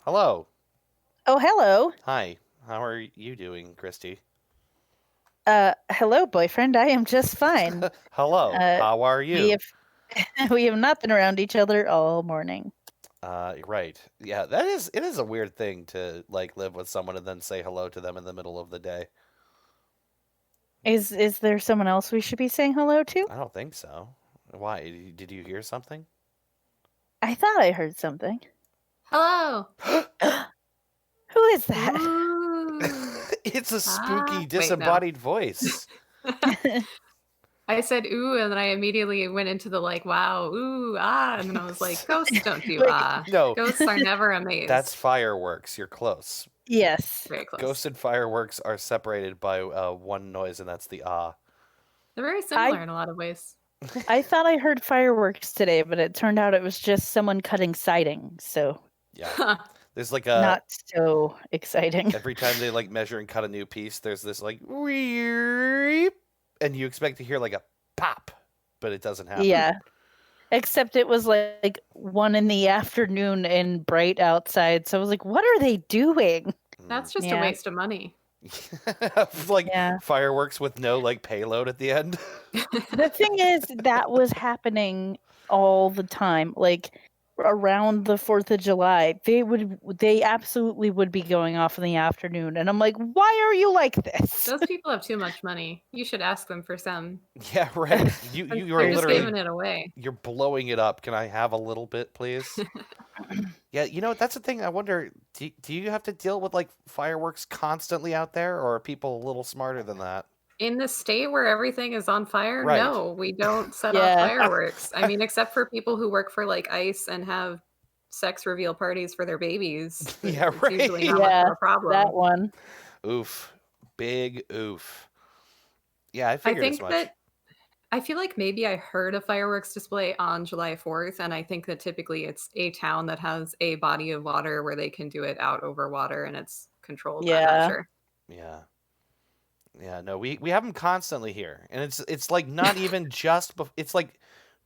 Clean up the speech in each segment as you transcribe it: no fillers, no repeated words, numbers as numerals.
Hello. Oh, hello. Hi. How are you doing, Christy? Hello, boyfriend. I am just fine. Hello. Uh, How are we you? have we have not been around each other all morning. Right. Yeah, it is a weird thing to like live with someone and then say hello to them in the middle of the day. Is there someone else we should be saying hello to? I don't think so. Why? Did you hear something? I thought I heard something. Hello. Who is that? Ooh. It's a spooky Wait, no. disembodied voice. I said ooh, and then I immediately went into the like, wow, ooh, ah, and then I was like, ghosts don't do Wait, ah. No, Ghosts are never that's amazed. fireworks. You're close. yes. Very close. Ghosts and fireworks are separated by one noise, and that's the ah. They're very I similar in a lot of ways. I thought I heard fireworks today, but it turned out it was just someone cutting siding. So Yeah. There's like not so exciting. every time they like measure and cut a new piece, there's this like weep, and you expect to hear like a pop, but it doesn't happen. Yeah. Except it was like 1 in the afternoon and bright outside. So I was like, what are they doing? That's just a Yeah. waste of money. Like Yeah. fireworks with no like payload at the end. The thing is, that was happening all the time. Like around the 4th of July, they absolutely would be going off in the afternoon. And I'm like, why are you like this? Those people have too much money. You should ask them for some. Yeah, right. You are They're just literally giving it away. you're blowing it up. Can I have a little bit, please? Yeah, that's the thing. I wonder, do you have to deal with like fireworks constantly out there, or are people a little smarter than that? In the state where everything is on fire, Right. no, we don't set Yeah. off fireworks. I mean, except for people who work for like ICE and have sex reveal parties for their babies. Yeah, It's right. usually not much Yeah, of a problem. that one. Oof. Big oof. Yeah, I I figured as think much. that I feel like maybe I heard a fireworks display on July 4th, and I think that typically it's a town that has a body of water where they can do it out over water and it's controlled. I'm not Yeah. sure. Yeah. Yeah, no, we have them constantly here. And it's like not even just it's like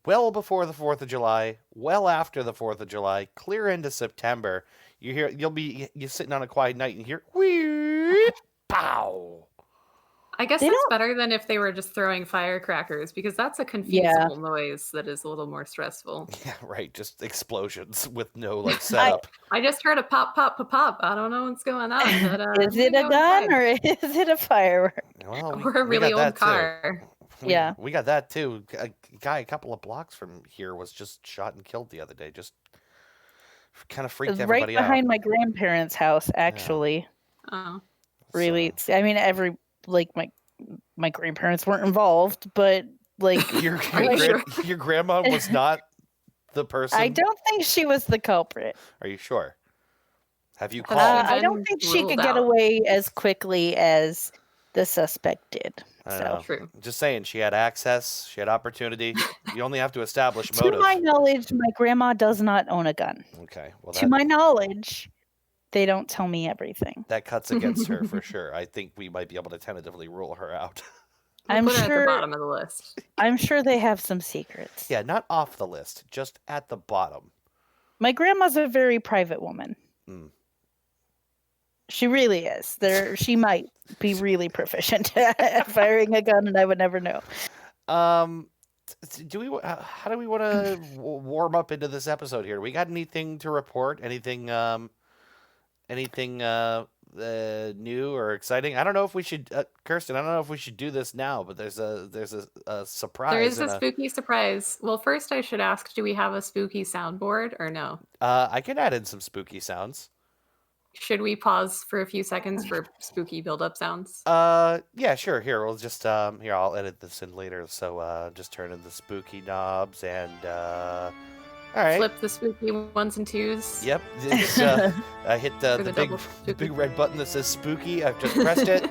well before the 4th of July, well after the 4th of July, clear into September. You're sitting on a quiet night and you hear weep, pow. I guess They that's don't- better than if they were just throwing firecrackers because that's a confusable noise that is a little more stressful. Yeah, right. Just explosions with no like setup. I just heard a pop, pop, pop, pop. I don't know what's going on. But, Is it a gun or is it a firework? Well, or a really got old that, too. car? Yeah. We got that too. A guy a couple of blocks from here was just shot and killed the other day. Just kind of It freaked was right everybody out. behind my grandparents' house, actually. Oh. Really, So, I mean, my grandparents weren't involved, but like your Are you sure? your grandma was not the person. I don't think she was the culprit. Are you sure? Have you Has called? she I don't been think she could ruled get out? away as quickly as the suspect did. I don't So, know. True. Just saying, she had access. She had opportunity. You only have to establish to motive. my knowledge, my grandma does not own a gun. Okay. Well, To my knowledge, they don't tell me everything. that cuts against her for sure. I think we might be able to tentatively rule her out. We'll I'm put it at sure- the bottom of the list. I'm sure they have some secrets. Yeah, not off the list, just at the bottom. My grandma's a very private woman. Mm. She really is. She might be really proficient at firing a gun, and I would never know. Do we? How do we want to warm up into this episode here? We got anything to report? Anything? New or exciting? I don't know if we should, Kerstyn. I don't know if we should do this now, but there's a surprise. There is a spooky surprise. Well, first I should ask, do we have a spooky soundboard or no? I can add in some spooky sounds. Should we pause for a few seconds for spooky build-up sounds? Yeah, sure. Here, we'll just here. I'll edit this in later. So just turn in the spooky knobs and all right. Flip the spooky ones and twos. Yep. It's, I hit For the the big double spooky. big red button that says spooky. I've just pressed it.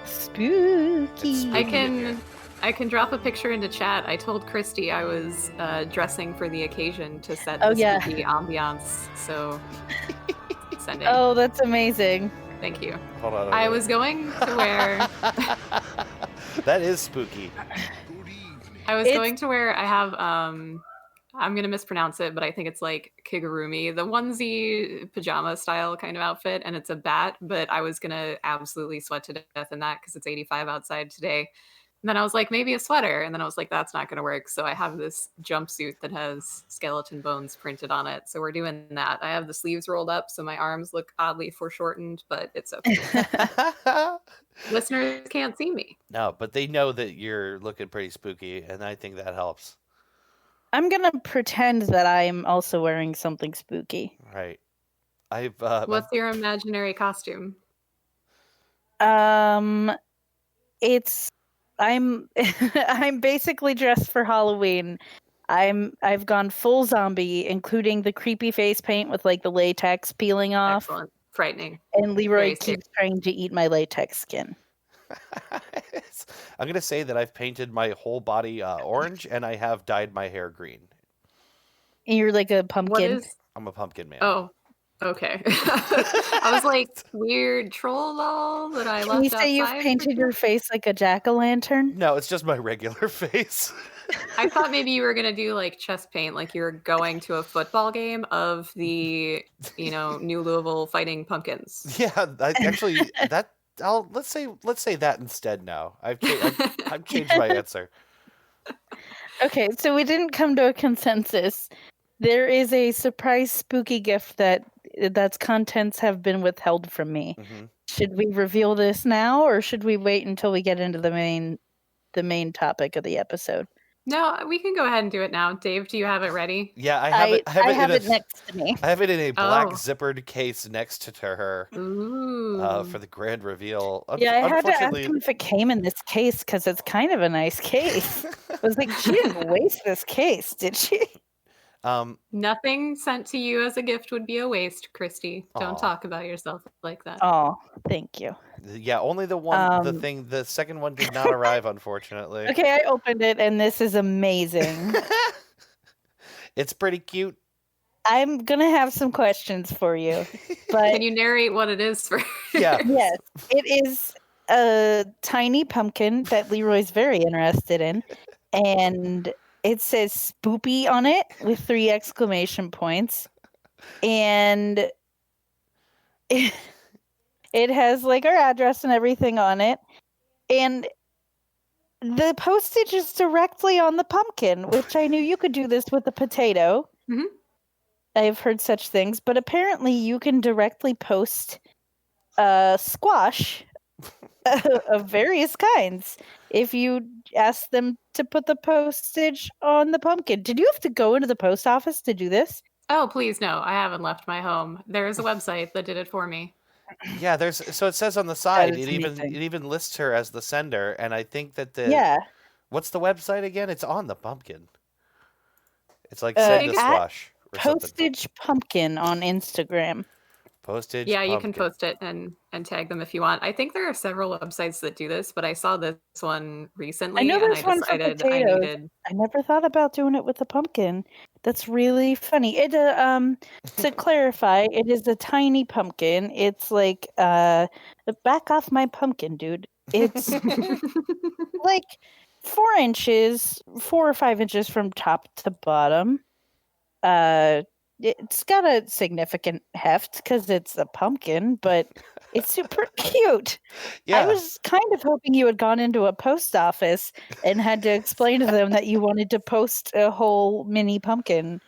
Spooky. I can drop a picture into chat. I told Christy I was dressing for the occasion to set Oh, the yeah. spooky ambiance. So send it. Oh, that's amazing. Thank you. Hold on. I was going to wear. That is spooky. I was It's- going to wear. I have I'm going to mispronounce it, but I think it's like kigurumi, the onesie pajama style kind of outfit. And it's a bat, but I was going to absolutely sweat to death in that because it's 85 outside today. And then I was like, maybe a sweater. And then I was like, that's not going to work. So I have this jumpsuit that has skeleton bones printed on it. So we're doing that. I have the sleeves rolled up, so my arms look oddly foreshortened, but it's okay. Listeners can't see me. No, but they know that you're looking pretty spooky, and I think that helps. I'm gonna pretend that I'm also wearing something spooky. Right. I've What's your imaginary costume? It's I'm I'm basically dressed for Halloween. I've gone full zombie, including the creepy face paint with like the latex peeling off. Excellent. Frightening. And Leroy Very keeps trying to eat my latex skin. I'm gonna say that I've painted my whole body orange, and I have dyed my hair green. And you're like a pumpkin. I'm a pumpkin man. Oh, okay. I was like, weird troll doll that I left outside. Can you say you've painted your face like a jack-o'-lantern? No, it's just my regular face. I thought maybe you were gonna do like chest paint, like you're going to a football game of the, New Louisville Fighting Pumpkins. Yeah, let's say that instead. Now I've changed my answer. Okay, so we didn't come to a consensus. There is a surprise spooky gift that's contents have been withheld from me. Mm-hmm. Should we reveal this now, or should we wait until we get into the main topic of the episode? No, we can go ahead and do it now. Dave, do you have it ready? Yeah, I have it next to me. I have it in a black zippered case next to her. Ooh. For the grand reveal. Yeah, I had to ask him if it came in this case because it's kind of a nice case. I was like, she didn't waste this case, did she? Nothing sent to you as a gift would be a waste, Christy. Don't talk about yourself like that. Oh, thank you. Yeah, only the second one did not arrive, unfortunately. Okay, I opened it and this is amazing. It's pretty cute. I'm gonna have some questions for you. But can you narrate what it is for? Yeah. Yes, it is a tiny pumpkin that Leroy's very interested in, and it says Spoopy on it with 3 exclamation points, and it has like our address and everything on it, and the postage is directly on the pumpkin, which I knew you could do this with a potato. Mm-hmm. I've heard such things, but apparently you can directly post squash of various kinds if you ask them to put the postage on the pumpkin. Did you have to go into the post office to do this? Oh, please no. I haven't left my home. There's a website that did it for me. Yeah, so it says on the side, it even lists her as the sender, and I think that what's the website again? It's on the pumpkin. It's like send the squash. Postage something. Pumpkin on Instagram. Postage. Yeah, pumpkin. You can post it and tag them if you want. I think there are several websites that do this, but I saw this one recently. I know there's and one for potatoes. I never thought about doing it with a pumpkin. That's really funny. It to clarify, it is a tiny pumpkin. It's like back off my pumpkin, dude. It's like 4 or 5 inches from top to bottom. It's got a significant heft because it's a pumpkin, but it's super cute. Yeah. I was kind of hoping you had gone into a post office and had to explain to them that you wanted to post a whole mini pumpkin,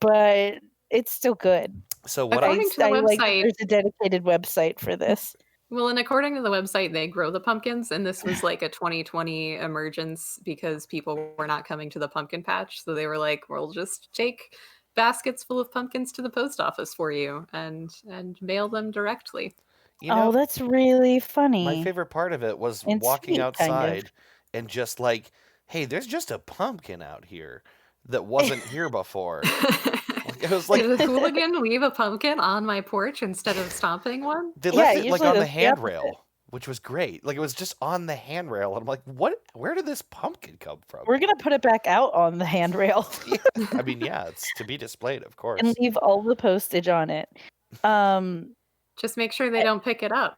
but it's still good. So what according to the website, like there's a dedicated website for this. Well, and according to the website, they grow the pumpkins, and this was like a 2020 emergence because people were not coming to the pumpkin patch, so they were like, "We'll just take baskets full of pumpkins to the post office for you and mail them directly." That's really funny. My favorite part of it was walking outside and just like, hey, there's just a pumpkin out here that wasn't here before. It was like, did a hooligan leave a pumpkin on my porch instead of stomping one? They left it like on the handrail, which was great. Like it was just on the handrail, and I'm like, what? Where did this pumpkin come from? We're gonna put it back out on the handrail. I mean, yeah, it's to be displayed, of course, and leave all the postage on it. Just make sure they don't pick it up.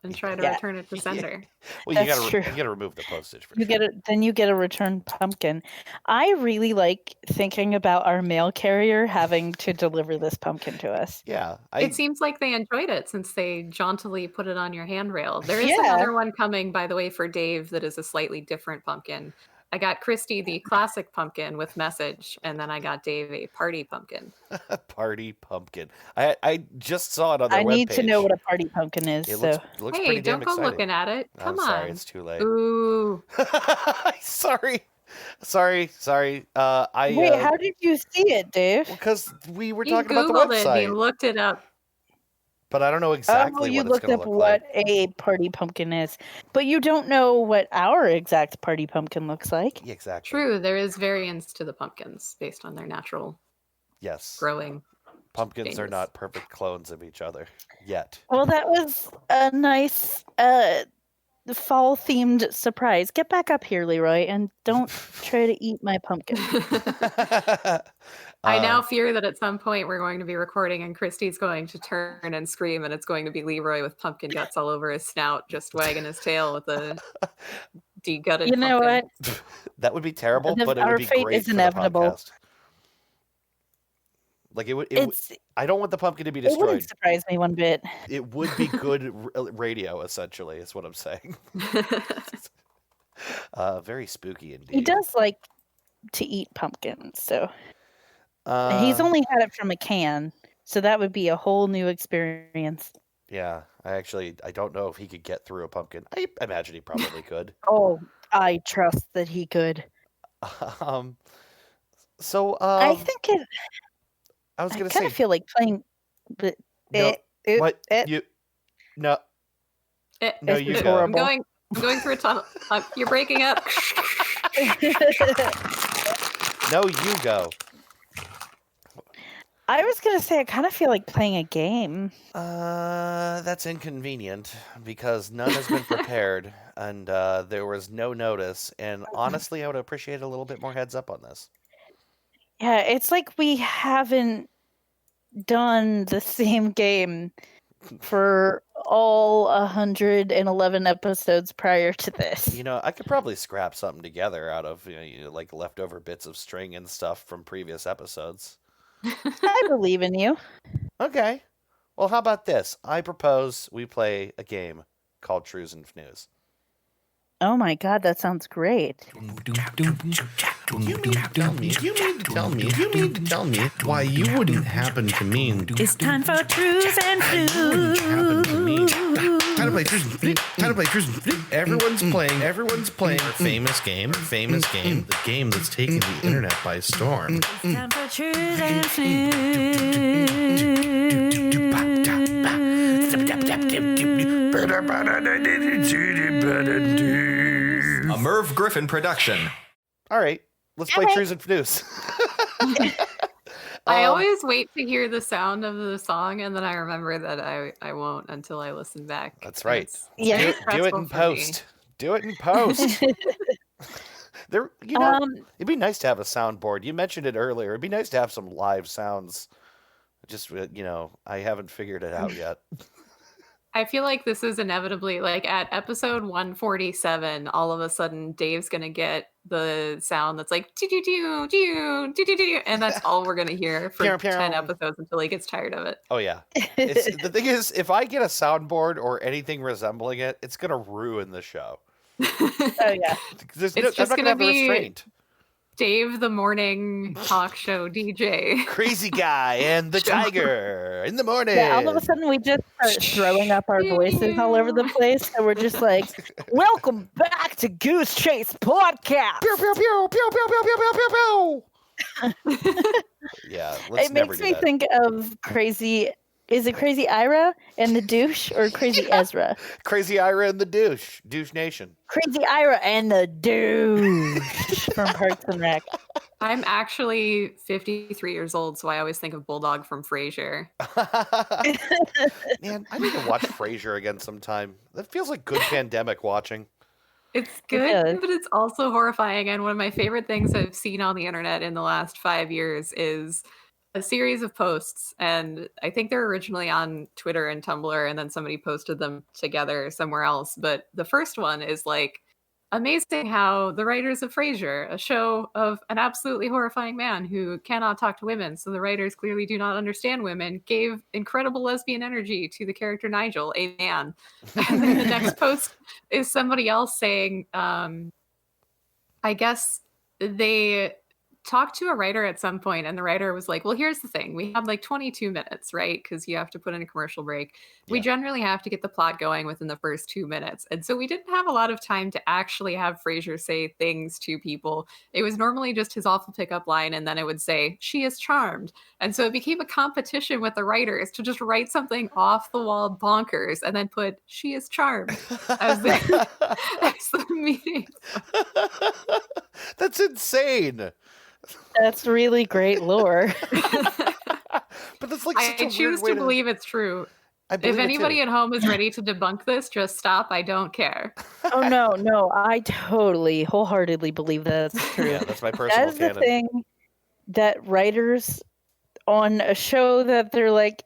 and try to Yeah. return it to sender. Well, That's you true. gotta remove the postage for You sure. get a return pumpkin. I really like thinking about our mail carrier having to deliver this pumpkin to us. Yeah, It seems like they enjoyed it since they jauntily put it on your handrail. There is Yeah. another one coming, by the way, for Dave that is a slightly different pumpkin. I got Christy the classic pumpkin with message, and then I got Dave a party pumpkin. party pumpkin. I just saw it on their I webpage. need to know what a party pumpkin is. It so looks Hey, pretty don't damn go exciting. looking at it. Come I'm sorry, on. it's too late. Ooh. Sorry. wait, how did you see it, Dave? Because we were He talking about the Googled it and website, he looked it up. but I don't know exactly you what it's looked going to up look what like. a party pumpkin is, but you don't know what our exact party pumpkin looks like. Yeah, exactly. True, there is variance to the pumpkins based on their natural Yes. growing. Pumpkins are Changes. not perfect clones of each other yet. Well, that was a nice fall-themed surprise. Get back up here, Leroy, and don't try to eat my pumpkin. I now fear that at some point we're going to be recording and Christy's going to turn and scream and it's going to be Leroy with pumpkin guts all over his snout, just wagging his tail with a de-gutted You know pumpkin. what? That would be terrible, but it Our would be fate great is for inevitable. the podcast. Like it would. I don't want the pumpkin to be It destroyed. wouldn't surprise me one bit. It would be good radio, essentially, is what I'm saying. Very spooky indeed. He does like to eat pumpkins, so he's Uh, only had it from a can, so that would be a whole new experience. Yeah, I don't know if he could get through a pumpkin. I imagine he probably could. Oh, I trust that he could. So I think it. I was I gonna kind say of feel like playing, but no. What you? No, no, This you is go. I'm going through a tunnel. You're breaking up. No, you go. I was gonna say I kind of feel like playing a game. That's inconvenient because none has been prepared and there was no notice. And honestly, I would appreciate a little bit more heads up on this. Yeah, it's like we haven't done the same game for all 111 episodes prior to this. You know, I could probably scrap something together out of like leftover bits of string and stuff from previous episodes. I believe in you. Okay. Well, how about this? I propose we play a game called Trues and Fnews. Oh my god, that sounds great. You mean to tell me why you wouldn't happen to mean It's time for Trues and happen to me? Fnews. Time to play Trues and Fnews. Everyone's playing a famous game, the game that's taken the internet by storm. It's time for Trues and Fnews. A Merv Griffin production. All right, let's play Trues and Fnews. I always wait to hear the sound of the song, and then I remember that I won't until I listen back. That's right. It's Yeah. very Do it stressful in for me. post. Do it in post. There, it'd be nice to have a soundboard. You mentioned it earlier. It'd be nice to have some live sounds. Just I haven't figured it out yet. I feel like this is inevitably like at episode 147, all of a sudden Dave's gonna get the sound that's like do do do do do do do, and that's all we're gonna hear for Pew, pew. 10 episodes until he gets tired of it. Oh yeah. The thing is, if I get a soundboard or anything resembling it, it's gonna ruin the show. Oh yeah. It's I'm just not gonna gonna have a be- restraint. Dave the morning talk show DJ. Crazy guy and the tiger in the morning. Yeah, all of a sudden we just start throwing up our voices all over the place. So we're just like, welcome back to Goose Chase Podcast. Pew, pew, pew, pew, pew, pew, pew, pew, pew, pew. Yeah, let's It never makes do me that. think of is it Crazy Ira and the douche or Crazy Ezra? Crazy Ira and the douche nation. Crazy Ira and the douche from Parks and Rec. I'm actually 53 years old, so I always think of Bulldog from Frasier. Man, I need to watch Frasier again sometime. That feels like good pandemic watching. It's It good, does. but it's also horrifying. And one of my favorite things I've seen on the internet in the last 5 years is series of posts, and I think they're originally on Twitter and Tumblr, and then somebody posted them together somewhere else. But the first one is like, amazing how the writers of Frasier, a show of an absolutely horrifying man who cannot talk to women, so the writers clearly do not understand women, gave incredible lesbian energy to the character Nigel, a man. And then the next post is somebody else saying, I guess they talked to a writer at some point, and the writer was like, well, here's the thing. We have like 22 minutes, right? Because you have to put in a commercial break. We Yeah. generally have to get the plot going within the first 2 minutes. And so we didn't have a lot of time to actually have Frasier say things to people. It was normally just his awful pickup line, and then it would say, she is charmed. And so it became a competition with the writers to just write something off the wall bonkers and then put, she is charmed as the, as the meeting. That's insane. That's really great lore. But that's like such I a choose weird way to believe it's true. I believe If it anybody too. at home is ready to debunk this, just stop. I don't care. Oh no, I totally, wholeheartedly believe that's true. Yeah, that's my personal That's the canon. thing that writers on a show that they're like,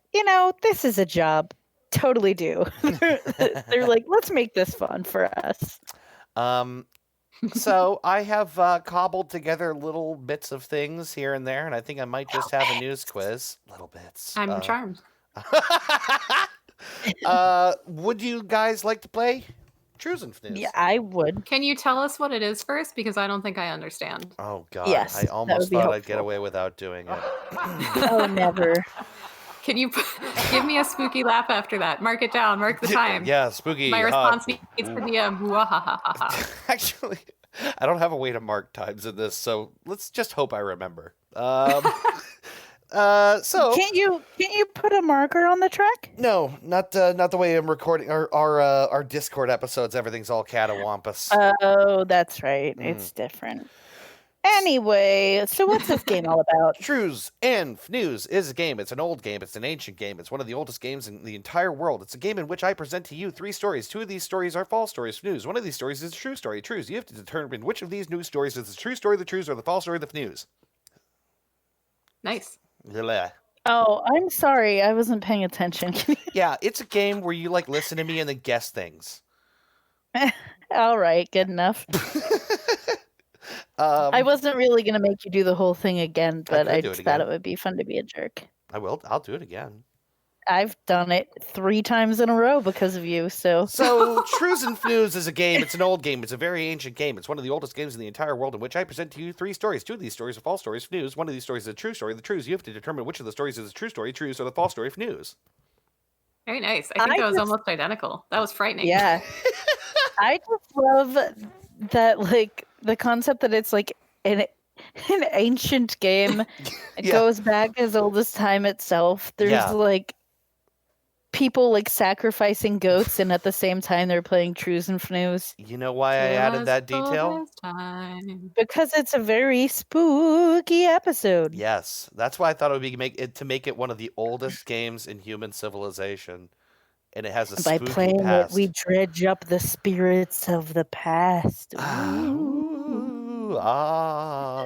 this is a job, totally do. They're like, let's make this fun for us. So I have cobbled together little bits of things here and there, and I think I might just have a news quiz. Little bits. I'm charmed. Would you guys like to play Trues and Fnews? Yeah, I would. Can you tell us what it is first? Because I don't think I understand. Oh God, Yes, I that almost would be thought I'd get helpful. away without doing it. Oh, never. Can you give me a spooky laugh after that? Mark it down. Mark the time. Yeah, spooky. My response needs to be a muahahaha. Actually, I don't have a way to mark times in this, so let's just hope I remember. So Can't you put a marker on the track? no, not the way I'm recording our Discord episodes. Everything's all catawampus. Oh, that's right. It's different. Anyway, so what's this game all about? Trues and Fnews is a game. It's an old game. It's an ancient game. It's one of the oldest games in the entire world. It's a game in which I present to you 3 stories. 2 of these stories are false stories. Fnews. One of these stories is a true story. Trues. You have to determine which of these news stories is the true story, the trues, or the false story, the Fnews. Nice. Blah. Oh, I'm sorry. I wasn't paying attention. Yeah, it's a game where you listen to me and then guess things. All right, good enough. I wasn't really going to make you do the whole thing again, but could I do it just thought again. it would be fun to be a jerk. I'll do it again. I've done it 3 times in a row because of you, so So, Trues and Fnews is a game. It's an old game. It's a very ancient game. It's one of the oldest games in the entire world in which I present to you 3 stories. 2 of these stories are false stories. Fnews. One of these stories is a true story. The trues. You have to determine which of the stories is a true story, trues, or the false story. Fnews. Very nice. I think I that was just- almost identical. That was frightening. yeah. I just love that, the concept that it's like an ancient game. It Yeah. goes back as old as time itself. There's Yeah. People sacrificing goats, and at the same time they're playing Trues and Fnews. You know why I added that detail? Because it's a very spooky episode. Yes, that's why I thought it would be to make it one of the oldest games in human civilization, and it has a And by spooky playing past. it, we dredge up the spirits of the past. Ooh, ah.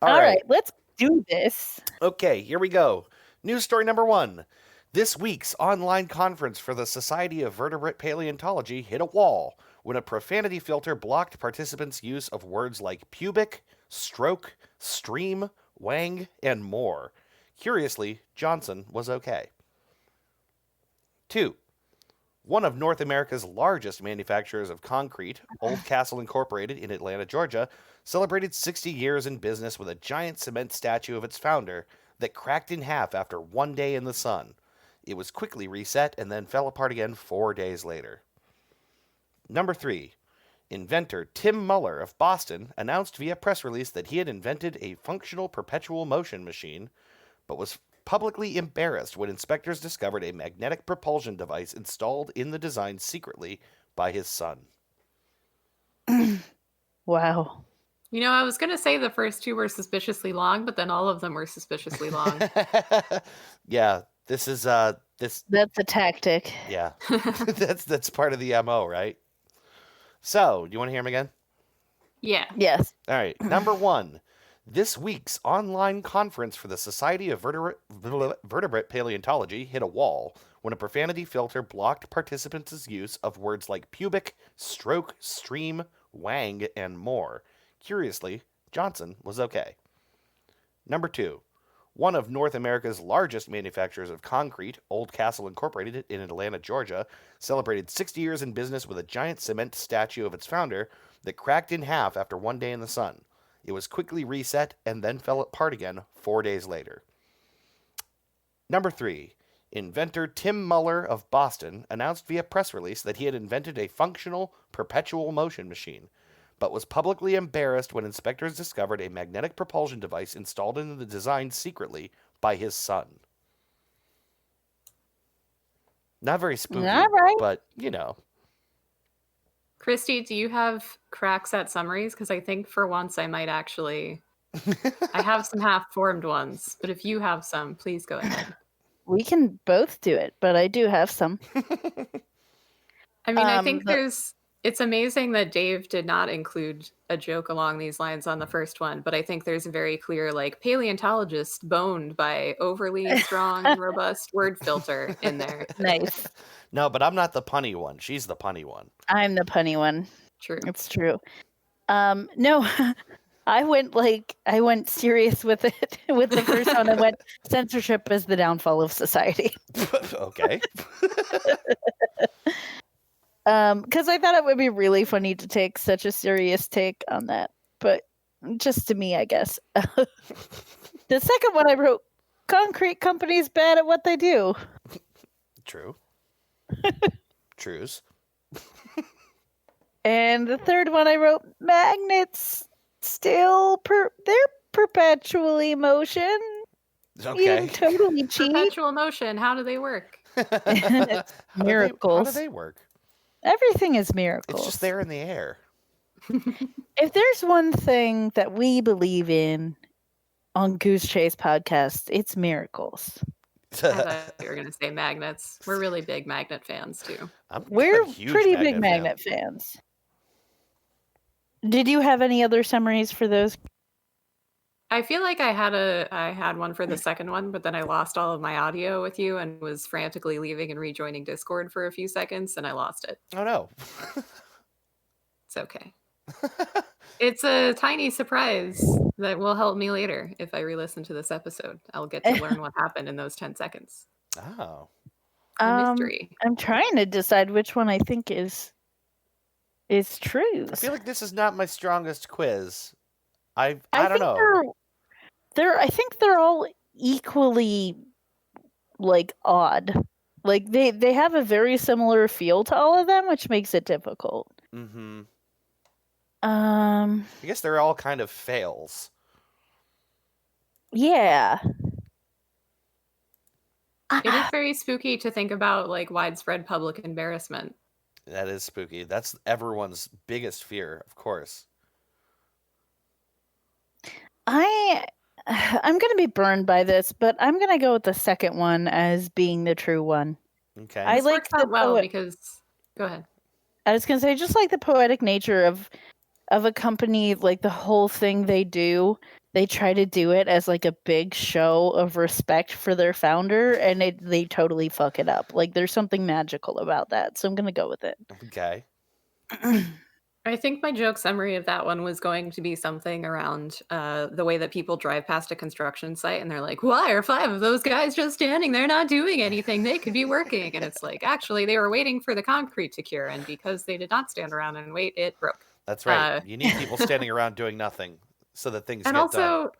All right, let's do this. Okay, here we go. News story number 1. This week's online conference for the Society of Vertebrate Paleontology hit a wall when a profanity filter blocked participants' use of words like pubic, stroke, stream, wang, and more. Curiously, Johnson was okay. 2. One of North America's largest manufacturers of concrete, Old Castle Incorporated in Atlanta, Georgia, celebrated 60 years in business with a giant cement statue of its founder that cracked in half after 1 day in the sun. It was quickly reset and then fell apart again 4 days later. Number 3. Inventor Tim Muller of Boston announced via press release that he had invented a functional perpetual motion machine, but was publicly embarrassed when inspectors discovered a magnetic propulsion device installed in the design secretly by his son. Wow. I was going to say the first 2 were suspiciously long, but then all of them were suspiciously long. Yeah, this is this. That's a tactic. Yeah, that's part of the MO, right? So, do you want to hear him again? Yeah. Yes. All right, number 1. This week's online conference for the Society of Vertebrate Paleontology hit a wall when a profanity filter blocked participants' use of words like pubic, stroke, stream, wang, and more. Curiously, Johnson was okay. Number 2. One of North America's largest manufacturers of concrete, Old Castle Incorporated in Atlanta, Georgia, celebrated 60 years in business with a giant cement statue of its founder that cracked in half after one day in the sun. It was quickly reset and then fell apart again 4 days later. Number 3. Inventor Tim Muller of Boston announced via press release that he had invented a functional perpetual motion machine, but was publicly embarrassed when inspectors discovered a magnetic propulsion device installed in the design secretly by his son. Not very spooky, All right. but, you know. Christy, do you have cracks at summaries? Because I think for once I might actually... I have some half-formed ones, but if you have some, please go ahead. We can both do it, but I do have some. I mean, I think it's amazing that Dave did not include a joke along these lines on the first one, but I think there's a very clear, like, paleontologist boned by overly strong, robust word filter in there. Nice. No, but I'm not the punny one. She's the punny one. I'm the punny one. True. It's true. No, I went serious with it. With the first one, I went censorship is the downfall of society. Okay. Because I thought it would be really funny to take such a serious take on that, but just to me, I guess. The second one I wrote, concrete companies bad at what they do. True. Trues. And the third one I wrote, magnets still they're perpetually motion. Okay. You totally cheap. Perpetual motion, how do they work? Miracles. How do they work? Everything is miracles. It's just there in the air. If there's one thing that we believe in on Goose Chase podcast, it's miracles. I thought you were going to say magnets. We're really big magnet fans, too. We're a huge pretty big fan. magnet fans. Did you have any other summaries for those? I feel like I had one for the second one, but then I lost all of my audio with you and was frantically leaving and rejoining Discord for a few seconds, and I lost it. Oh, no. It's okay. It's a tiny surprise that will help me later if I re-listen to this episode. I'll get to learn what happened in those 10 seconds. Oh. A mystery. I'm trying to decide which one I think is true. I feel like this is not my strongest quiz. I don't know. I think they're all equally like odd. Like they have a very similar feel to all of them, which makes it difficult. Mm-hmm. I guess they're all kind of fails. Yeah. It is very spooky to think about like widespread public embarrassment. That is spooky. That's everyone's biggest fear, of course. I'm going to be burned by this, but I'm going to go with the second one as being the true one. Okay. I This like works out well because... Go ahead. I was going to say, just like the poetic nature of a company, like the whole thing they do, they try to do it as like a big show of respect for their founder, and they totally fuck it up. Like there's something magical about that, so I'm going to go with it. Okay. I think my joke summary of that one was going to be something around the way that people drive past a construction site and they're like, why are 5 of those guys just standing there not doing anything? They could be working. And it's like, actually, they were waiting for the concrete to cure. And because they did not stand around and wait, it broke. That's right. You need people standing around doing nothing so that things get done. And also,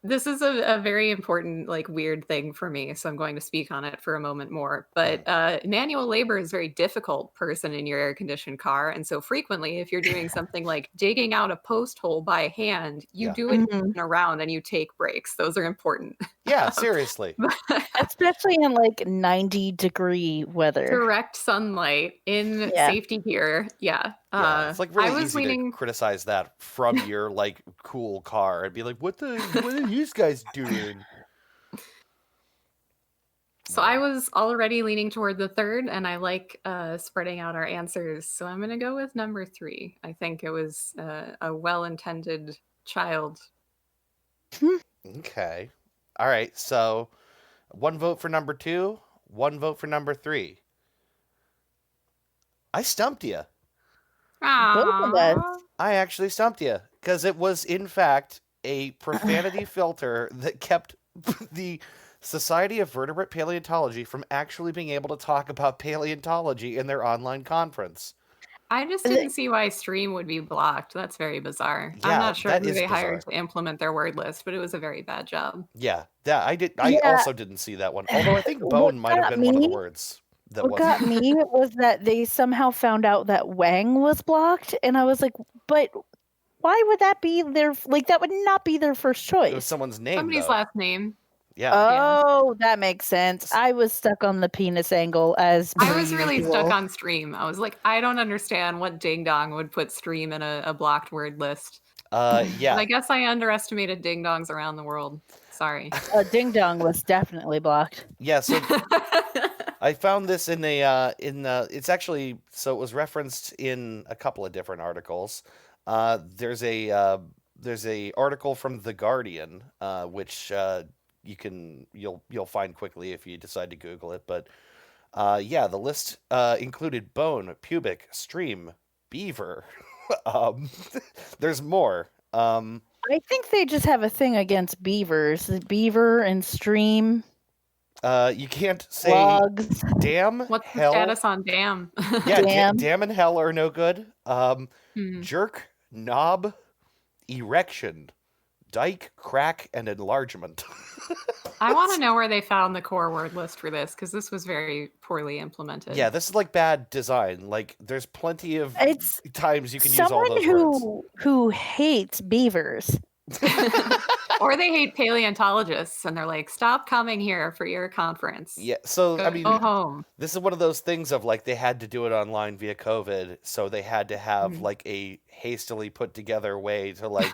this is a very important, like, weird thing for me, so I'm going to speak on it for a moment more. But manual labor is a very difficult person in your air-conditioned car, and so frequently, if you're doing something like digging out a post hole by hand, you do it in a round and you take breaks. Those are important. Yeah, seriously. Especially in like 90-degree weather. Direct sunlight in safety gear. Yeah. It's like really easy to criticize that from your like cool car and be like, what are you guys doing? So I was already leaning toward the third, and I like spreading out our answers. So I'm going to go with number 3. I think it was a well-intended child Okay. All right. So 1 vote for number 2, 1 vote for number 3. I stumped you. Both of us. Aww. I actually stumped you because it was, in fact, a profanity filter that kept the Society of Vertebrate Paleontology from actually being able to talk about paleontology in their online conference. I just didn't see why stream would be blocked. That's very bizarre. Yeah, I'm not sure that who is they hired bizarre. to implement their word list, but it was a very bad job. Yeah, that I did. I Yeah. also didn't see that one. Although I think What bone might have got been one of the me- words that What got wasn't. me was that they somehow found out that Wang was blocked, and I was like, but why would that be their, like, that would not be their first It was choice? someone's name, Somebody's though. last name. Yeah. Oh, that makes sense. I was stuck on the penis angle as I per was really usual. stuck on stream. I was like, I don't understand what Ding Dong would put stream in a blocked word list. Yeah. I guess I underestimated ding dongs around the world. Sorry. Ding Dong was definitely blocked. Yeah. So I found this in a it's actually, so it was referenced in a couple of different articles. There's a article from The Guardian, which you'll find quickly if you decide to Google it. But yeah, the list included bone, pubic, stream, beaver. There's more. I think they just have a thing against beavers. Beaver and stream, You can't say logs. damn, What's hell. the status on damn? Yeah, Damn. damn and hell are no good. Hmm. Jerk, knob, erection, dike, crack, and enlargement. I want to know where they found the core word list for this, because this was very poorly implemented. Yeah, this is like bad design. Like, there's plenty of It's times you can use all someone those words. who hates beavers. Or they hate paleontologists and they're like, stop coming here for your conference. Yeah, so Go, I mean, go home. this is one of those things of like they had to do it online via COVID, so they had to have Mhm. like a hastily put together way to like,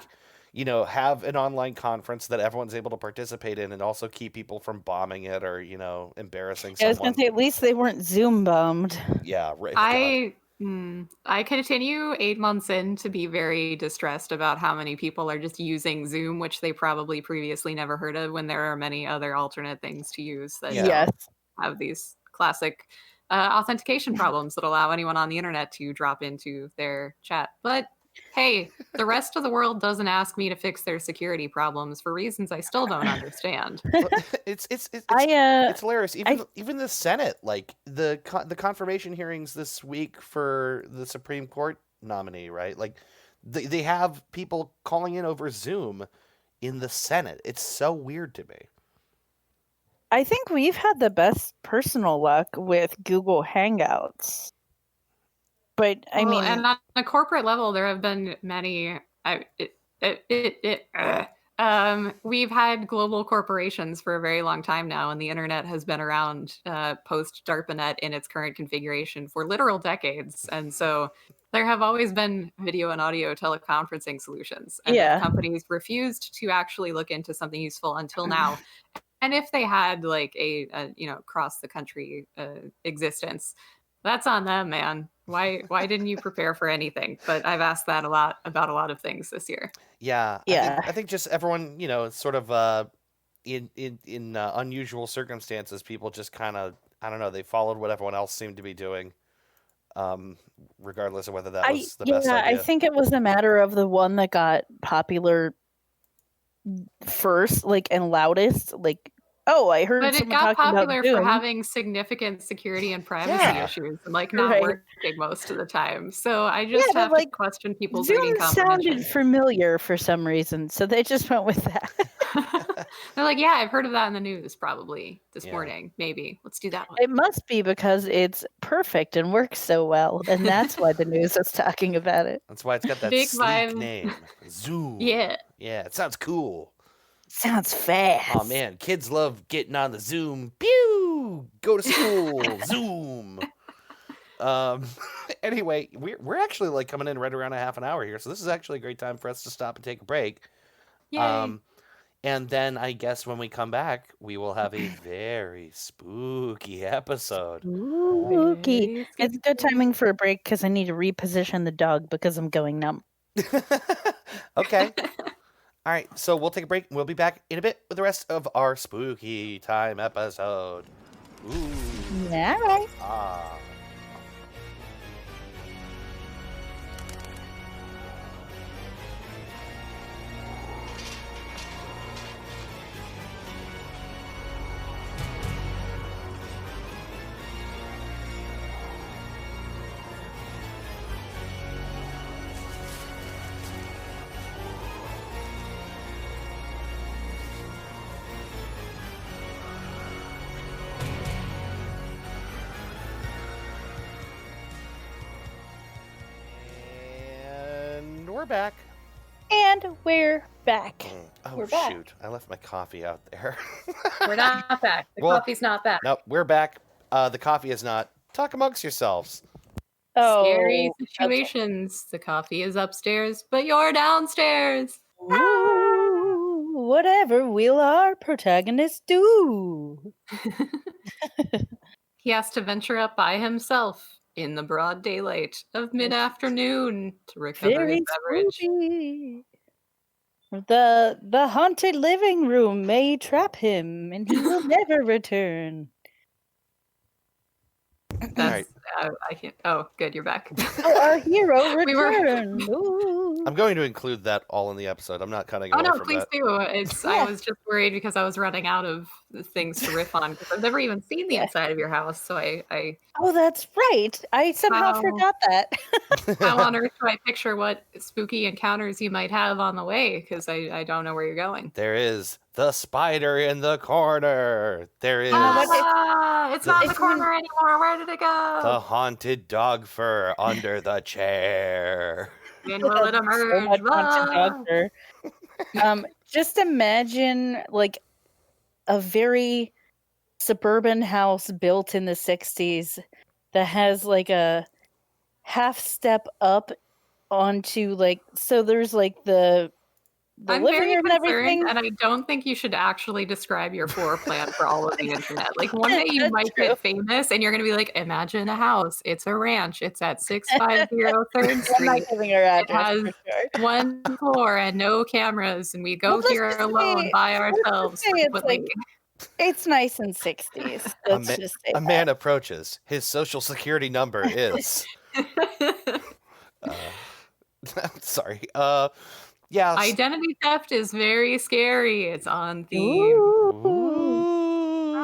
have an online conference that everyone's able to participate in and also keep people from bombing it or, embarrassing I was someone. gonna say at least they weren't Zoom bombed. Yeah, right. God. I continue 8 months in to be very distressed about how many people are just using Zoom, which they probably previously never heard of, when there are many other alternate things to use that Yeah. Yes. have these classic authentication problems that allow anyone on the internet to drop into their chat. But hey, the rest of the world doesn't ask me to fix their security problems for reasons I still don't understand. Well, it's I hilarious. Even the Senate, like the confirmation hearings this week for the Supreme Court nominee, right? Like they have people calling in over Zoom in the Senate. It's so weird to me. I think we've had the best personal luck with Google Hangouts. But I Well, mean, and on a corporate level, there have been many. We've had global corporations for a very long time now, and the internet has been around post DARPANET in its current configuration for literal decades. And so there have always been video and audio teleconferencing solutions. And Yeah. companies refused to actually look into something useful until now. And if they had like a cross the country existence, that's on them, man. Why didn't you prepare for anything? But I've asked that a lot about a lot of things this year. Yeah, Yeah. I think just everyone, sort of in unusual circumstances, people just kind of, I don't know, they followed what everyone else seemed to be doing, regardless of whether that was the best idea. I think it was a matter of the one that got popular first, like, and loudest. Like, oh, I heard But it someone got talking popular about for Zoom. having significant security and privacy Yeah. issues and like not Right. working most of the time. So I just but, have like, to question people's reading Zoom comprehension. sounded familiar for some reason, so they just went with that. They're like, yeah, I've heard of that in the news probably this Yeah. morning. Maybe. Let's do that one. It must be because it's perfect and works so well, and that's why the news is talking about it. That's why it's got that Big sleek vibe. name, Zoom. Yeah. Yeah, it sounds cool. Sounds fast. Oh man, kids love getting on the Zoom. Pew! Go to school. Zoom. Anyway, we're actually like coming in right around a half an hour here, so this is actually a great time for us to stop and take a break. Yay. And then I guess when we come back, we will have a very spooky episode. Spooky. Very It's good timing for a break because I need to reposition the dog because I'm going numb. Okay. All right, so we'll take a break. We'll be back in a bit with the rest of our spooky time episode. Ooh. All right. Ah. And we're back. And we're back. Oh, We're back. shoot. I left my coffee out there. We're not back. The Well, coffee's not back. Nope, we're back. The coffee is not. Talk amongst yourselves. Oh, Scary situations. The coffee is upstairs, but you're downstairs. Ooh, whatever will our protagonist do? He has to venture up by himself in the broad daylight of mid-afternoon to recover Very his beverage. spooky. The haunted living room may trap him, and he will never return. That's, I can't. Oh, good, you're back. Oh, our hero We were- returned. Ooh. I'm going to include that all in the episode. I'm not cutting Oh away no, from please that. do. It's. Yeah. I was just worried because I was running out of things to riff on because I've never even seen the Yeah. inside of your house. So I Oh, that's right. I somehow Wow. forgot that. how on earth do I picture what spooky encounters you might have on the way? Because I don't know where you're going. There is the spider in the corner. There is It's not in the It's corner anymore. Where did it go? the haunted dog fur under the chair. When will it So emerge? much haunted Ah! dog fur. Just imagine like a very suburban house built in the 60s that has like a half step up onto like, so there's like the I'm living very room and everything. concerned, and I don't think you should actually describe your floor plan for all of the internet. Like one day you That's might true. get famous, and you're going to be like, "Imagine a house. It's a ranch. It's at 650 3rd I'm Street. not giving her address has for sure. One floor and no cameras, and we go Well, let's here just alone say- by let's just ourselves." say it's frequently. It's nice in 60s. Let's just say A that. man approaches. His social security number is. Sorry. Yeah. Identity theft is very scary. It's on theme. Ooh. Ooh.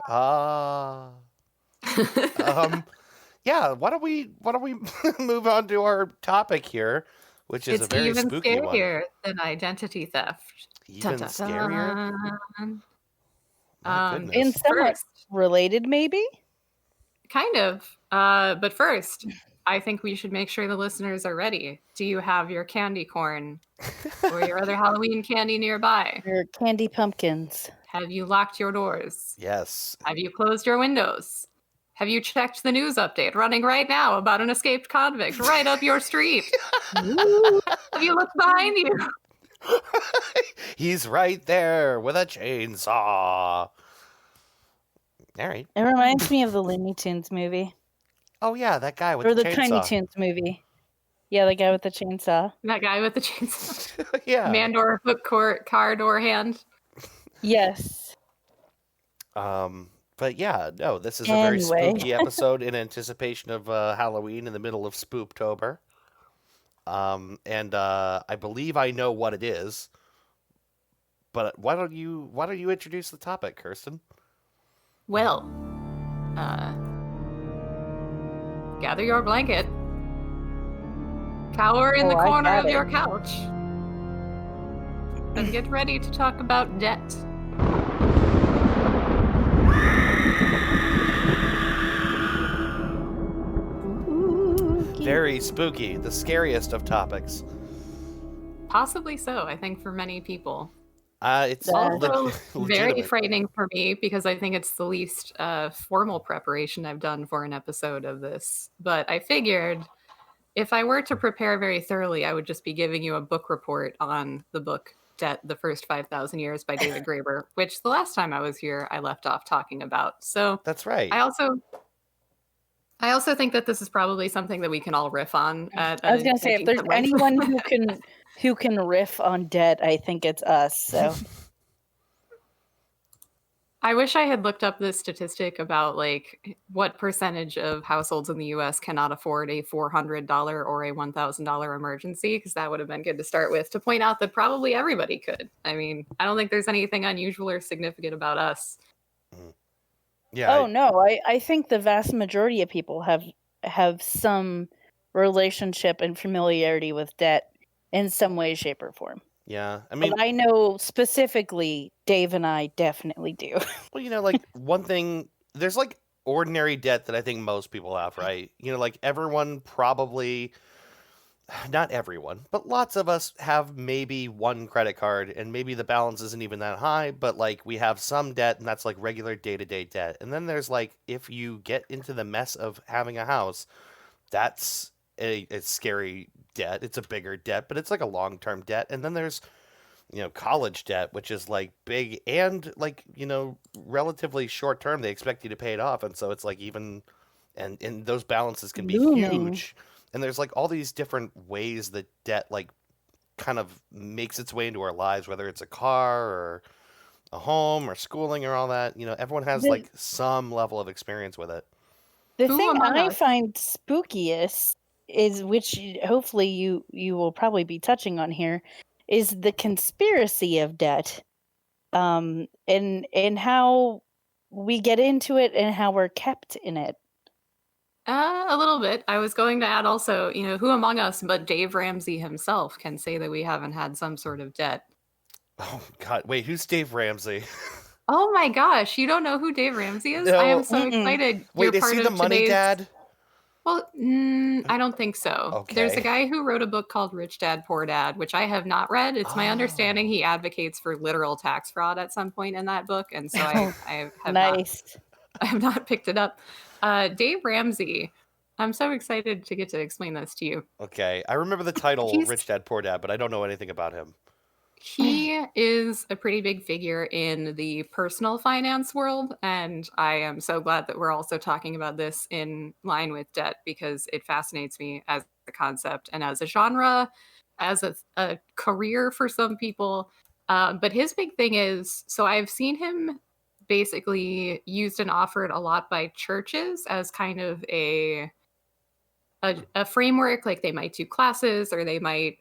Ah. Yeah. Why don't we move on to our topic here, which is It's a very even spooky one. scarier than identity theft. Even Dun, dun, scarier. dun. My Um, goodness. In somewhat First, related, maybe? kind of. But first, I think we should make sure the listeners are ready. Do you have your candy corn or your other Halloween candy nearby? Your candy pumpkins. Have you locked your doors? Yes. Have you closed your windows? Have you checked the news update running right now about an escaped convict right up your street? Ooh. Have you looked behind you? He's right there with a chainsaw. All right. It reminds me of the Looney Tunes movie. Oh yeah, that guy with Or the the chainsaw. Tiny Toons movie. Yeah, the guy with the chainsaw. That guy with the chainsaw. Yeah. Man door, hook, car door hand. Yes. But yeah, no, this is a very Anyway. spooky episode in anticipation of Halloween in the middle of Spooptober. And I believe I know what it is. But why don't you introduce the topic, Kerstyn? Well, gather your blanket, cower in the Oh, I corner got of it. your couch, and get ready to talk about debt. Very spooky, the scariest of topics. Possibly so, I think, for many people. It's Also, very legitimate. frightening for me because I think it's the least formal preparation I've done for an episode of this. But I figured if I were to prepare very thoroughly, I would just be giving you a book report on the book Debt, The First 5,000 Years by David Graeber, which the last time I was here, I left off talking about. So That's right. I also I also think that this is probably something that we can all riff on. I was gonna say, if there's anyone who can riff on debt, I think it's us. So I wish I had looked up this statistic about like what percentage of households in the US cannot afford a $400 or a $1,000 emergency, because that would have been good to start with, to point out that probably everybody could. I mean, I don't think there's anything unusual or significant about us. Yeah. no, I think the vast majority of people have some relationship and familiarity with debt in some way, shape, or form. Yeah. I mean, But I know specifically Dave and I definitely do. well, like one thing, there's like ordinary debt that I think most people have, right? Like everyone probably, not everyone, but lots of us have maybe one credit card and maybe the balance isn't even that high, but like we have some debt and that's like regular day-to-day debt. And then there's like, if you get into the mess of having a house, that's a scary debt. It's a bigger debt, but it's like a long-term debt. And then there's college debt, which is like big and like, relatively short term. They expect you to pay it off. And so it's like and those balances can be Looming. huge. And there's like all these different ways that debt like kind of makes its way into our lives, whether it's a car or a home or schooling or all that. Everyone has The- like some level of experience with it. The Who thing among I us? find spookiest is, which hopefully you will probably be touching on here, is the conspiracy of debt, and how we get into it and how we're kept in it. A little bit. I was going to add also, who among us but Dave Ramsey himself can say that we haven't had some sort of debt? Oh God, wait, who's Dave Ramsey? Oh my gosh, you don't know who Dave Ramsey is? I No. am so Mm-mm. excited. Wait, You're is part he of the money today's... dad? Well, I don't think so. There's a Okay. guy who wrote a book called Rich Dad, Poor Dad, which I have not read. It's my understanding Oh. he advocates for literal tax fraud at some point in that book, and so I have Nice. I have not picked it up. Dave Ramsey, I'm so excited to get to explain this to you. Okay, I remember the title He's- Rich Dad Poor Dad, but I don't know anything about him. He is a pretty big figure in the personal finance world, and I am so glad that we're also talking about this in line with debt, because it fascinates me as a concept and as a genre, as a career for some people. But his big thing is, so I've seen him basically used and offered a lot by churches as kind of a framework. Like they might do classes, or they might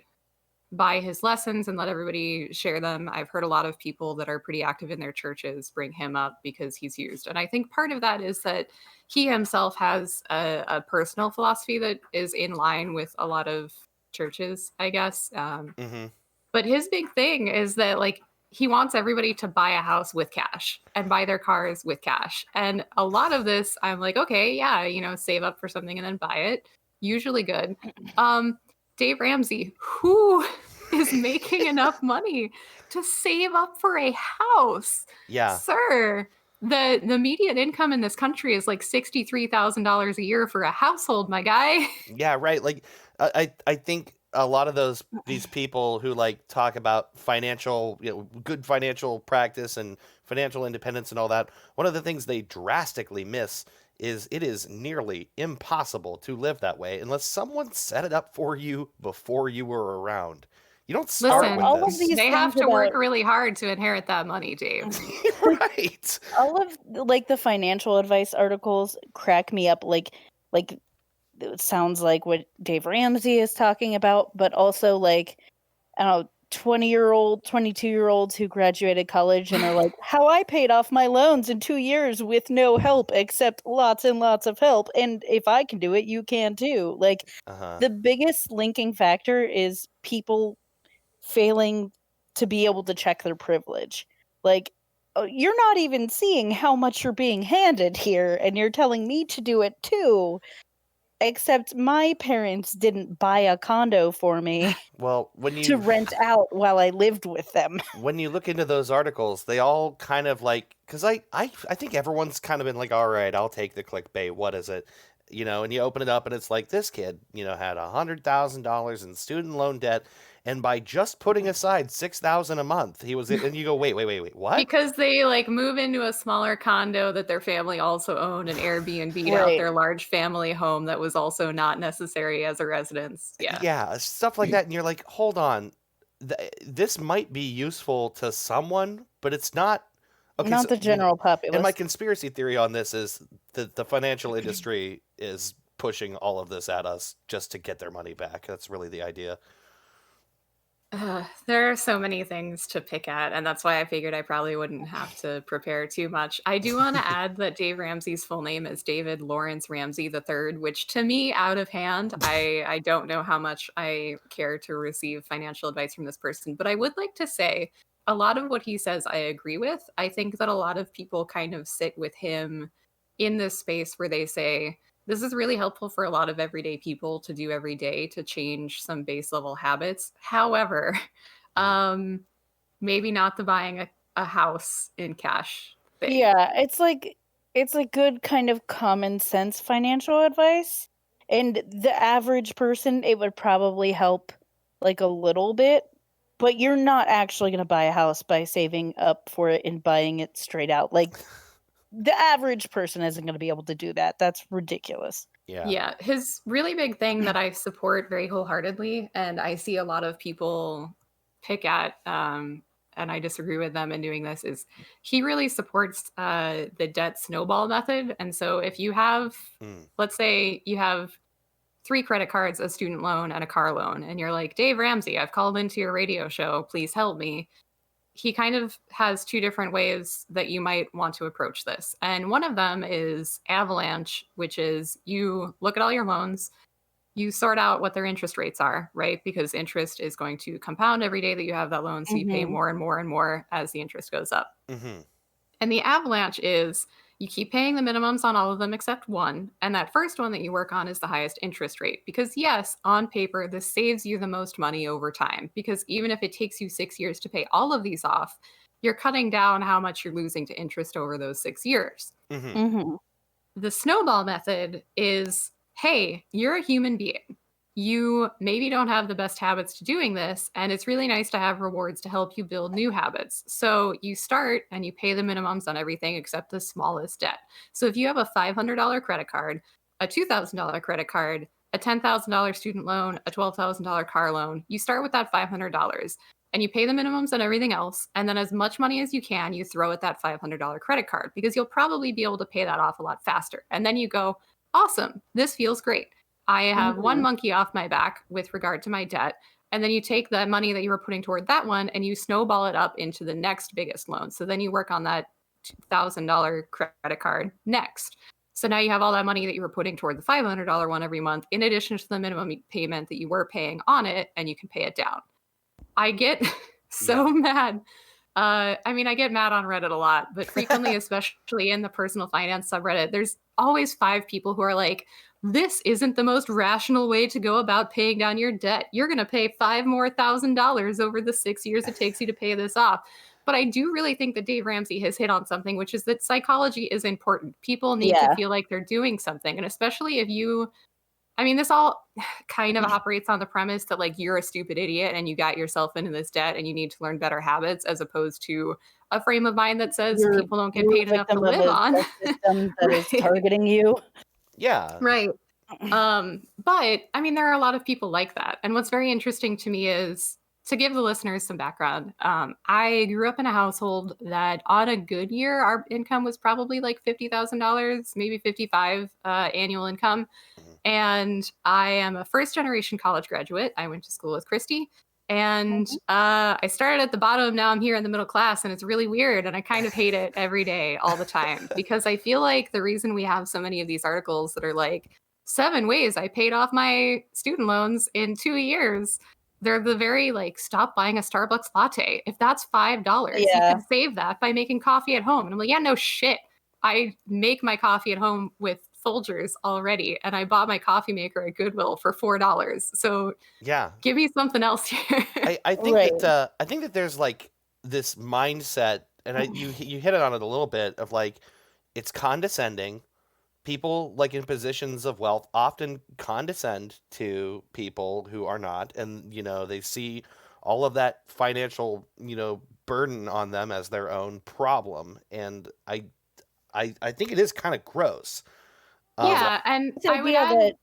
buy his lessons and let everybody share them. I've heard a lot of people that are pretty active in their churches bring him up because he's used. And I think part of that is that he himself has a personal philosophy that is in line with a lot of churches, I guess. Mm-hmm. But his big thing is that like he wants everybody to buy a house with cash and buy their cars with cash. And a lot of this, I'm like, okay, yeah, save up for something and then buy it. Usually good. Dave Ramsey, who is making enough money to save up for a house? Yeah. Sir, the median income in this country is like $63,000 a year for a household, my guy. Yeah, right. Like I think a lot of these people who like talk about financial, good financial practice and financial independence and all that, one of the things they drastically miss is it is nearly impossible to live that way unless someone set it up for you before you were around. You don't start Listen, with all this. of these they have things to work about- really hard to inherit that money, Dave. Right. all of like the financial advice articles crack me up. Like it sounds like what Dave Ramsey is talking about, but also like, I don't know, 20-year-old, 22-year-olds who graduated college and are like, how I paid off my loans in 2 years with no help except lots and lots of help, and if I can do it, you can too. Like, Uh-huh. the biggest linking factor is people failing to be able to check their privilege. Like, you're not even seeing how much you're being handed here, and you're telling me to do it too. Except my parents didn't buy a condo for me Well, when to you rent out while I lived with them. when you look into those articles, they all kind of like, because I think everyone's kind of been like, all right, I'll take the clickbait. What is it? and you open it up and it's like this kid, had $100,000 in student loan debt, and by just putting aside $6,000 a month, he was, and you go, wait, what? Because they like move into a smaller condo that their family also owned and Airbnb'd out Right. their large family home that was also not necessary as a residence. Yeah. Yeah, stuff like that, and you're like, hold on, this might be useful to someone, but it's not. Okay, Not the general and my populace. conspiracy theory on this is that the financial industry is pushing all of this at us just to get their money back. That's really the idea. There are so many things to pick at, and that's why I figured I probably wouldn't have to prepare too much. I do want to add that Dave Ramsey's full name is David Lawrence Ramsey III, which to me, out of hand, I don't know how much I care to receive financial advice from this person, but I would like to say a lot of what he says I agree with. I think that a lot of people kind of sit with him in this space where they say, this is really helpful for a lot of everyday people to do every day to change some base level habits. However, maybe not the buying a house in cash thing. Yeah, it's like good kind of common sense financial advice. And the average person, it would probably help like a little bit, but you're not actually going to buy a house by saving up for it and buying it straight out. Like the average person isn't going to be able to do that. That's ridiculous. Yeah. His really big thing that I support very wholeheartedly, and I see a lot of people pick at, and I disagree with them in doing this, is he really supports the debt snowball method. And so if you have, let's say you have 3 credit cards, a student loan, and a car loan, and you're like, Dave Ramsey, I've called into your radio show, please help me. He kind of has 2 different ways that you might want to approach this. And one of them is avalanche, which is you look at all your loans, you sort out what their interest rates are, right? Because interest is going to compound every day that you have that loan. So you pay more and more and more as the interest goes up. And the avalanche is you keep paying the minimums on all of them except one. And that first one that you work on is the highest interest rate. Because yes, on paper, this saves you the most money over time. Because even if it takes you 6 years to pay all of these off, you're cutting down how much you're losing to interest over those 6 years. The snowball method is, hey, you're a human being. You maybe don't have the best habits to doing this, and it's really nice to have rewards to help you build new habits. So you start and you pay the minimums on everything except the smallest debt. So if you have a $500 credit card, a $2,000 credit card, a $10,000 student loan, a $12,000 car loan, you start with that $500 and you pay the minimums on everything else. And then as much money as you can, you throw at that $500 credit card because you'll probably be able to pay that off a lot faster. And then you go, awesome, this feels great. I have one monkey off my back with regard to my debt. And then you take the money that you were putting toward that one and you snowball it up into the next biggest loan. So then you work on that $2,000 credit card next. So now you have all that money that you were putting toward the $500 one every month, in addition to the minimum payment that you were paying on it, and you can pay it down. I get so mad. I mean, I get mad on Reddit a lot, but frequently, especially in the personal finance subreddit, there's always 5 people who are like, this isn't the most rational way to go about paying down your debt. You're going to pay $5,000 over the 6 years it takes you to pay this off. But I do really think that Dave Ramsey has hit on something, which is that psychology is important. People need to feel like they're doing something. And especially if you, I mean, this all kind of operates on the premise that like you're a stupid idiot and you got yourself into this debt and you need to learn better habits, as opposed to a frame of mind that says people don't get paid enough to live on. System that is targeting you. Yeah. Right. But I mean, there are a lot of people like that. And what's very interesting to me is, to give the listeners some background, I grew up in a household that on a good year, our income was probably like $50,000, maybe $55,000 annual income. And I am a first generation college graduate. I went to school with Christy. And I started at the bottom. Now I'm here in the middle class, and it's really weird. And I kind of hate it every day, all the time, because I feel like the reason we have so many of these articles that are like 7 ways I paid off my student loans in 2 years, they're the very like, stop buying a Starbucks latte. If that's $5, you could save that by making coffee at home. And I'm like, yeah, no shit. I make my coffee at home with Folgers already, and I bought my coffee maker at Goodwill for $4. So yeah, give me something else here. I think that I think that there's like this mindset, and you hit it on it a little bit, of like, it's condescending. people like in positions of wealth often condescend to people who are not, and they see all of that financial burden on them as their own problem, and I think it is kind of gross. Yeah, and This I would idea add,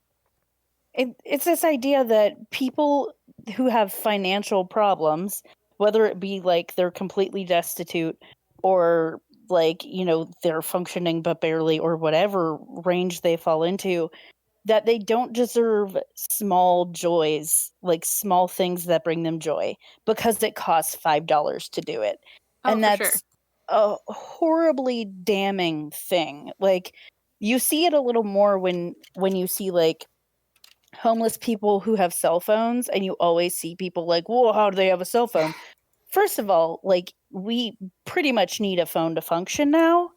that it's this idea that people who have financial problems, whether it be like they're completely destitute or like, they're functioning but barely or whatever range they fall into, that they don't deserve small joys, like small things that bring them joy because it costs $5 to do it. oh, And for sure. that's a horribly damning thing. Like you see it a little more when you see like homeless people who have cell phones, and you always see people like, whoa, how do they have a cell phone? First of all, like we pretty much need a phone to function now.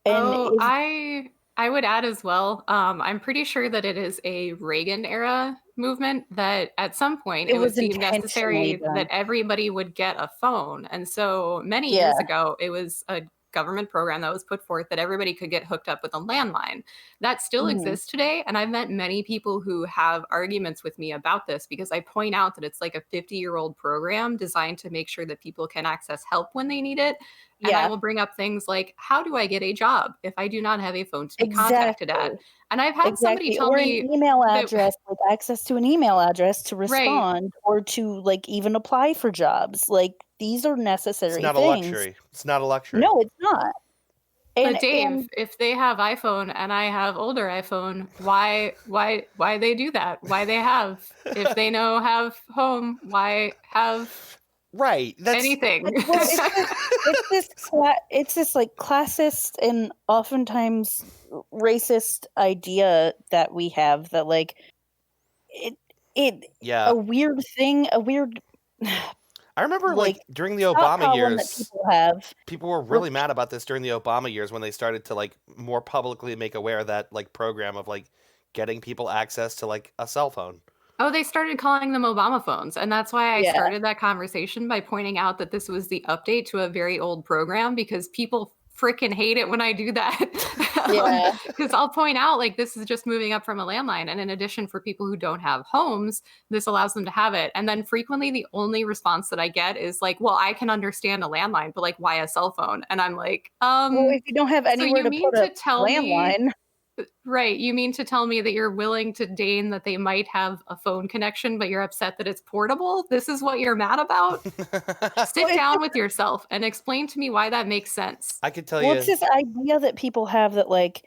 And Oh, I would add as well. I'm pretty sure that it is a Reagan era movement that at some point it it was was deemed intentionally necessary done. that everybody would get a phone. And so many Yeah. years ago, it was a government program that was put forth that everybody could get hooked up with a landline. That still Mhm. exists today. And I've met many people who have arguments with me about this because I point out that it's like a 50-year-old program designed to make sure that people can access help when they need it. And I Yeah, will bring up things like, how do I get a job if I do not have a phone to be contacted at? exactly. And I've had somebody Exactly. tell Or an me email that, address, like access to an email address to right, respond or to like even apply for jobs. Like these are It's necessary not a things. luxury. It's not a luxury. No, it's not. but And Dave, if they have iPhone and I have older iPhone, why they do that? Why they have? If they know have home, why have Right. That's anything? well, it's this like classist and oftentimes racist idea that we have that like it yeah. a weird thing, a weird I remember like during the thought Obama problem that years, people have. people were really mad about this during the Obama years when they started to like more publicly make aware of that like program of like getting people access to like a cell phone. Oh, they started calling them Obama phones. And that's why I Yeah. started that conversation by pointing out that this was the update to a very old program because people freaking hate it when I do that. Yeah. Because I'll point out, like, this is just moving up from a landline. And in addition, for people who don't have homes, this allows them to have it. And then frequently, the only response that I get is like, well, I can understand a landline, but like, why a cell phone? And I'm like, Well, if you don't have so anywhere you to mean put a to tell me landline, right. You mean to tell me that you're willing to deign that they might have a phone connection, but you're upset that it's portable? This is what you're mad about? Sit it's down with yourself and explain to me why that makes sense. I could tell well, you. it's this idea that people have that like,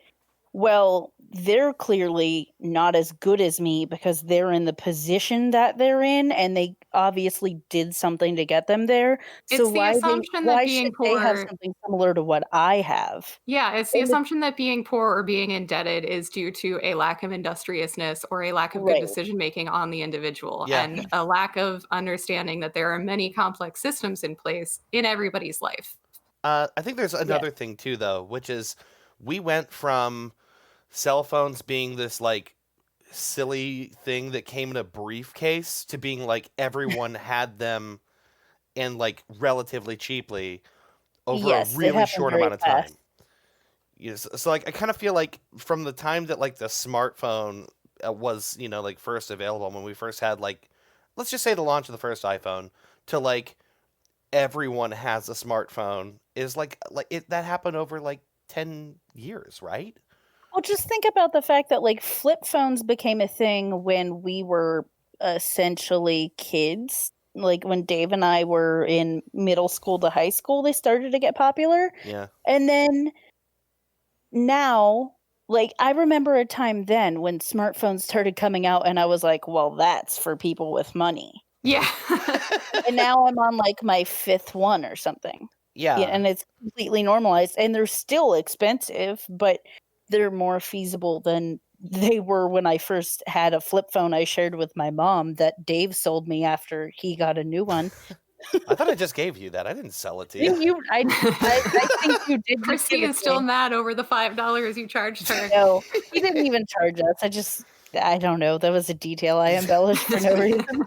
well, they're clearly not as good as me because they're in the position that they're in, and they obviously did something to get them there. It's So the why assumption that why being should they have poor, something similar to what I have? yeah, it's the And it's assumption that being poor or being indebted is due to a lack of industriousness or a lack of good right. decision making on the individual Yeah. and a lack of understanding that there are many complex systems in place in everybody's life. I think there's another thing too, though, which is we went from cell phones being this like silly thing that came in a briefcase to being like everyone had them and like relatively cheaply over Yes, a it really happened short very amount of fast. time. Yes, so like I kind of feel like from the time that like the smartphone was like first available when we first had like let's just say the launch of the first iPhone to like everyone has a smartphone is like it that happened over like 10 years, right? Well, just think about the fact that like flip phones became a thing when we were essentially kids. Like when Dave and I were in middle school to high school, they started to get popular. Yeah. And then now, like I remember a time then when smartphones started coming out and I was like, well, that's for people with money. Yeah. And now I'm on like my fifth one or something. Yeah. And it's completely normalized and they're still expensive, but they're more feasible than they were when I first had a flip phone I shared with my mom that Dave sold me after he got a new one. I thought I just gave you that. I didn't sell it to I you. think you did. just Christy give it is to still me. mad over the $5 you charged her. No, he didn't even charge us. I don't know. That was a detail I embellished for no reason.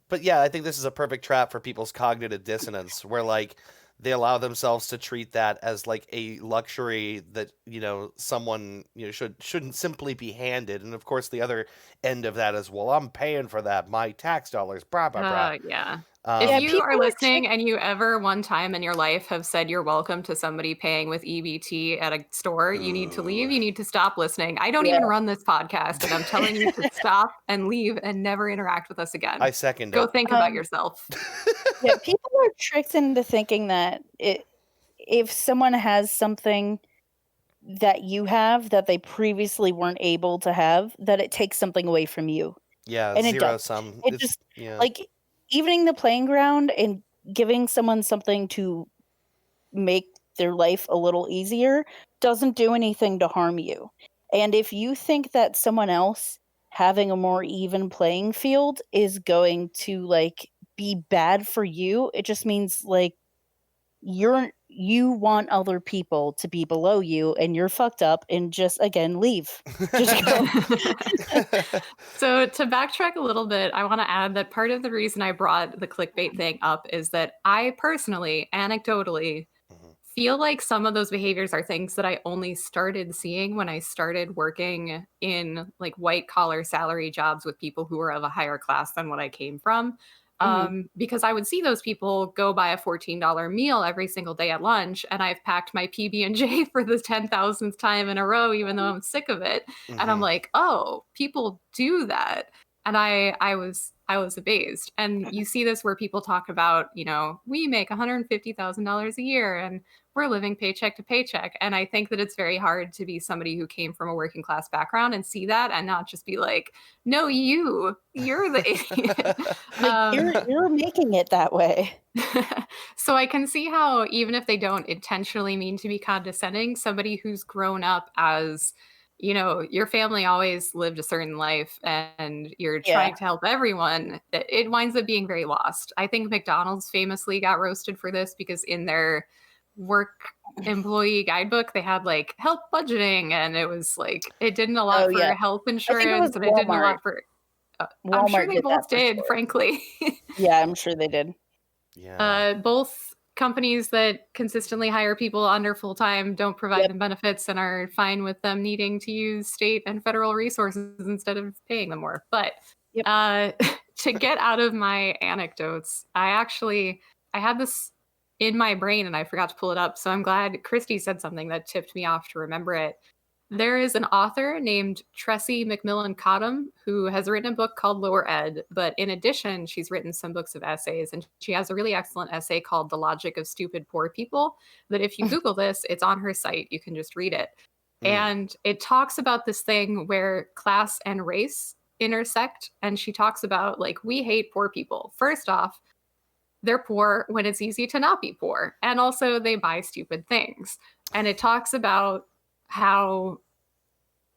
But yeah, I think this is a perfect trap for people's cognitive dissonance where like they allow themselves to treat that as like a luxury that someone shouldn't simply be handed. And of course the other end of that is, well, I'm paying for that, my tax dollars, blah blah blah. Yeah. Um, If Yeah, you are people are listening and you ever one time in your life have said you're welcome to somebody paying with EBT at a store, you need to leave. You need to stop listening. I don't Yeah. even run this podcast, and I'm telling you to stop and leave and never interact with us again. I second Go it. think about yourself. Yeah, people are tricked into thinking that if someone has something that you have that they previously weren't able to have, that it takes something away from you. Yeah, And it zero does. sum. It It's just yeah. like evening the playing ground and giving someone something to make their life a little easier doesn't do anything to harm you. And if you think that someone else having a more even playing field is going to like be bad for you, it just means like you want other people to be below you and you're fucked up and just again leave. Just go. So to backtrack a little bit, I want to add that part of the reason I brought the clickbait thing up is that I personally, anecdotally, Mhm. feel like some of those behaviors are things that I only started seeing when I started working in like white collar salary jobs with people who were of a higher class than what I came from. Because I would see those people go buy a $14 meal every single day at lunch, and I've packed my PB&J for the 10,000th time in a row, even though I'm sick of it. And I'm Mhm. like, oh, people do that. And I was amazed. And you see this where people talk about, we make $150,000 a year and we're living paycheck to paycheck. And I think that it's very hard to be somebody who came from a working class background and see that and not just be like, no, you're the idiot. Like you're making it that way. So I can see how, even if they don't intentionally mean to be condescending, somebody who's grown up as, your family always lived a certain life and you're Yeah. trying to help everyone, it winds up being very lost. I think McDonald's famously got roasted for this because in their work employee guidebook, they had like health budgeting, and it was like, it didn't a lot Oh, for yeah. health I think it was insurance, and it didn't a Walmart. lot for, I'm sure Walmart they did that both for did, sure. frankly. Yeah, I'm sure they did. Yeah. Both companies that consistently hire people under full time don't provide them benefits and are fine with them needing to use state and federal resources instead of paying them more. But to get out of my anecdotes, I had this in my brain and I forgot to pull it up. So I'm glad Christy said something that tipped me off to remember it. There is an author named Tressie McMillan Cottom who has written a book called Lower Ed, but in addition, she's written some books of essays, and she has a really excellent essay called The Logic of Stupid Poor People, that if you Google this, it's on her site. You can just read it. And it talks about this thing where class and race intersect, and she talks about, like, we hate poor people. First off, they're poor when it's easy to not be poor, and also they buy stupid things. And it talks about how,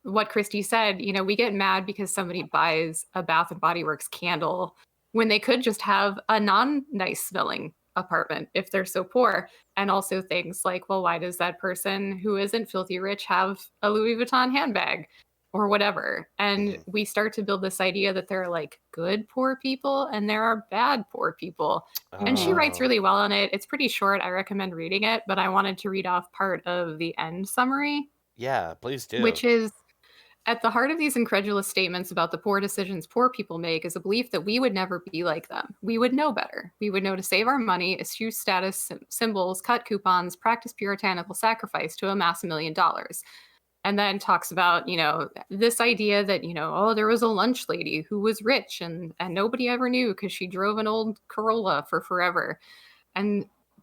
what Christy said, we get mad because somebody buys a Bath and Body Works candle when they could just have a non-nice smelling apartment if they're so poor. And also things like, well, why does that person who isn't filthy rich have a Louis Vuitton handbag or whatever? And we start to build this idea that there are like good poor people and there are bad poor people. And she writes really well on it. It's pretty short. I recommend reading it, but I wanted to read off part of the end summary. Yeah, please do. Which is, at the heart of these incredulous statements about the poor decisions poor people make is a belief that we would never be like them. We would know better. We would know to save our money, eschew status symbols, cut coupons, practice puritanical sacrifice to amass $1 million. And then talks about, this idea that, oh, there was a lunch lady who was rich and nobody ever knew because she drove an old Corolla for forever.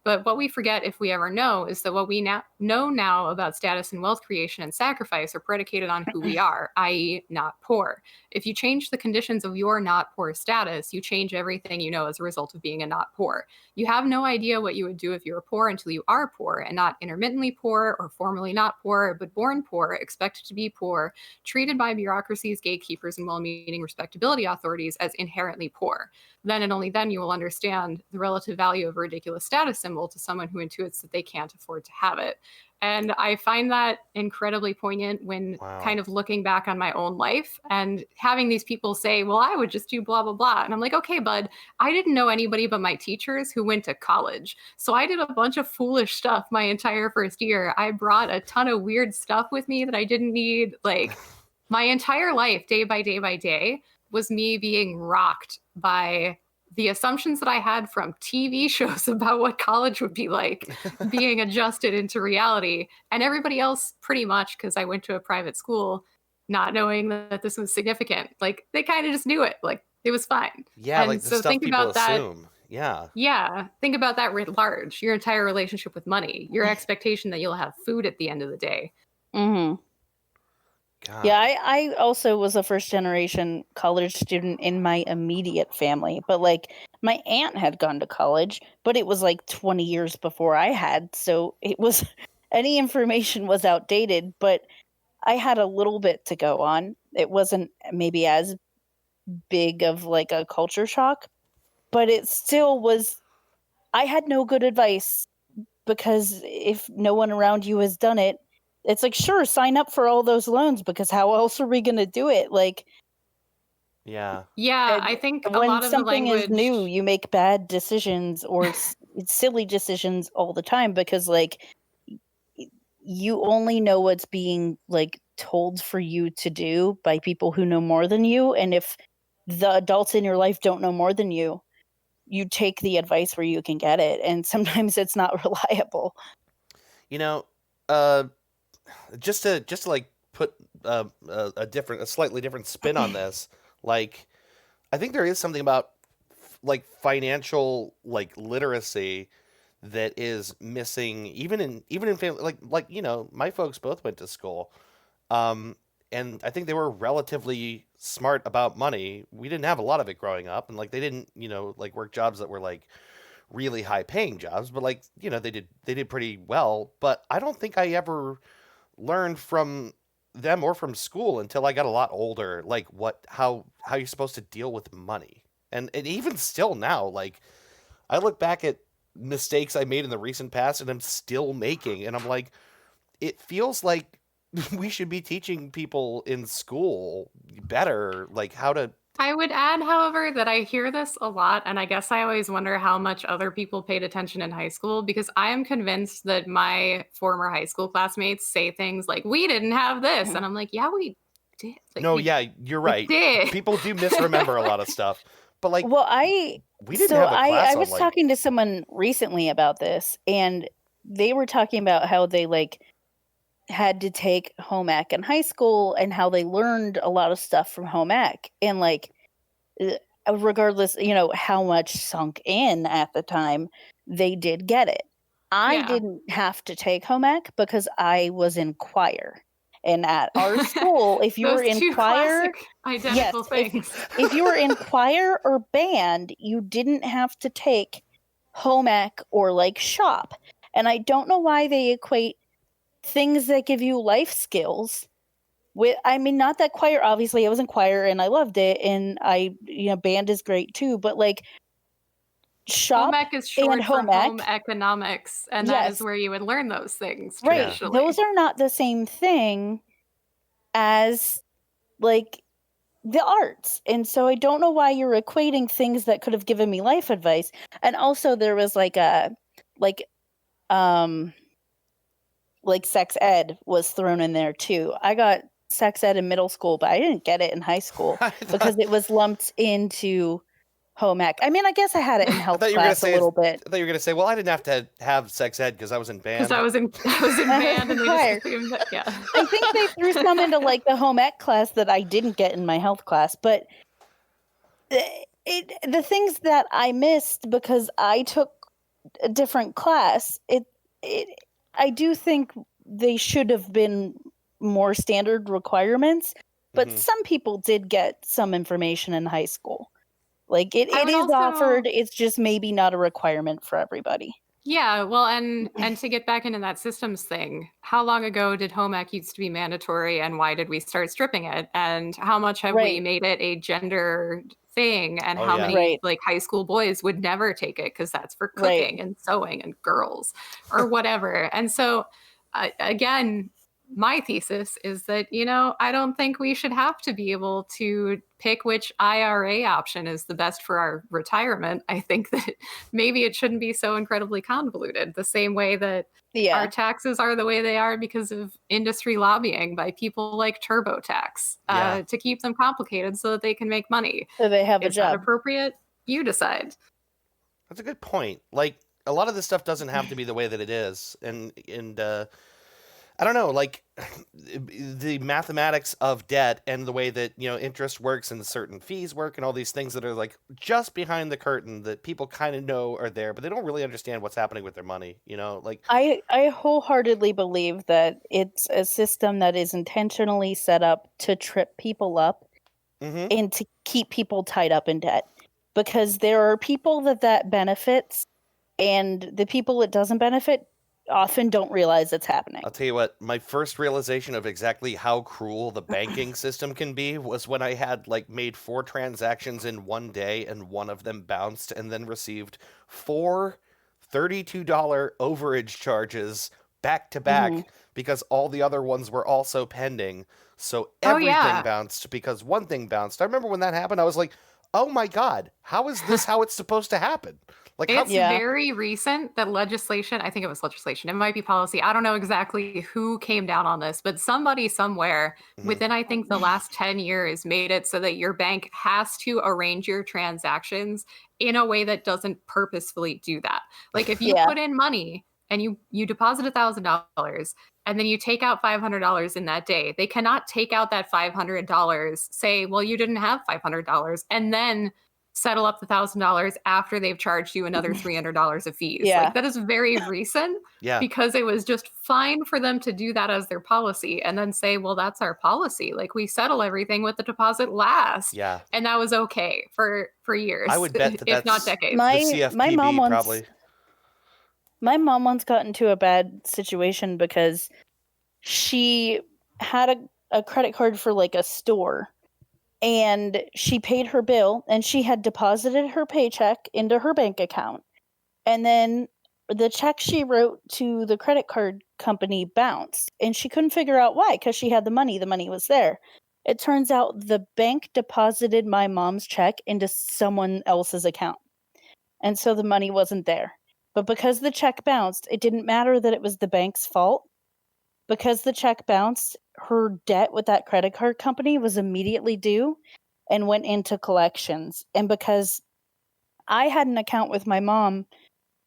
But what we forget, if we ever know, is that what we know now about status and wealth creation and sacrifice are predicated on who we are, i.e. not poor. If you change the conditions of your not poor status, you change everything you know as a result of being a not poor. You have no idea what you would do if you were poor until you are poor, and not intermittently poor or formerly not poor, but born poor, expected to be poor, treated by bureaucracies, gatekeepers, and well-meaning respectability authorities as inherently poor. Then and only then you will understand the relative value of a ridiculous status symbol to someone who intuits that they can't afford to have it. And I find that incredibly poignant when kind of looking back on my own life and having these people say, well, I would just do blah, blah, blah. And I'm like, okay, bud, I didn't know anybody but my teachers who went to college. So I did a bunch of foolish stuff my entire first year. I brought a ton of weird stuff with me that I didn't need. Like my entire life, day by day, was me being rocked by the assumptions that I had from TV shows about what college would be like being adjusted into reality. And everybody else, pretty much, because I went to a private school, not knowing that this was significant. Like, they kind of just knew it. Like, it was fine. Yeah, and like the so stuff think people about that. assume. Yeah. Yeah. Think about that writ large. Your entire relationship with money, your expectation that you'll have food at the end of the day. Mm-hmm. God. Yeah, I also was a first generation college student in my immediate family, but like my aunt had gone to college, but it was like 20 years before I had, so it was any information was outdated, but I had a little bit to go on. It wasn't maybe as big of like a culture shock, but it still was. I had no good advice because if no one around you has done it, it's like, sure, sign up for all those loans because how else are we going to do it? Like, Yeah. Yeah, I think a when lot of the something language is new, you make bad decisions or silly decisions all the time because, like, you only know what's being like told for you to do by people who know more than you, and if the adults in your life don't know more than you, you take the advice where you can get it, and sometimes it's not reliable. You know, just to like put a slightly different spin on this, like I think there is something about like financial like literacy that is missing even in family like my folks both went to school, um and I think they were relatively smart about money. We didn't have a lot of it growing up, and like they didn't like work jobs that were like really high paying jobs, but like they did pretty well. But I don't think I ever learned from them or from school until I got a lot older, like how you're supposed to deal with money. And even still now, like I look back at mistakes I made in the recent past and I'm still making, and I'm like, it feels like we should be teaching people in school better, like how to. I would add, however, that I hear this a lot, and I guess I always wonder how much other people paid attention in high school, because I am convinced that my former high school classmates say things like, "We didn't have this," and I'm like, "Yeah, we did." Like, No, yeah, you're right. did. People do misremember a lot of stuff, but like, Well, we didn't have a class I on was like. talking to someone recently about this, and they were talking about how they like had to take home ec in high school and how they learned a lot of stuff from home ec, and like regardless, how much sunk in at the time, they did get it. I Yeah. didn't have to take home ec because I was in choir. And at our school, if you Those were in two choir, classic identical things. if you were in choir or band, you didn't have to take home ec or like shop. And I don't know why they equate things that give you life skills with, I mean, not that choir, obviously I was in choir and I loved it, and band is great too, but like shop Home ec is short and for home ec, home economics, and that is yes, where you would learn those things right, traditionally. those are not the same thing as like the arts. And so I don't know why you're equating things that could have given me life advice. And also there was like sex ed was thrown in there too. I got sex ed in middle school, but I didn't get it in high school because it was lumped into home ec. I mean, I guess I had it in health class a little bit. I thought you were gonna say, well, I didn't have to have sex ed because I was in band. Because I was in band, and they just assumed that, yeah. I think they threw some into like the home ec class that I didn't get in my health class, but the things that I missed because I took a different class, I do think they should have been more standard requirements, but some people did get some information in high school. Like it is also offered, it's just maybe not a requirement for everybody. Yeah, well, and to get back into that systems thing, how long ago did home ec used to be mandatory, and why did we start stripping it? And how much have we made it a gender thing? And how many like high school boys would never take it because that's for cooking and sewing and girls or whatever. And so again, my thesis is that, I don't think we should have to be able to pick which IRA option is the best for our retirement. I think that maybe it shouldn't be so incredibly convoluted, the same way that our taxes are the way they are because of industry lobbying by people like TurboTax to keep them complicated so that they can make money. So they have a Is that job. appropriate? You decide. That's a good point. Like, a lot of this stuff doesn't have to be the way that it is. And I don't know, like the mathematics of debt and the way that, interest works and certain fees work and all these things that are like just behind the curtain that people kind of know are there, but they don't really understand what's happening with their money, like. I wholeheartedly believe that it's a system that is intentionally set up to trip people up and to keep people tied up in debt, because there are people that benefits, and the people it doesn't benefit often don't realize it's happening. I'll tell you what, my first realization of exactly how cruel the banking system can be was when I had made 4 transactions in one day and one of them bounced, and then received 4 $32 overage charges back to back because all the other ones were also pending. So everything bounced because one thing bounced. I remember when that happened, I was like, oh my God, how is this how it's supposed to happen? It's very recent that legislation, I think it was legislation, it might be policy. I don't know exactly who came down on this, but somebody somewhere within, I think, the last 10 years made it so that your bank has to arrange your transactions in a way that doesn't purposefully do that. Like if you put in money and you deposit $1,000 and then you take out $500 in that day, they cannot take out that $500, say, well, you didn't have $500, and then settle up the $1,000 after they've charged you another $300 of fees. That is very recent because it was just fine for them to do that as their policy and then say, well, that's our policy. Like we settle everything with the deposit last. Yeah. And that was okay for years. I would bet that if not decades. My mom once got into a bad situation because she had a credit card for a store. And she paid her bill, and she had deposited her paycheck into her bank account. And then the check she wrote to the credit card company bounced, and she couldn't figure out why, because she had the money. The money was there. It turns out the bank deposited my mom's check into someone else's account. And so the money wasn't there. But because the check bounced, it didn't matter that it was the bank's fault. Because the check bounced, her debt with that credit card company was immediately due and went into collections. And because I had an account with my mom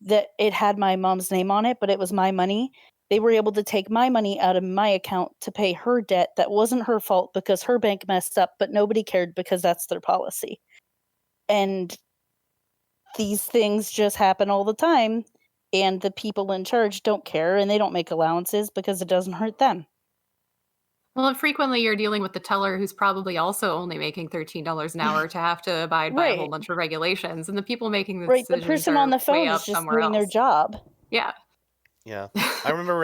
that it had my mom's name on it, but it was my money, they were able to take my money out of my account to pay her debt that wasn't her fault because her bank messed up, but nobody cared because that's their policy. And these things just happen all the time. And the people in charge don't care, and they don't make allowances because it doesn't hurt them. Well, frequently you're dealing with the teller who's probably also only making $13 an hour to have to abide by a whole bunch of regulations, and the people making the decisions the person on the phone is just doing their job. Yeah. Yeah. I remember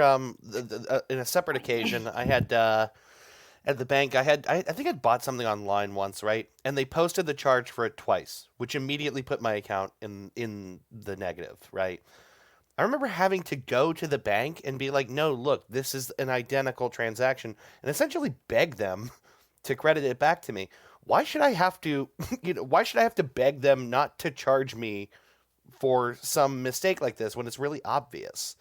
in a separate occasion, I had at the bank, I think I'd bought something online once, right? And they posted the charge for it twice, which immediately put my account in the negative, right? I remember having to go to the bank and be like, no, look, this is an identical transaction, and essentially beg them to credit it back to me. Why should I have to, why should I have to beg them not to charge me for some mistake like this when it's really obvious?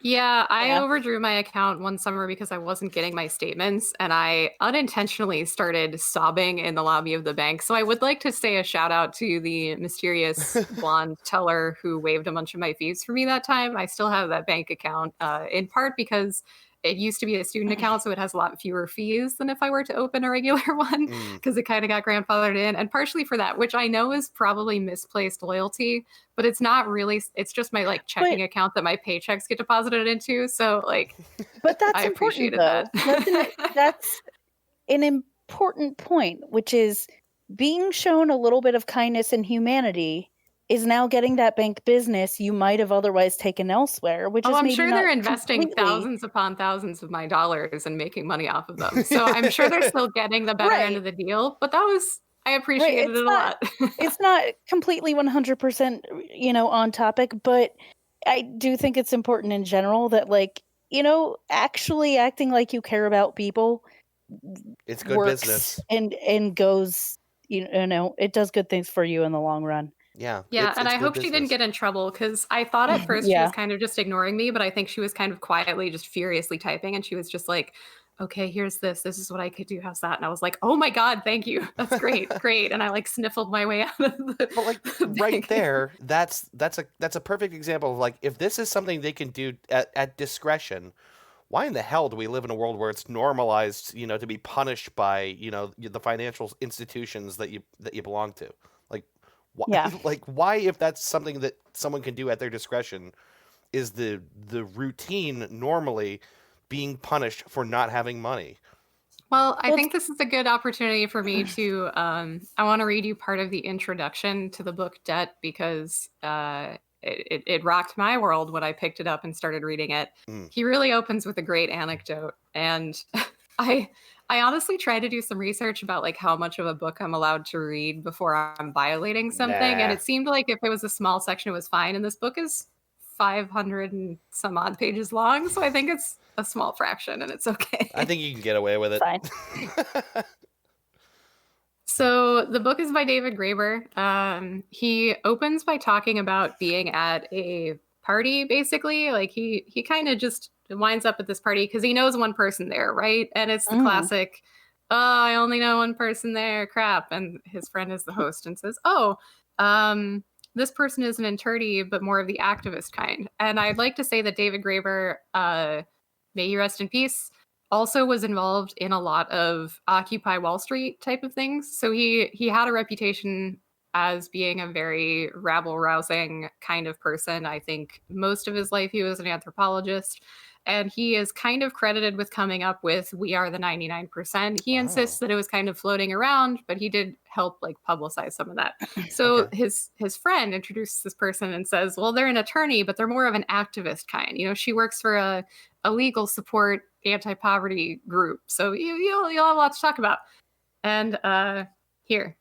Yeah, I overdrew my account one summer because I wasn't getting my statements, and I unintentionally started sobbing in the lobby of the bank. So I would like to say a shout out to the mysterious blonde teller who waived a bunch of my fees for me that time. I still have that bank account, in part because it used to be a student account, so it has a lot fewer fees than if I were to open a regular one, because it kind of got grandfathered in. And partially for that, which I know is probably misplaced loyalty, but it's not really. It's just my checking account that my paychecks get deposited into. So but that's I important, appreciated though. that. That's an important point, which is being shown a little bit of kindness and humanity is now getting that bank business you might have otherwise taken elsewhere, which is I'm maybe sure not they're investing completely... thousands upon thousands of my dollars and making money off of them. So I'm sure they're still getting the better end of the deal. But I appreciated it a lot. It's not completely 100%, on topic, but I do think it's important in general that actually acting like you care about people It's good works business. and goes, it does good things for you in the long run. Yeah. Yeah, and it's I good hope she didn't business. get in trouble because I thought at first she Yeah. was kind of just ignoring me, but I think she was kind of quietly just furiously typing, and she was just like, okay, here's this. This is what I could do. How's that? And I was like, oh my God, thank you. That's great. Great. And I like sniffled my way out of the But like right there, that's a perfect example of like, if this is something they can do at discretion, why in the hell do we live in a world where it's normalized, to be punished by, the financial institutions that you belong to? Like, why, Yeah. like why, if that's something that someone can do at their discretion, is the routine normally being punished for not having money? Well, I Well, think this is a good opportunity for me to. I want to read you part of the introduction to the book Debt because it rocked my world when I picked it up and started reading it. Mm. He really opens with a great anecdote, and I honestly try to do some research about like how much of a book I'm allowed to read before I'm violating something, Nah. and it seemed like if it was a small section, it was fine. And this book is 500 and some odd pages long, so I think it's a small fraction, and it's okay. I think you can get away with it. fine. So the book is by David Graeber. He opens by talking about being at a party, basically. Like he kind of just winds up at this party because he knows one person there, right? And it's the classic, oh, I only know one person there, crap. And his friend is the host and says, oh, this person is an attorney, but more of the activist kind. And I'd like to say that David Graeber, may he rest in peace, also was involved in a lot of Occupy Wall Street type of things. So he had a reputation as being a very rabble-rousing kind of person. I think most of his life he was an anthropologist. And he is kind of credited with coming up with "We Are the 99%." He insists that it was kind of floating around, but he did help like publicize some of that. So Okay. his friend introduces this person and says, well, they're an attorney, but they're more of an activist kind. She works for a legal support anti-poverty group. So you'll have a lot to talk about. And here,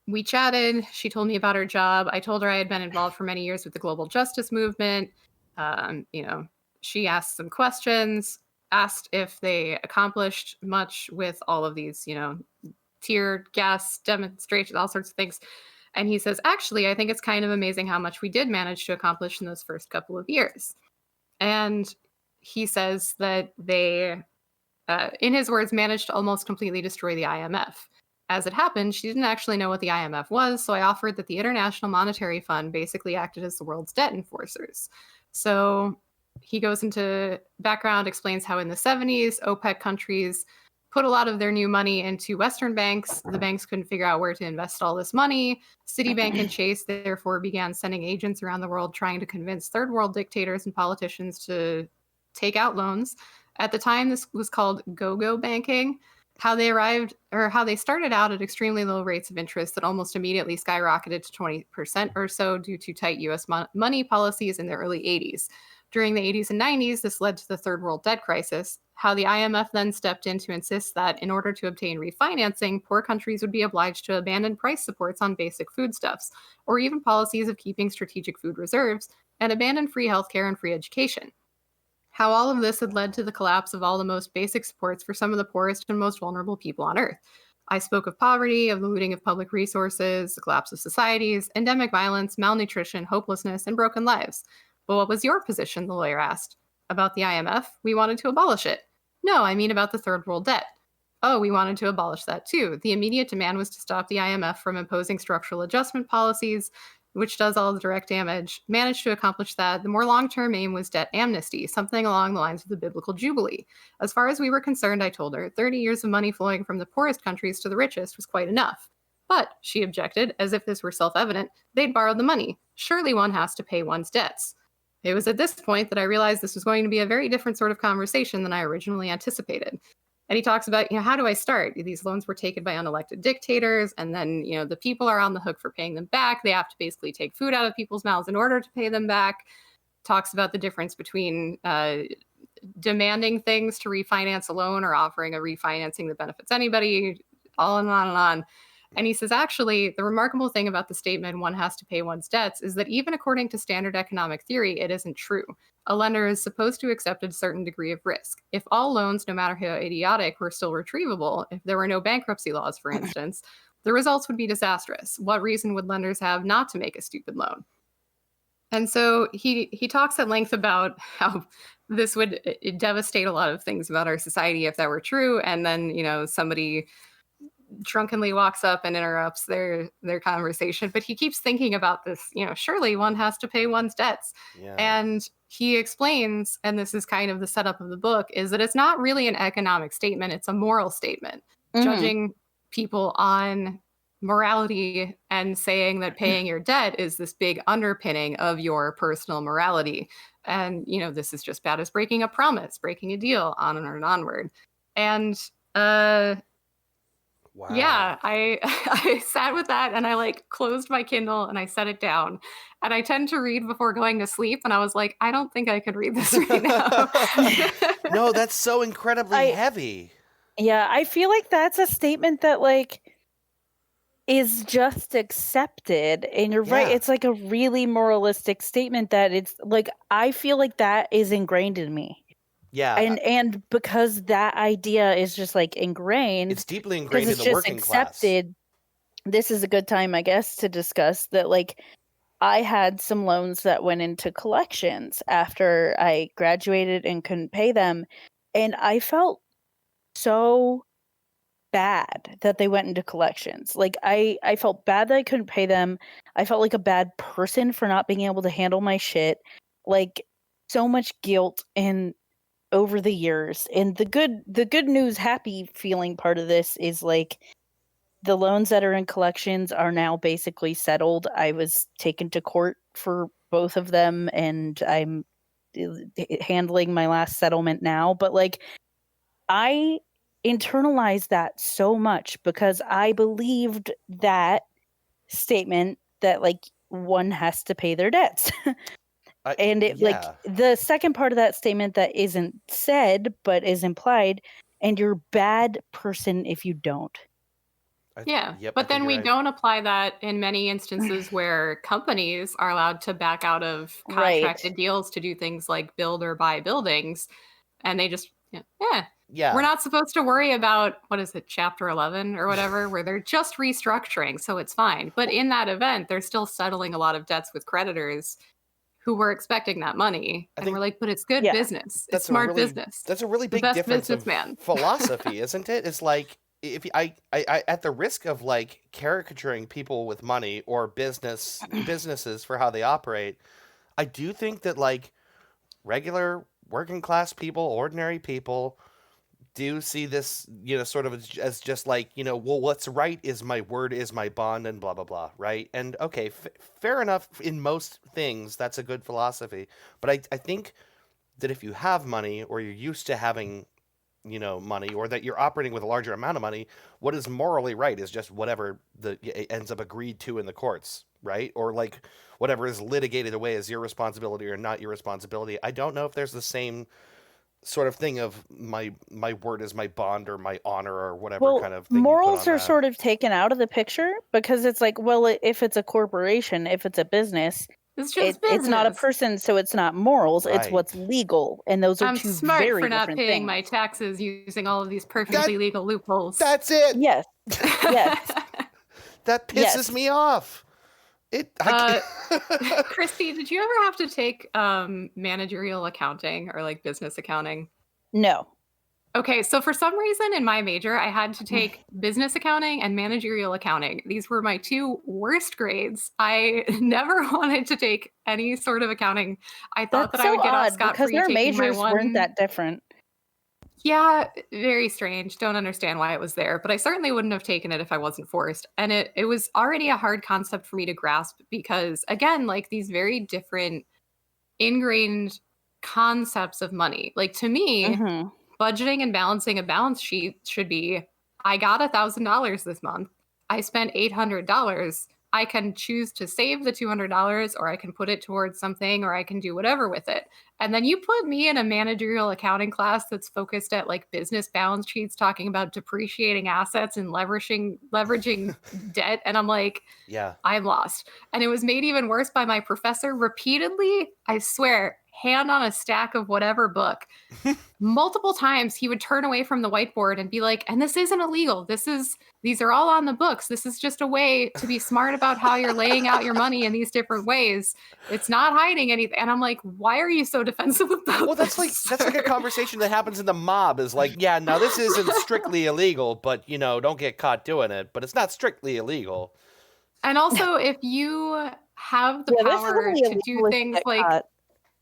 we chatted. She told me about her job. I told her I had been involved for many years with the global justice movement. She asked some questions, asked if they accomplished much with all of these, tear gas demonstrations, all sorts of things. And he says, actually, I think it's kind of amazing how much we did manage to accomplish in those first couple of years. And he says that they, in his words, managed to almost completely destroy the IMF. As it happened, she didn't actually know what the IMF was, so I offered that the International Monetary Fund basically acted as the world's debt enforcers. So he goes into background, explains how in the 70s, OPEC countries put a lot of their new money into Western banks. The banks couldn't figure out where to invest all this money. Citibank and Chase therefore began sending agents around the world trying to convince third world dictators and politicians to take out loans. At the time, this was called go-go banking. How they started out at extremely low rates of interest that almost immediately skyrocketed to 20% or so due to tight US money policies in the early 80s. During the 80s and 90s, this led to the third world debt crisis. How the IMF then stepped in to insist that in order to obtain refinancing, poor countries would be obliged to abandon price supports on basic foodstuffs, or even policies of keeping strategic food reserves, and abandon free healthcare and free education. How all of this had led to the collapse of all the most basic supports for some of the poorest and most vulnerable people on Earth. I spoke of poverty, of the looting of public resources, the collapse of societies, endemic violence, malnutrition, hopelessness, and broken lives. But what was your position, the lawyer asked. About the IMF? We wanted to abolish it. No, I mean about the third world debt. Oh, we wanted to abolish that too. The immediate demand was to stop the IMF from imposing structural adjustment policies, which does all the direct damage. Managed to accomplish that. The more long-term aim was debt amnesty, something along the lines of the biblical jubilee. As far as we were concerned, I told her, 30 years of money flowing from the poorest countries to the richest was quite enough. But, she objected, as if this were self-evident, they'd borrowed the money. Surely one has to pay one's debts. It was at this point that I realized this was going to be a very different sort of conversation than I originally anticipated. And he talks about, how do I start? These loans were taken by unelected dictators, and then, the people are on the hook for paying them back. They have to basically take food out of people's mouths in order to pay them back. Talks about the difference between demanding things to refinance a loan or offering a refinancing that benefits anybody, on and on and on. And he says, actually, the remarkable thing about the statement one has to pay one's debts is that even according to standard economic theory, it isn't true. A lender is supposed to accept a certain degree of risk. If all loans, no matter how idiotic, were still retrievable, if there were no bankruptcy laws, for instance, the results would be disastrous. What reason would lenders have not to make a stupid loan? And so he talks at length about how this would devastate a lot of things about our society if that were true. And then, somebody drunkenly walks up and interrupts their conversation. But he keeps thinking about this, surely one has to pay one's debts. Yeah. And he explains, and this is kind of the setup of the book, is that it's not really an economic statement, it's a moral statement, judging people on morality and saying that paying your debt is this big underpinning of your personal morality. And, this is just bad as breaking a promise, breaking a deal, on and onward. And Wow. yeah, I sat with that and I closed my Kindle and I set it down. And I tend to read before going to sleep. And I was like, I don't think I could read this right now. No, that's so incredibly heavy. Yeah, I feel like that's a statement that is just accepted. And you're right. Yeah. It's a really moralistic statement that it's I feel like that is ingrained in me. Yeah. And because that idea is just ingrained. It's deeply ingrained in the working accepted, class. This is a good time, I guess, to discuss that I had some loans that went into collections after I graduated and couldn't pay them. And I felt so bad that they went into collections. I felt bad that I couldn't pay them. I felt like a bad person for not being able to handle my shit. So much guilt and over the years. And the good news, happy feeling part of this is the loans that are in collections are now basically settled. I was taken to court for both of them and I'm handling my last settlement now. But I internalized that so much because I believed that statement that one has to pay their debts. And it the second part of that statement that isn't said but is implied, and you're a bad person if you don't. But then we don't apply that in many instances where companies are allowed to back out of contracted deals to do things like build or buy buildings, and they just we're not supposed to worry about, what is it, Chapter 11 or whatever, where they're just restructuring, so it's fine. But in that event, they're still settling a lot of debts with creditors who were expecting that money. And we're like, but it's good business. It's smart business. That's a really big difference of philosophy, isn't it? It's if I at the risk of caricaturing people with money or businesses for how they operate, I do think that regular working class people, ordinary people, do see this, sort of as just well, what's right is my word is my bond and blah, blah, blah, right? And okay, fair enough, in most things, that's a good philosophy. But I think that if you have money or you're used to having, money, or that you're operating with a larger amount of money, what is morally right is just whatever it ends up agreed to in the courts, right? Or whatever is litigated away as your responsibility or not your responsibility. I don't know if there's the same sort of thing of my word is my bond or my honor or whatever kind of thing. Morals are sort of taken out of the picture because it's if it's a corporation, if it's a business, it's just business. It's not a person, so it's not morals. Right. It's what's legal, and those are two smart very for not different paying things. My taxes using all of these perfectly legal loopholes. That's it. Yes. Yes. That pisses me off. Christy, did you ever have to take managerial accounting or business accounting? No. Okay, so for some reason in my major, I had to take business accounting and managerial accounting. These were my two worst grades. I never wanted to take any sort of accounting. I thought That's that I would get off scot-free because their majors weren't that different. Yeah, very strange. Don't understand why it was there, but I certainly wouldn't have taken it if I wasn't forced. And it was already a hard concept for me to grasp because, again, these very different ingrained concepts of money. To me, budgeting and balancing a balance sheet should be, I got $1,000 this month. I spent $800. I can choose to save the $200 or I can put it towards something or I can do whatever with it. And then you put me in a managerial accounting class that's focused at like business balance sheets, talking about depreciating assets and leveraging debt. And I'm like, Yeah. I'm lost. And it was made even worse by my professor repeatedly, I swear, hand on a stack of whatever book. Multiple times he would turn away from the whiteboard and be like, and this isn't illegal. These are all on the books. This is just a way to be smart about how you're laying out your money in these different ways. It's not hiding anything. And I'm like, why are you so defensive about Well, this? that's like a conversation that happens in the mob is like, yeah, now this isn't strictly illegal, but don't get caught doing it, but it's not strictly illegal. And also, if you have the power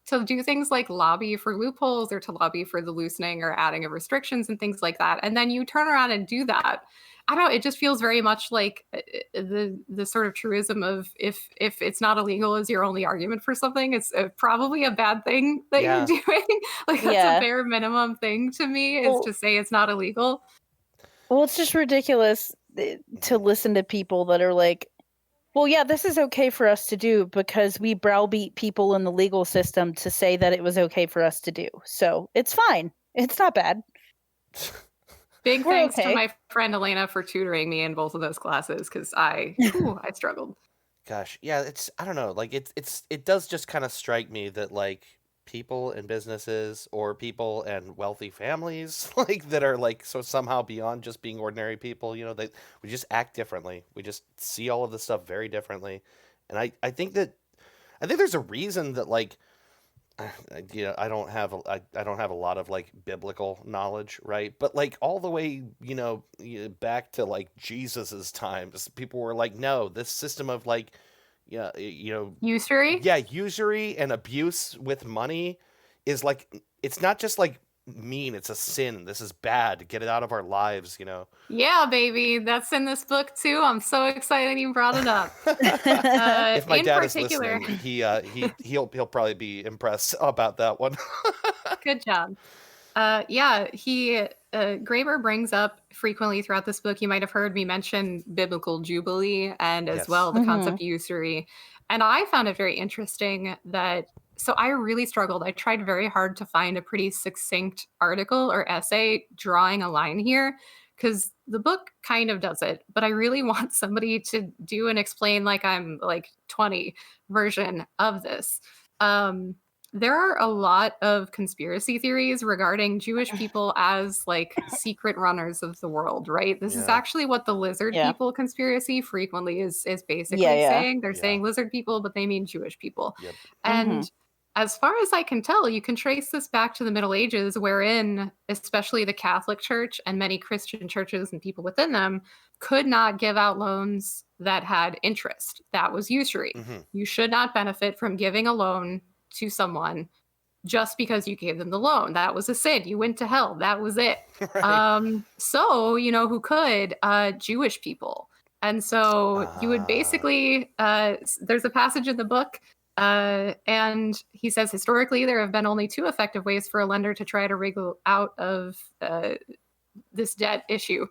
to do things like lobby for loopholes or to lobby for the loosening or adding of restrictions and things like that, and then you turn around and do that, I don't know, it just feels very much like the sort of truism of if it's not illegal is your only argument for something, it's probably a bad thing that you're doing. Like that's a bare minimum thing to me is to say it's not illegal. Well, it's just ridiculous to listen to people that are like, well, yeah, this is okay for us to do because we browbeat people in the legal system to say that it was okay for us to do. So it's fine. It's not bad. Big thanks to my friend Elena for tutoring me in both of those classes because I struggled. Gosh, yeah, I don't know, like it does just kind of strike me that like people in businesses or people and wealthy families like that are like so somehow beyond just being ordinary people, we just act differently. We just see all of this stuff very differently. And I think there's a reason that like I don't have a lot of like biblical knowledge, right? But like all the way, back to like Jesus's times, people were like, no, this system of like, usury. Yeah, usury and abuse with money is like, it's not just like mean, it's a sin. This is bad. Get it out of our lives, Yeah, baby, that's in this book too. I'm so excited you brought it up. If my dad is listening, he'll probably be impressed about that one. Good job. Graeber brings up frequently throughout this book, you might have heard me mention biblical jubilee and as well the concept of usury. And I found it very interesting so I really struggled. I tried very hard to find a pretty succinct article or essay drawing a line here because the book kind of does it, but I really want somebody to do and explain like I'm like 20 version of this. There are a lot of conspiracy theories regarding Jewish people as like secret runners of the world, right? This is actually what the lizard people conspiracy frequently is basically saying. They're saying lizard people, but they mean Jewish people. Yep. And as far as I can tell, you can trace this back to the Middle Ages, wherein especially the Catholic Church and many Christian churches and people within them could not give out loans that had interest. That was usury. You should not benefit from giving a loan to someone just because you gave them the loan. That was a sin. You went to hell. That was it. Right. So, who could? Jewish people. And so you would basically, there's a passage in the book, and he says, historically, there have been only two effective ways for a lender to try to wriggle out of this debt issue.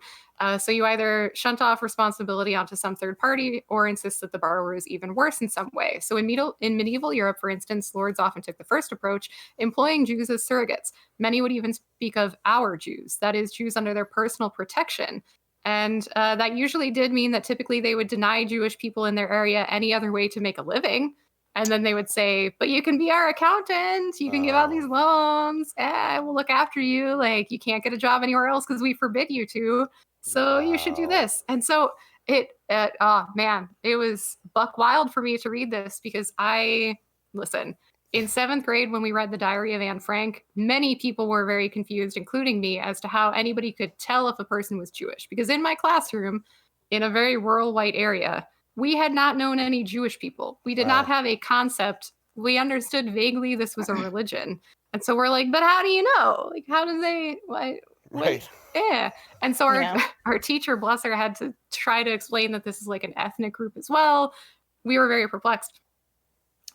So you either shunt off responsibility onto some third party or insist that the borrower is even worse in some way. So in medieval Europe, for instance, lords often took the first approach, employing Jews as surrogates. Many would even speak of our Jews, that is, Jews under their personal protection. And that usually did mean that typically they would deny Jewish people in their area any other way to make a living. And then they would say, but you can be our accountant. You can give out these loans. We'll look after you. Like, you can't get a job anywhere else because we forbid you to. So you should do this. And so it was buck wild for me to read this because in 7th grade, when we read The Diary of Anne Frank, many people were very confused, including me, as to how anybody could tell if a person was Jewish. Because in my classroom, in a very rural white area, we had not known any Jewish people. We did not have a concept. We understood vaguely this was a religion. And so we're like, but how do you know? Like, how do they, what? Right. Yeah. And so our teacher, bless her, had to try to explain that this is like an ethnic group as well. We were very perplexed.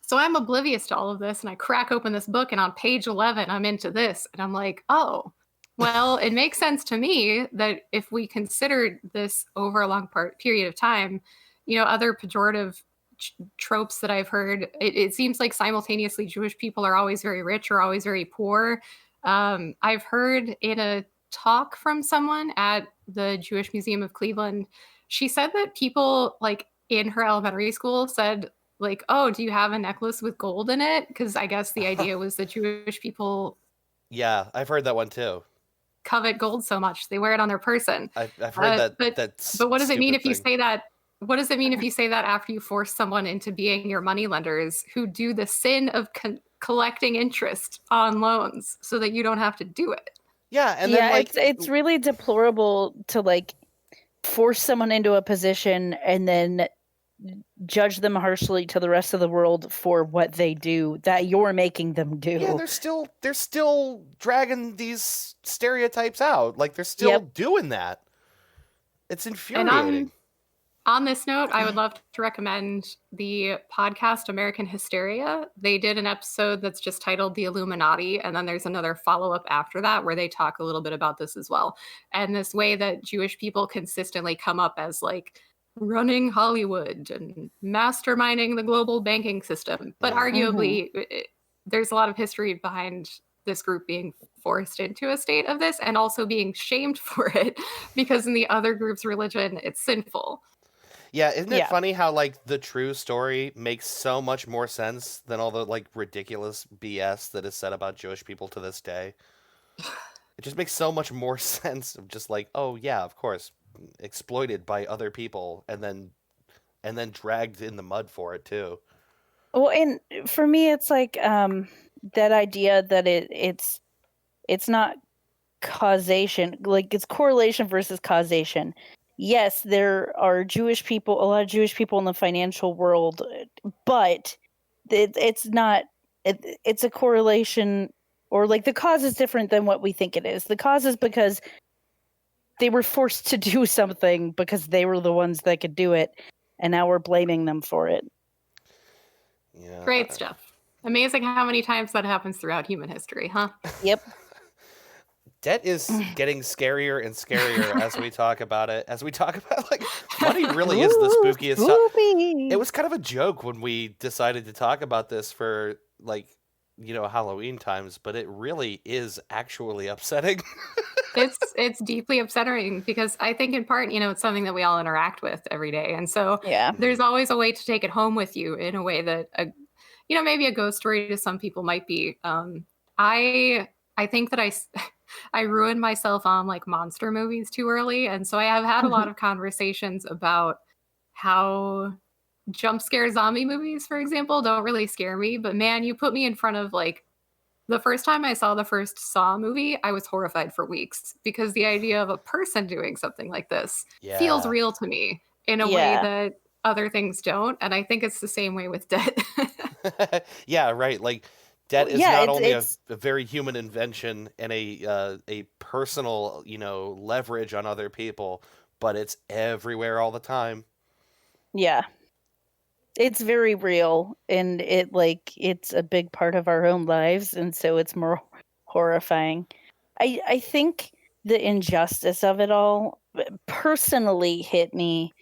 So I'm oblivious to all of this, and I crack open this book, and on page 11, I'm into this. And I'm like, oh, well, it makes sense to me that if we considered this over a long period of time, other pejorative tropes that I've heard, it seems like simultaneously Jewish people are always very rich or always very poor. I've heard in a talk from someone at the Jewish Museum of Cleveland, she said that people like in her elementary school said like, oh, do you have a necklace with gold in it? Because I guess the idea was that Jewish people Yeah, I've heard that one too. covet gold so much they wear it on their person. I've heard that. But what does it mean if you thing. say that? What does it mean if you say that after you force someone into being your moneylenders who do the sin of collecting interest on loans so that you don't have to do it? Yeah, and then like it's really deplorable to like force someone into a position and then judge them harshly to the rest of the world for what they do that you're making them do. Yeah, they're still dragging these stereotypes out. Like they're still doing that. It's infuriating. And on this note, I would love to recommend the podcast American Hysteria. They did an episode that's just titled The Illuminati, and then there's another follow-up after that where they talk a little bit about this as well. And this way that Jewish people consistently come up as like running Hollywood and masterminding the global banking system. But arguably, there's a lot of history behind this group being forced into a state of this and also being shamed for it because in the other group's religion, it's sinful. Yeah, isn't it funny how like the true story makes so much more sense than all the like ridiculous BS that is said about Jewish people to this day? It just makes so much more sense of just like, oh yeah, of course, exploited by other people and then dragged in the mud for it too. Well, and for me, it's like that idea that it's not causation, like it's correlation versus causation. Yes, there are a lot of Jewish people in the financial world, but it's not. It's a correlation, or like the cause is different than what we think it is. The cause is because they were forced to do something because they were the ones that could do it, and now we're blaming them for it. Yeah. Great stuff. Amazing how many times that happens throughout human history, huh? Yep. Debt is getting scarier and scarier as we talk about it. As we talk about, like, money really is the spookiest. Spoopy. It was kind of a joke when we decided to talk about this for, like, Halloween times, but it really is actually upsetting. It's deeply upsetting because I think in part, it's something that we all interact with every day. And so there's always a way to take it home with you in a way that, maybe a ghost story to some people might be. I think that I ruined myself on like monster movies too early. And so I have had a lot of conversations about how jump scare zombie movies, for example, don't really scare me. But man, you put me in front of like the first time I saw the first Saw movie, I was horrified for weeks because the idea of a person doing something like this feels real to me in a way that other things don't. And I think it's the same way with debt. Yeah, right. Like debt is not only a very human invention and a personal, leverage on other people, but it's everywhere all the time. Yeah. It's very real, and it's a big part of our own lives, and so it's more horrifying. I think the injustice of it all personally hit me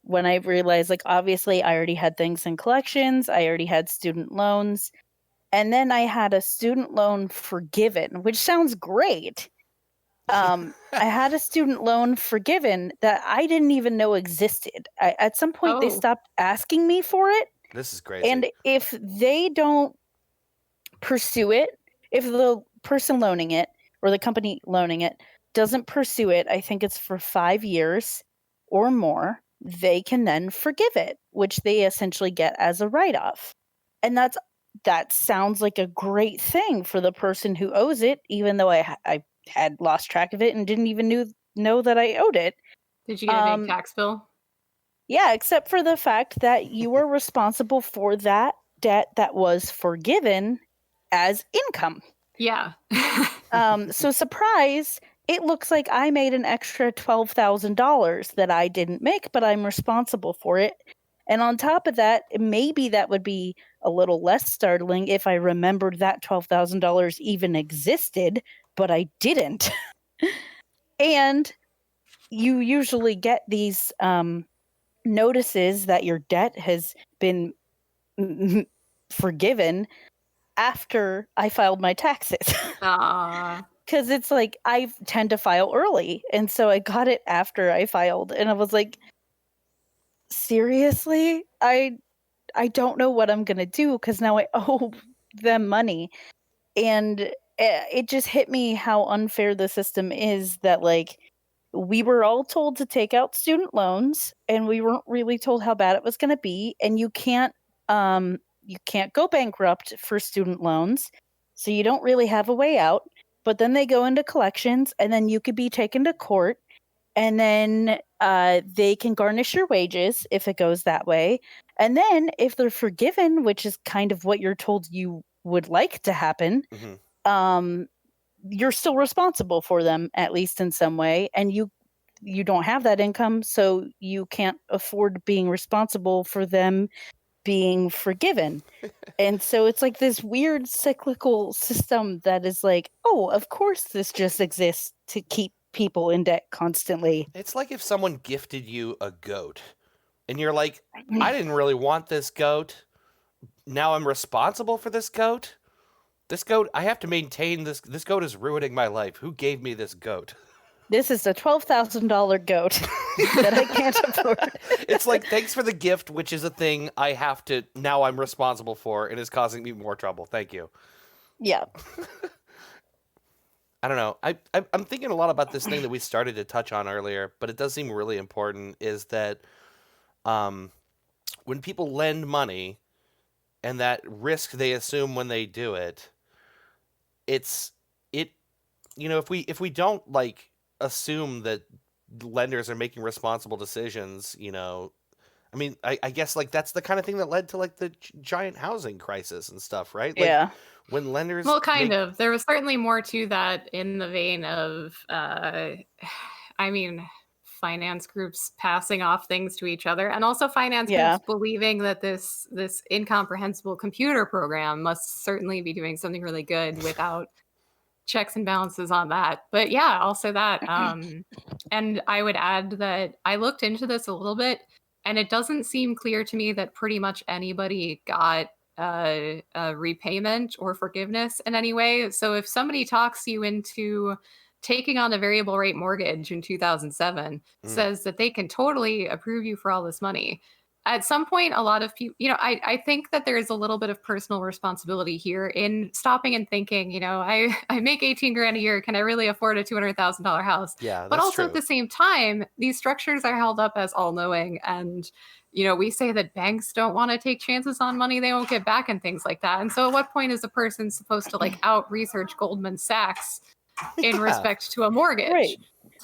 when I realized, like, obviously I already had things in collections, I already had student loans, and then I had a student loan forgiven, which sounds great. I had a student loan forgiven that I didn't even know existed. At some point, they stopped asking me for it. This is crazy. And if they don't pursue it, if the person loaning it or the company loaning it doesn't pursue it, I think it's for 5 years or more, they can then forgive it, which they essentially get as a write-off. And that sounds like a great thing for the person who owes it, even though I had lost track of it and didn't even know that I owed it. Did you get a big tax bill? Yeah, except for the fact that you were responsible for that debt that was forgiven as income. Yeah. So surprise, it looks like I made an extra $12,000 that I didn't make, but I'm responsible for it. And on top of that, maybe that would be a little less startling if I remembered that $12,000 even existed, but I didn't. And you usually get these notices that your debt has been forgiven after I filed my taxes. Because it's like I tend to file early. And so I got it after I filed. And I was like, seriously? I don't know what I'm going to do because now I owe them money. And it just hit me how unfair the system is that, like, we were all told to take out student loans and we weren't really told how bad it was going to be. And you can't go bankrupt for student loans. So you don't really have a way out. But then they go into collections and then you could be taken to court and then they can garnish your wages if it goes that way. And then if they're forgiven, which is kind of what you're told you would like to happen, you're still responsible for them, at least in some way. And you don't have that income, so you can't afford being responsible for them being forgiven. And so it's like this weird cyclical system that is like, oh, of course this just exists to keep people in debt constantly. It's like if someone gifted you a goat and you're like, I didn't really want this goat. Now I'm responsible for this goat. This goat, I have to maintain this. This goat is ruining my life. Who gave me this goat? This is a $12,000 goat that I can't afford. It's like, thanks for the gift, which is a thing I have to, now I'm responsible for and is causing me more trouble. Thank you. Yeah. I don't know. I'm thinking a lot about this thing that we started to touch on earlier, but it does seem really important, is that when people lend money and that risk they assume when they do it, if we don't like assume that lenders are making responsible decisions, I mean, I guess like that's the kind of thing that led to like the giant housing crisis and stuff, right? Like, yeah. When lenders, well, kind of. There was certainly more to that in the vein of, finance groups passing off things to each other, and also finance groups believing that this incomprehensible computer program must certainly be doing something really good without checks and balances on that. But yeah, also that. And I would add that I looked into this a little bit, and it doesn't seem clear to me that pretty much anybody got a repayment or forgiveness in any way. So if somebody talks you into taking on a variable rate mortgage in 2007, says that they can totally approve you for all this money, at some point, a lot of people, I think that there's a little bit of personal responsibility here in stopping and thinking, I make 18 grand a year. Can I really afford a $200,000 house? Yeah, but also true. At the same time, these structures are held up as all knowing. And, we say that banks don't want to take chances on money they won't get back and things like that. And so at what point is a person supposed to like out research Goldman Sachs in respect to a mortgage? Right.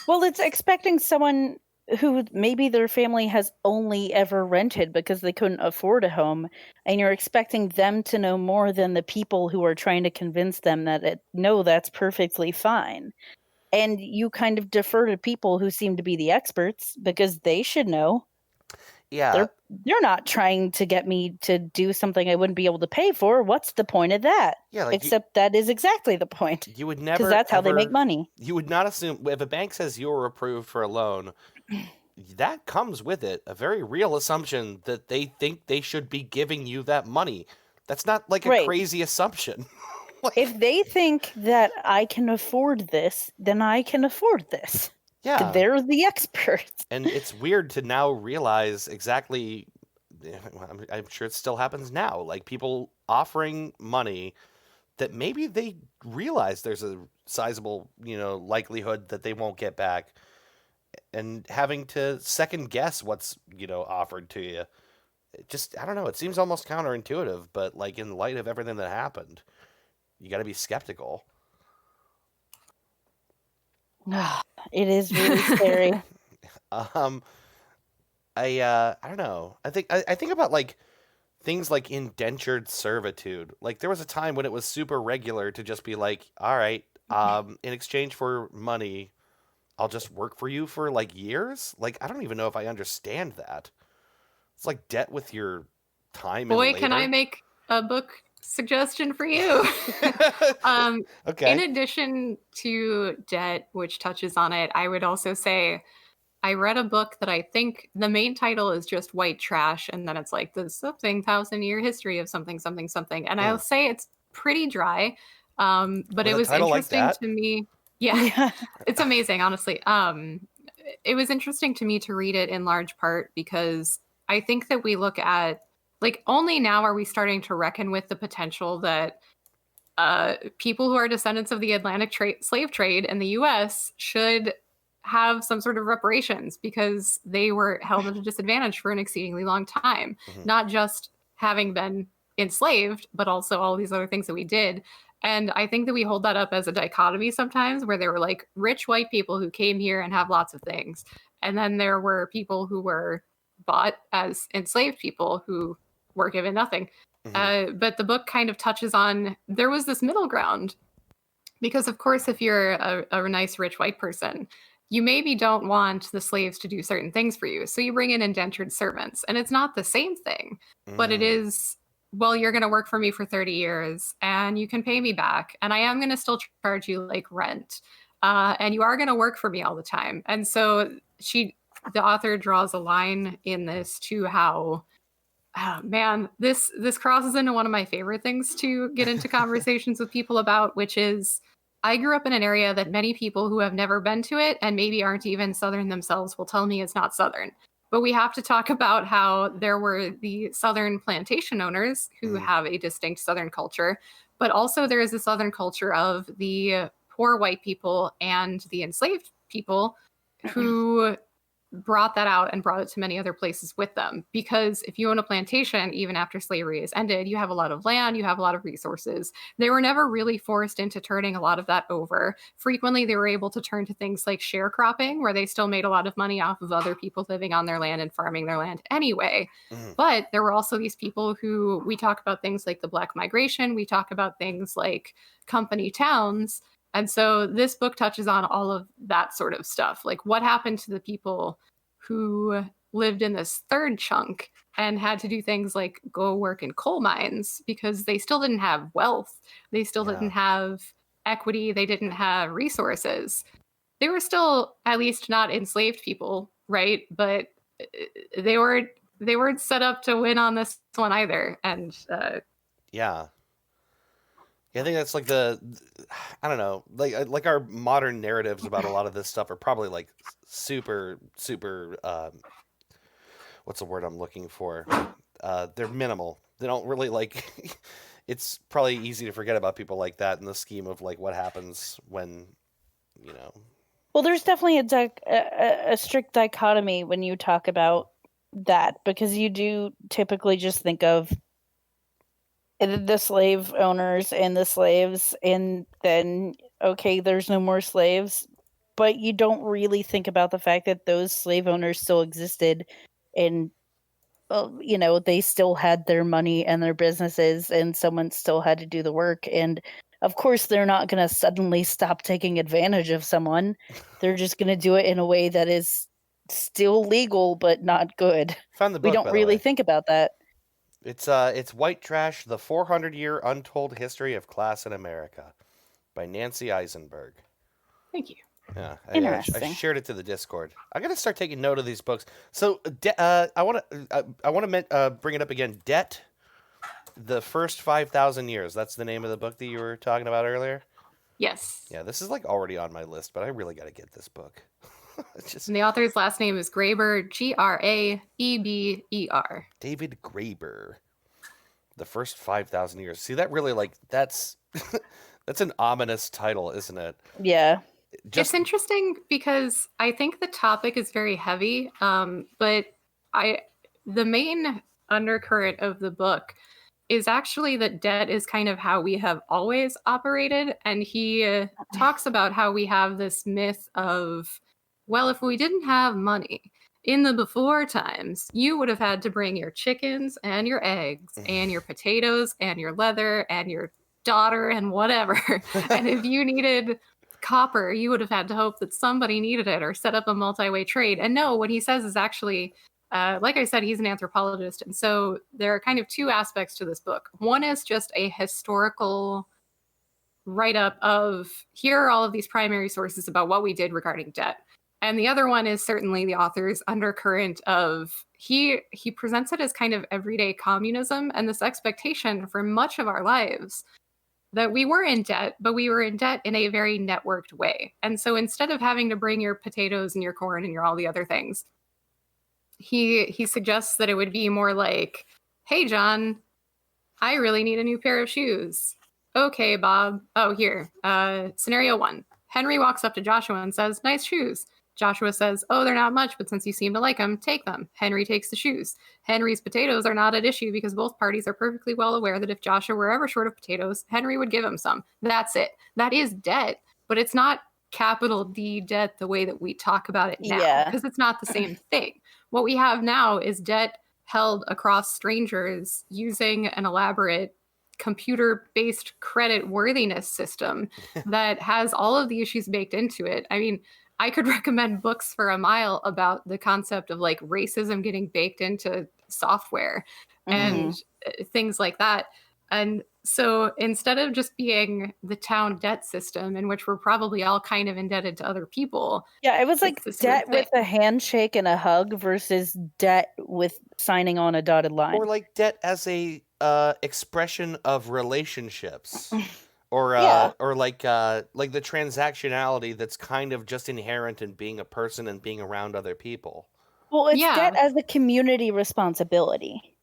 Well, it's expecting someone who maybe their family has only ever rented because they couldn't afford a home, and you're expecting them to know more than the people who are trying to convince them that no, that's perfectly fine. And you kind of defer to people who seem to be the experts because they should know. Yeah. They're not trying to get me to do something I wouldn't be able to pay for. What's the point of that? Yeah, like except that is exactly the point. You would never, because that's how they make money. You would not assume, if a bank says you're approved for a loan, that comes with it a very real assumption that they think they should be giving you that money. That's not like a crazy assumption. If they think that I can afford this, then I can afford this. Yeah. They're the experts. And it's weird to now realize exactly, I'm sure it still happens now, like people offering money that maybe they realize there's a sizable, likelihood that they won't get back, and having to second guess what's, offered to you. I don't know, it seems almost counterintuitive, but like in light of everything that happened, you got to be skeptical. It is really scary. I don't know. I think about like things like indentured servitude. Like there was a time when it was super regular to just be like, all right, in exchange for money, I'll just work for you for like years. Like I don't even know if I understand that. It's like debt with your time. Boy, and labor. Can I make a book suggestion for you? Okay. In addition to debt, which touches on it, I would also say I read a book that I think the main title is just White Trash, and then it's like the something 1,000-year history of something, something, something. And I'll say it's pretty dry, but With it a was title like interesting that? to me. Yeah, Yeah. it's amazing, honestly. It was interesting to me to read it in large part because I think that we look at, like, only now are we starting to reckon with the potential that people who are descendants of the Atlantic slave trade in the US should have some sort of reparations because they were held at a disadvantage for an exceedingly long time, Mhm. not just having been enslaved, but also all these other things that we did. And I think that we hold that up as a dichotomy sometimes where there were like rich white people who came here and have lots of things. And then there were people who were bought as enslaved people who were given nothing. But the book kind of touches on there was this middle ground because, of course, if you're a nice rich white person, you maybe don't want the slaves to do certain things for you. So you bring in indentured servants, and it's not the same thing, but it is. Well, you're going to work for me for 30 years and you can pay me back. And I am going to still charge you like rent. And you are going to work for me all the time. And so the author draws a line in this to how, oh man, this crosses into one of my favorite things to get into conversations with people about, which is I grew up in an area that many people who have never been to it and maybe aren't even Southern themselves will tell me it's not Southern. But we have to talk about how there were the Southern plantation owners who have a distinct Southern culture, but also there is a Southern culture of the poor white people and the enslaved people who brought that out and brought it to many other places with them. Because if you own a plantation, even after slavery is ended, you have a lot of land, you have a lot of resources. They were never really forced into turning a lot of that over. Frequently, they were able to turn to things like sharecropping, where they still made a lot of money off of other people living on their land and farming their land anyway. But there were also these people who, we talk about things like the Black migration, we talk about things like company towns. And so this book touches on all of that sort of stuff. Like what happened to the people who lived in this third chunk and had to do things like go work in coal mines because they still didn't have wealth. They still didn't have equity. They didn't have resources. They were still at least not enslaved people, right? But they weren't set up to win on this one either. And I think that's like I don't know, like our modern narratives about a lot of this stuff are probably like super, what's the word I'm looking for? They're minimal. They don't really like. It's probably easy to forget about people like that in the scheme of like what happens when, you know. Well, there's definitely a strict dichotomy when you talk about that because you do typically just think of the slave owners and the slaves, and then okay, there's no more slaves, but you don't really think about the fact that those slave owners still existed, and they still had their money and their businesses, and someone still had to do the work. And of course, they're not going to suddenly stop taking advantage of someone. They're just going to do it in a way that is still legal but not good. Found the book, We don't by the really way. think about that. It's White Trash: The 400-Year Untold History of Class in America by Nancy Eisenberg. Thank you. Yeah, Interesting. I shared it to the Discord. I got to start taking note of these books. So I want to bring it up again. Debt: The First 5,000 Years. That's the name of the book that you were talking about earlier. Yes. Yeah, this is like already on my list, but I really got to get this book. And the author's last name is Graeber, Graeber. David Graeber. The First 5,000 Years. See, that really that's that's an ominous title, isn't it? Yeah. It's interesting because I think the topic is very heavy, but the main undercurrent of the book is actually that debt is kind of how we have always operated, and he talks about how we have this myth of, well, if we didn't have money in the before times, you would have had to bring your chickens and your eggs and your potatoes and your leather and your daughter and whatever. And if you needed copper, you would have had to hope that somebody needed it or set up a multi-way trade. And no, what he says is actually, like I said, he's an anthropologist. And so there are kind of two aspects to this book. One is just a historical write-up of, here are all of these primary sources about what we did regarding debt. And the other one is certainly the author's undercurrent of he presents it as kind of everyday communism and this expectation for much of our lives that we were in debt, but we were in debt in a very networked way. And so instead of having to bring your potatoes and your corn and your all the other things, he suggests that it would be more like, hey, John, I really need a new pair of shoes. Okay, Bob. Oh, here. Scenario 1. Henry walks up to Joshua and says, nice shoes. Joshua says, oh, they're not much, but since you seem to like them, take them. Henry takes the shoes. Henry's potatoes are not at issue because both parties are perfectly well aware that if Joshua were ever short of potatoes, Henry would give him some. That's it. That is debt, but it's not capital D debt the way that we talk about it now, because it's not the same thing. What we have now is debt held across strangers using an elaborate computer-based credit worthiness system that has all of the issues baked into it. I mean, I could recommend books for a mile about the concept of like racism getting baked into software and things like that. And so instead of just being the town debt system in which we're probably all kind of indebted to other people. Yeah, it was like debt with a handshake and a hug versus debt with signing on a dotted line. Or like debt as a expression of relationships. Or like the transactionality that's kind of just inherent in being a person and being around other people. Well, it's debt as a community responsibility.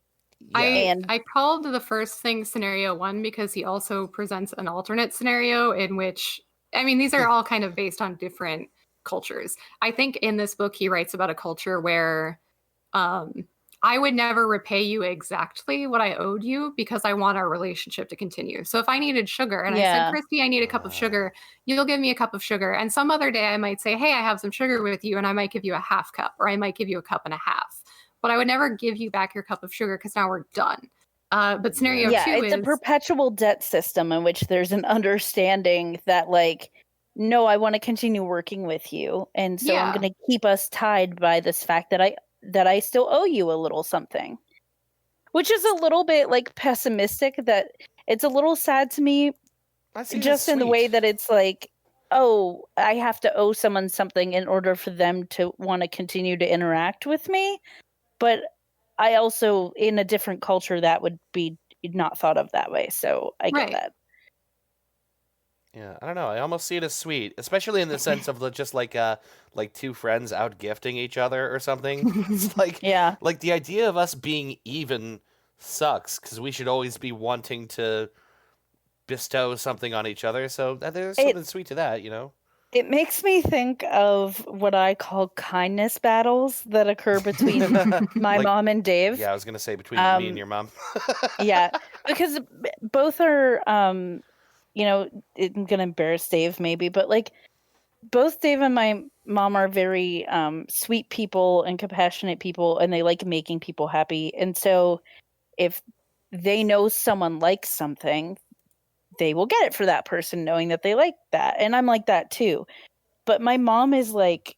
Yeah. I called the first thing scenario 1 because he also presents an alternate scenario in which, I mean, these are all kind of based on different cultures. I think in this book he writes about a culture where I would never repay you exactly what I owed you because I want our relationship to continue. So if I needed sugar and I said, Christy, I need a cup of sugar, you'll give me a cup of sugar. And some other day I might say, hey, I have some sugar with you, and I might give you a half cup, or I might give you a cup and a half. But I would never give you back your cup of sugar because now we're done. But scenario 2 it's a perpetual debt system in which there's an understanding that like, no, I want to continue working with you. And so I'm going to keep us tied by this fact that I still owe you a little something, which is a little bit like pessimistic. That it's a little sad to me, just in the way that it's like, oh, I have to owe someone something in order for them to want to continue to interact with me. But I also, in a different culture, that would be not thought of that way. So I get that. Yeah, I don't know. I almost see it as sweet, especially in the sense of just like two friends out gifting each other or something. It's like, like the idea of us being even sucks because we should always be wanting to bestow something on each other. So there's something sweet to that, you know? It makes me think of what I call kindness battles that occur between my mom and Dave. Yeah, I was going to say between me and your mom. Yeah, because both are, you know, I'm going to embarrass Dave maybe, but like both Dave and my mom are very sweet people and compassionate people, and they like making people happy. And so if they know someone likes something, they will get it for that person knowing that they like that. And I'm like that too. But my mom is like,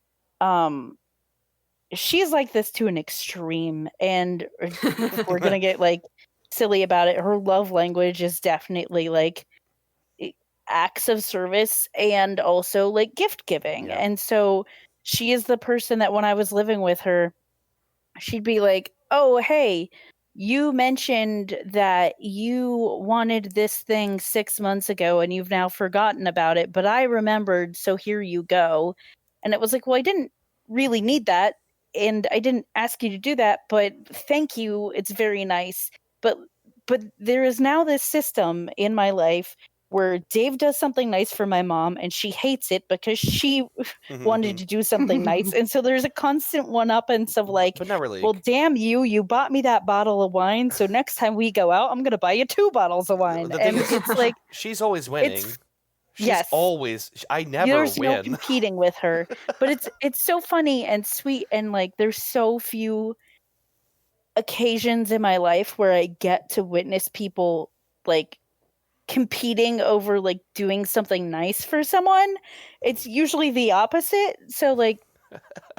she's like this to an extreme. And if we're going to get like silly about it, her love language is definitely like acts of service and also like gift giving. And so she is the person that when I was living with her, she'd be like, oh, hey, you mentioned that you wanted this thing 6 months ago and you've now forgotten about it, but I remembered, so here you go. And it was like, well, I didn't really need that, and I didn't ask you to do that, but thank you. It's very nice. But there is now this system in my life where Dave does something nice for my mom and she hates it because she wanted to do something nice. And so there's a constant one-uppance of like, but not really. Well, damn you bought me that bottle of wine. So next time we go out, I'm going to buy you 2 bottles of wine. And it's like, she's always winning. She's always, I never there's win. No competing with her, but it's so funny and sweet. And like, there's so few occasions in my life where I get to witness people like competing over like doing something nice for someone. It's usually the opposite. So like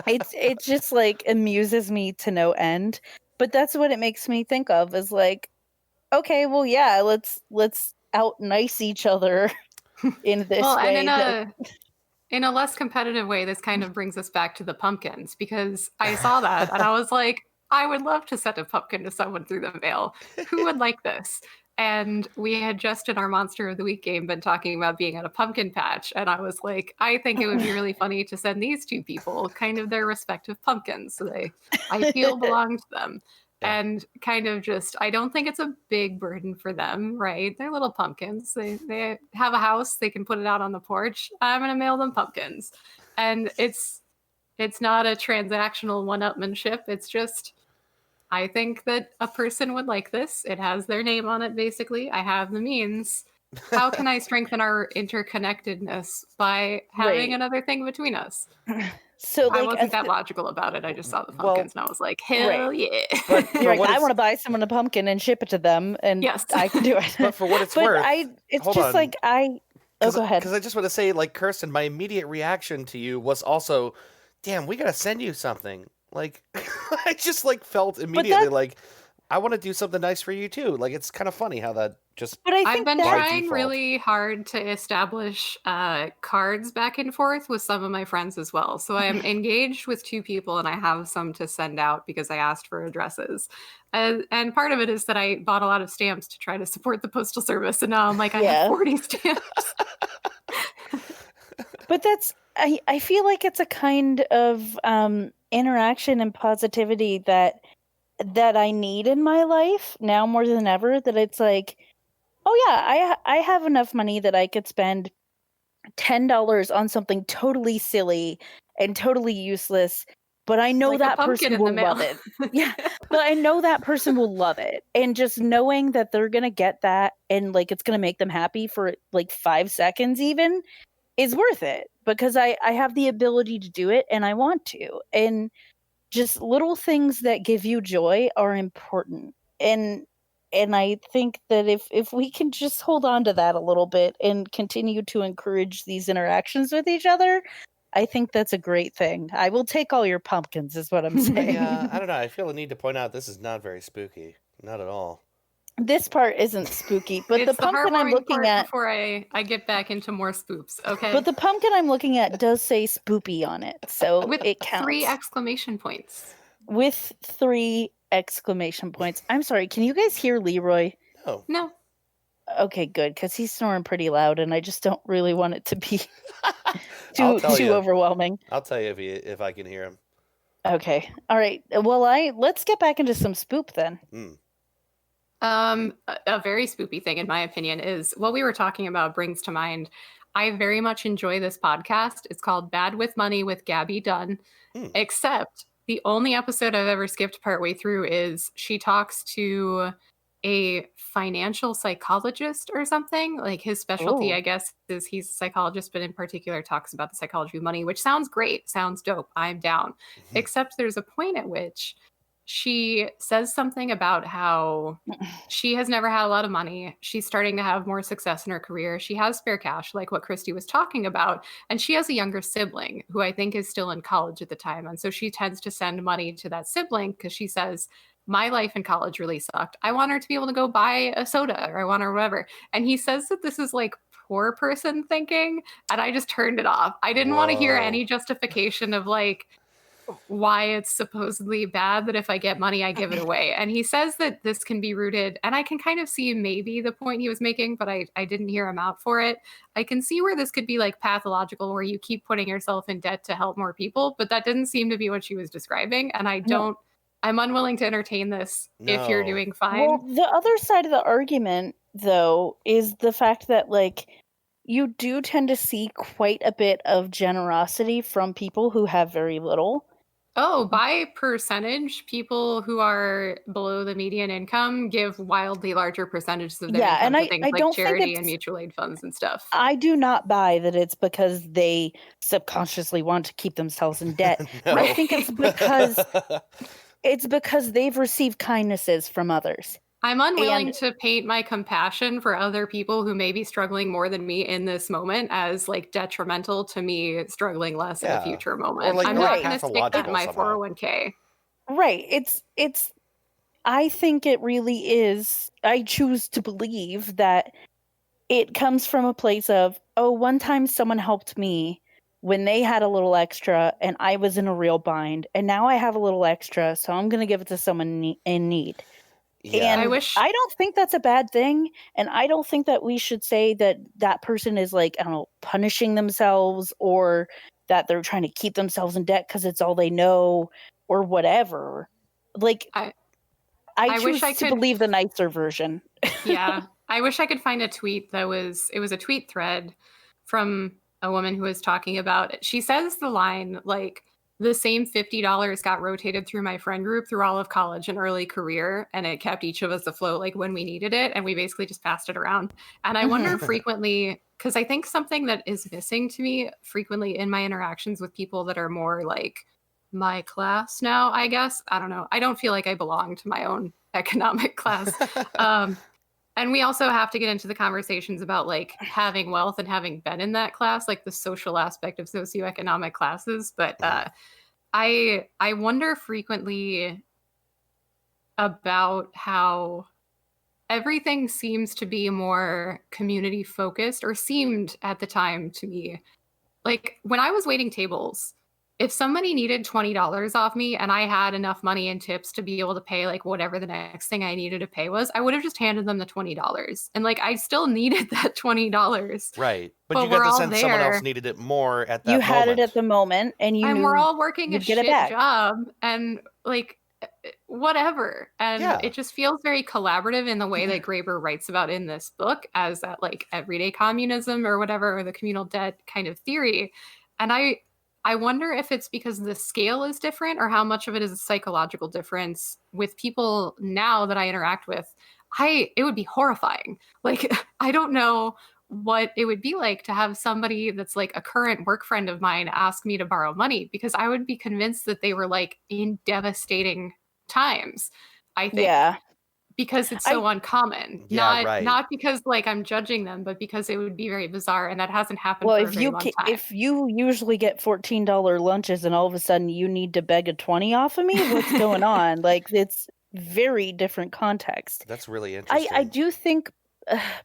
it just like amuses me to no end. But that's what it makes me think of is like, okay, well, yeah, let's out nice each other in this way. And in a less competitive way, this kind of brings us back to the pumpkins, because I saw that and I was like, I would love to send a pumpkin to someone through the mail. Who would like this? And we had just in our Monster of the Week game been talking about being at a pumpkin patch. And I was like, I think it would be really funny to send these two people kind of their respective pumpkins. So I feel belong to them. Yeah. And kind of just, I don't think it's a big burden for them, right? They're little pumpkins. They have a house, they can put it out on the porch. I'm going to mail them pumpkins. And it's not a transactional one-upmanship. It's just, I think that a person would like this. It has their name on it, basically. I have the means. How can I strengthen our interconnectedness by having Right. another thing between us? So I like wasn't that logical about it. I just saw the pumpkins and I was like, hell yeah. But you're like, what I it's- want to buy someone a pumpkin and ship it to them, and Yes. I can do it. But for what it's But worth, it's hold just on. like Oh, go ahead. Because I just want to say, like, Kerstyn, my immediate reaction to you was also, damn, we gotta send you something. Like, I just like felt immediately like I want to do something nice for you too. Like, it's kind of funny how that just. But I I've think been that trying default. really hard to establish cards back and forth with some of my friends as well. So I am engaged with two people and I have some to send out because I asked for addresses. And part of it is that I bought a lot of stamps to try to support the Postal Service. And now I'm like, I Yeah. have 40 stamps. But that's I feel like it's a kind of interaction and positivity that I need in my life now more than ever. That it's like, oh yeah, I have enough money that I could spend $10 on something totally silly and totally useless, but I know Like a that pumpkin person in the will mail. love it. Yeah, but I know that person will love it, and just knowing that they're gonna get that and like it's gonna make them happy for like 5 seconds even is worth it, because I have the ability to do it and I want to. And just little things that give you joy are important. And I think that if we can just hold on to that a little bit and continue to encourage these interactions with each other, I think that's a great thing. I will take all your pumpkins, is what I'm saying. Yeah, I don't know. I feel a need to point out this is not very spooky. Not at all. This part isn't spooky, but It's the pumpkin I'm heartwarming looking part at. before I get back into more spoops, okay? But the pumpkin I'm looking at does say Spoopy on it, so with it counts. 3 exclamation points. With 3 exclamation points. I'm sorry, can you guys hear Leroy? No. No. Okay, good, because he's snoring pretty loud, and I just don't really want it to be I'll too tell you. overwhelming. I'll tell you if I can hear him. Okay, all right. Well, let's get back into some spoop then. A very spoopy thing, in my opinion, is what we were talking about brings to mind. I very much enjoy this podcast. It's called Bad with Money with Gabby Dunn, except the only episode I've ever skipped partway through is she talks to a financial psychologist or something. Like his specialty, Ooh. I guess, is he's a psychologist, but in particular talks about the psychology of money, which sounds great, sounds dope. I'm down. Except there's a point at which she says something about how she has never had a lot of money. She's starting to have more success in her career. She has spare cash, like what Christy was talking about. And she has a younger sibling who I think is still in college at the time. And so she tends to send money to that sibling because she says, my life in college really sucked. I want her to be able to go buy a soda, or I want her whatever. And he says that this is like poor person thinking. And I just turned it off. I didn't want to hear Whoa. any justification of like, why it's supposedly bad that if I get money, I give it away. And he says that this can be rooted, and I can kind of see maybe the point he was making, but I didn't hear him out for it. I can see where this could be like pathological, where you keep putting yourself in debt to help more people, but that didn't seem to be what she was describing. And I'm unwilling to entertain this if you're No. doing fine. Well, the other side of the argument, though, is the fact that, like, you do tend to see quite a bit of generosity from people who have very little. Oh, by percentage, people who are below the median income give wildly larger percentages of their Yeah, income and to things I like don't think charity and it's- mutual aid funds and stuff. I do not buy that it's because they subconsciously want to keep themselves in debt. No. I think it's because they've received kindnesses from others. I'm unwilling And- to paint my compassion for other people who may be struggling more than me in this moment as like detrimental to me struggling less in Yeah. a future moment. like, I'm or not going to stick that pathological in my somehow. 401k. Right. It's I think it really is. I choose to believe that it comes from a place of, oh, one time someone helped me, when they had a little extra and I was in a real bind, and now I have a little extra, so I'm going to give it to someone in need. Yeah. And I don't think that's a bad thing. And I don't think that we should say that that person is like, I don't know, punishing themselves or that they're trying to keep themselves in debt because it's all they know or whatever. Like, I choose wish I to could believe the nicer version. Yeah. I wish I could find a tweet it was a tweet thread from a woman who was talking about, she says the line like, the same $50 got rotated through my friend group through all of college and early career, and it kept each of us afloat like when we needed it, and we basically just passed it around. And I wonder frequently, because I think something that is missing to me frequently in my interactions with people that are more like my class now, I guess. I don't know. I don't feel like I belong to my own economic class. And we also have to get into the conversations about like having wealth and having been in that class, like the social aspect of socioeconomic classes. But I wonder frequently about how everything seems to be more community focused, or seemed at the time to me. Like when I was waiting tables, if somebody needed $20 off me and I had enough money in tips to be able to pay like whatever the next thing I needed to pay was, I would have just handed them the $20. And like I still needed that $20. Right. But you got the sense someone else needed it more at that moment. You had it at the moment and you knew we're all working a shit back. job and like whatever. And it just feels very collaborative in the way that Graeber writes about in this book as that like everyday communism or whatever, or the communal debt kind of theory. And I wonder if it's because the scale is different or how much of it is a psychological difference with people now that I interact with. It would be horrifying. Like, I don't know what it would be like to have somebody that's like a current work friend of mine ask me to borrow money, because I would be convinced that they were like in devastating times, I think. Yeah. Because it's so uncommon. Yeah, not because like I'm judging them, but because it would be very bizarre, and that hasn't happened for a very long time. If you usually get $14 lunches and all of a sudden you need to beg a 20 off of me, what's going on? Like, it's very different context. That's really interesting. I do think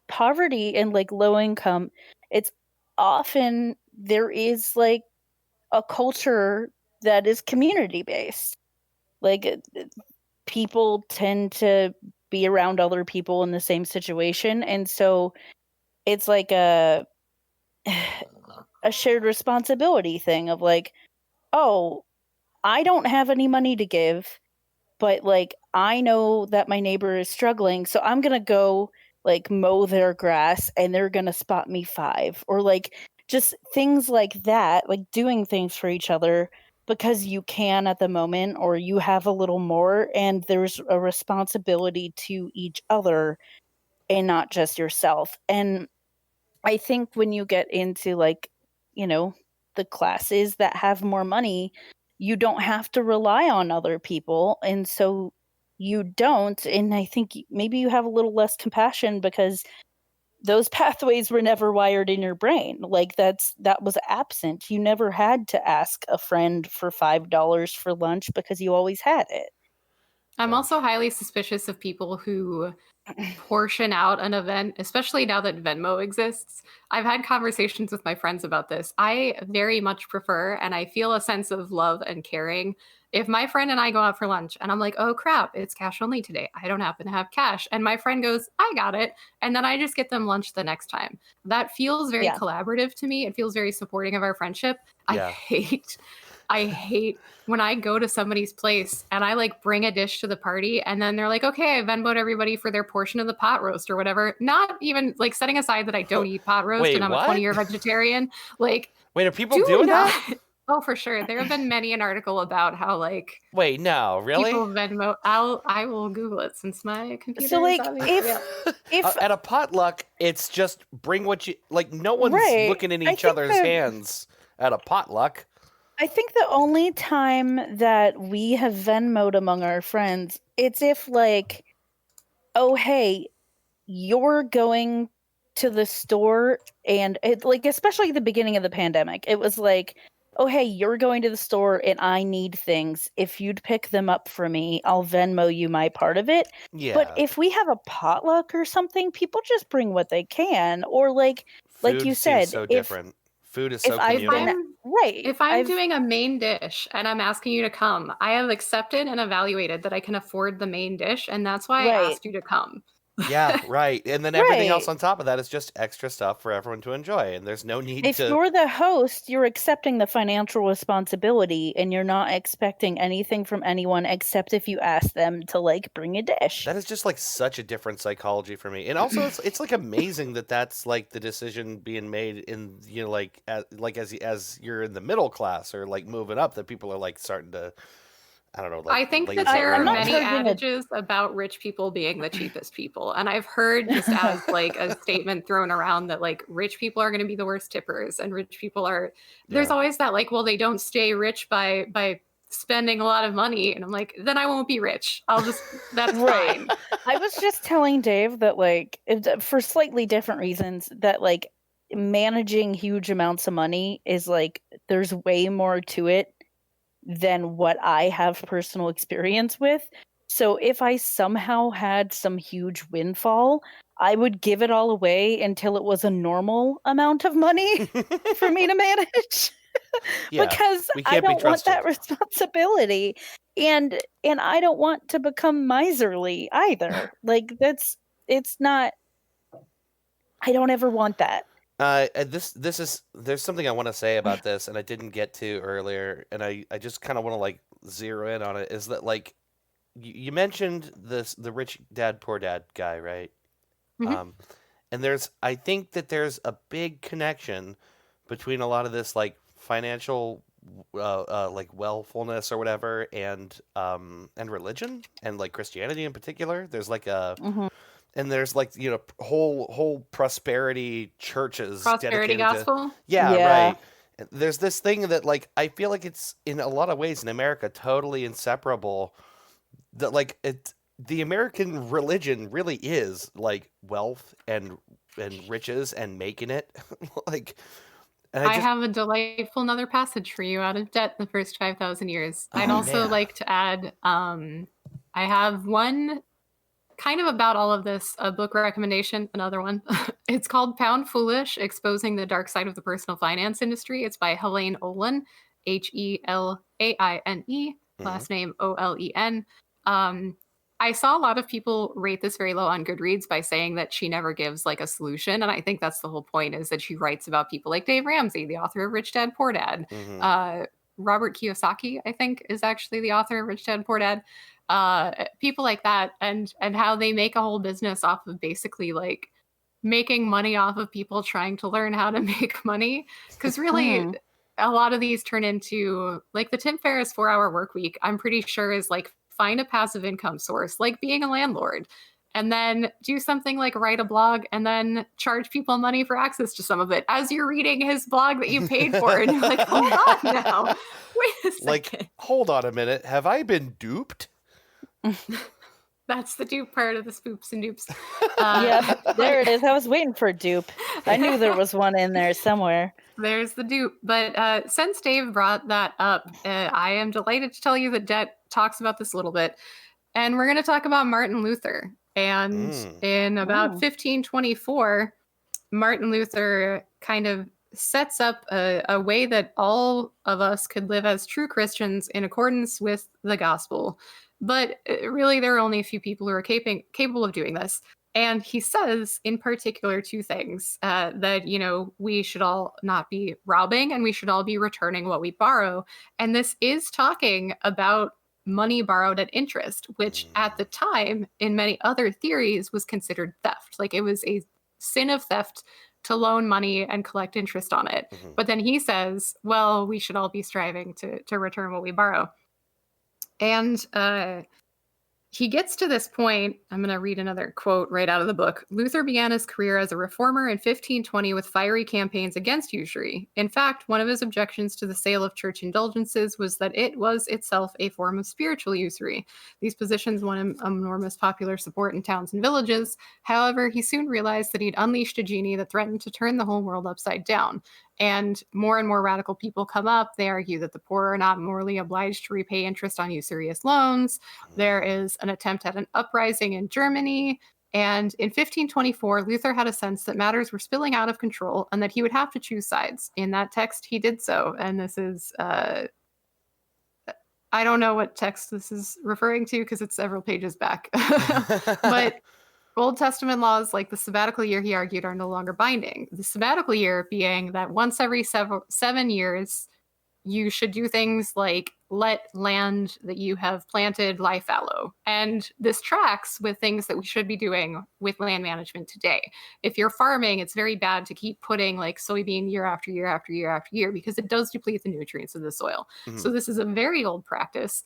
poverty and like low income, it's often there is like a culture that is community based. Like people tend to be around other people in the same situation, and so it's like a shared responsibility thing of like, oh, I don't have any money to give, but like I know that my neighbor is struggling, so I'm gonna go like mow their grass and they're gonna spot me $5, or like just things like that, like doing things for each other because you can at the moment, or you have a little more, and there's a responsibility to each other and not just yourself. And I think when you get into like, you know, the classes that have more money, you don't have to rely on other people, and so you don't. And I think maybe you have a little less compassion because those pathways were never wired in your brain. Like that was absent. You never had to ask a friend for $5 for lunch because you always had it. I'm also highly suspicious of people who portion out an event, especially now that Venmo exists. I've had conversations with my friends about this. I very much prefer, and I feel a sense of love and caring, if my friend and I go out for lunch and I'm like, oh crap, it's cash only today, I don't happen to have cash, and my friend goes, I got it, and then I just get them lunch the next time. That feels very collaborative to me. It feels very supporting of our friendship. I hate when I go to somebody's place and I like bring a dish to the party and then they're like, okay, I Venmo'd everybody for their portion of the pot roast or whatever. Not even like setting aside that I don't eat pot roast and I'm a 20-year vegetarian. Like, wait, are people doing that? Oh, for sure. There have been many an article about how like. Wait, no, really? People Venmo. I will Google it since my computer. So like, if at a potluck, it's just bring what you like. No one's looking in each other's hands at a potluck. I think the only time that we have Venmo'd among our friends, it's if like, oh hey, you're going to the store, and it like, especially at the beginning of the pandemic, it was like, oh hey, you're going to the store and I need things. If you'd pick them up for me, I'll Venmo you my part of it. Yeah. But if we have a potluck or something, people just bring what they can, or like Food you said, so different. Food is so I've communal. been right, If I'm doing a main dish and I'm asking you to come, I have accepted and evaluated that I can afford the main dish, and that's why I Right. asked you to come. Yeah, right. And then everything else Right. on top of that is just extra stuff for everyone to enjoy. And there's no need If to. you're the host, you're accepting the financial responsibility, and you're not expecting anything from anyone except if you ask them to like bring a dish. That is just like such a different psychology for me. And also, it's like amazing that that's like the decision being made in, you know, like as you're in the middle class or like moving up, that people are like starting to, I don't know, like I think laze that there are around. many charging a- adages about rich people being the cheapest people. And I've heard just as like a statement thrown around that like rich people are going to be the worst tippers and rich people are, there's Yeah. always that like, well, they don't stay rich by spending a lot of money. And I'm like, then I won't be rich. I'll just, that's Right. fine. I was just telling Dave that like for slightly different reasons that like managing huge amounts of money is like there's way more to it than what I have personal experience with. So if I somehow had some huge windfall, I would give it all away until it was a normal amount of money for me to manage. Yeah, Because we I can't be don't want that trusted. responsibility. And I don't want to become miserly either. Like it's not I don't ever want that. There's something I want to say about this, and I didn't get to earlier, and I just kind of want to like zero in on it. Is that like you mentioned the rich dad poor dad guy, right? Mhm. And I think that there's a big connection between a lot of this like financial like wealthfulness or whatever and religion and like Christianity in particular. There's like a Mhm. and there's like, you know, whole prosperity churches Prosperity dedicated to. gospel. Yeah, Yeah. right. There's this thing that like I feel like it's in a lot of ways in America totally inseparable, that like the American religion really is like wealth and riches and making it. Like, and I have a delightful another passage for you out of debt the first 5,000 years. I'd Oh, also man. like to add, I have one kind of about all of this, a book recommendation, another one. It's called Pound Foolish, Exposing the Dark Side of the Personal Finance Industry. It's by Helene Olen, Helaine, last name Olen. I saw a lot of people rate this very low on Goodreads by saying that she never gives like a solution. And I think that's the whole point, is that she writes about people like Dave Ramsey, the author of Rich Dad, Poor Dad. Robert Kiyosaki, I think, is actually the author of Rich Dad, Poor Dad. People like that, and how they make a whole business off of basically like making money off of people trying to learn how to make money. Because really, a lot of these turn into like the Tim Ferriss 4-Hour Work Week. I'm pretty sure is like find a passive income source, like being a landlord, and then do something like write a blog and then charge people money for access to some of it as you're reading his blog that you paid for. And you're like, hold on now. Wait a second. Like, hold on a minute. Have I been duped? That's the dupe part of the spoops and dupes. Yeah, there it is. I was waiting for a dupe. I knew there was one in there somewhere. There's the dupe. But since Dave brought that up, I am delighted to tell you that Jet talks about this a little bit. And we're going to talk about Martin Luther. And in about 1524, Martin Luther kind of sets up a way that all of us could live as true Christians in accordance with the gospel. But really, there are only a few people who are capable of doing this. And he says, in particular, two things, that, you know, we should all not be robbing and we should all be returning what we borrow. And this is talking about money borrowed at interest, which at the time, in many other theories, was considered theft. Like, it was a sin of theft to loan money and collect interest on it. But then he says, well, we should all be striving to return what we borrow. And he gets to this point. I'm going to read another quote right out of the book. Luther began his career as a reformer in 1520 with fiery campaigns against usury. In fact, one of his objections to the sale of church indulgences was that it was itself a form of spiritual usury. These positions won him enormous popular support in towns and villages. However, he soon realized that he'd unleashed a genie that threatened to turn the whole world upside down. And more radical people come up. They argue that the poor are not morally obliged to repay interest on usurious loans. There is an attempt at an uprising in Germany. And in 1524, Luther had a sense that matters were spilling out of control and that he would have to choose sides. In that text, he did so. And this is, I don't know what text this is referring to because it's several pages back. But Old Testament laws like the sabbatical year, he argued, are no longer binding. The sabbatical year being that once every 7 years, you should do things like let land that you have planted lie fallow. And this tracks with things that we should be doing with land management today. If you're farming, it's very bad to keep putting like soybean year after year after year after year because it does deplete the nutrients of the soil. So this is a very old practice.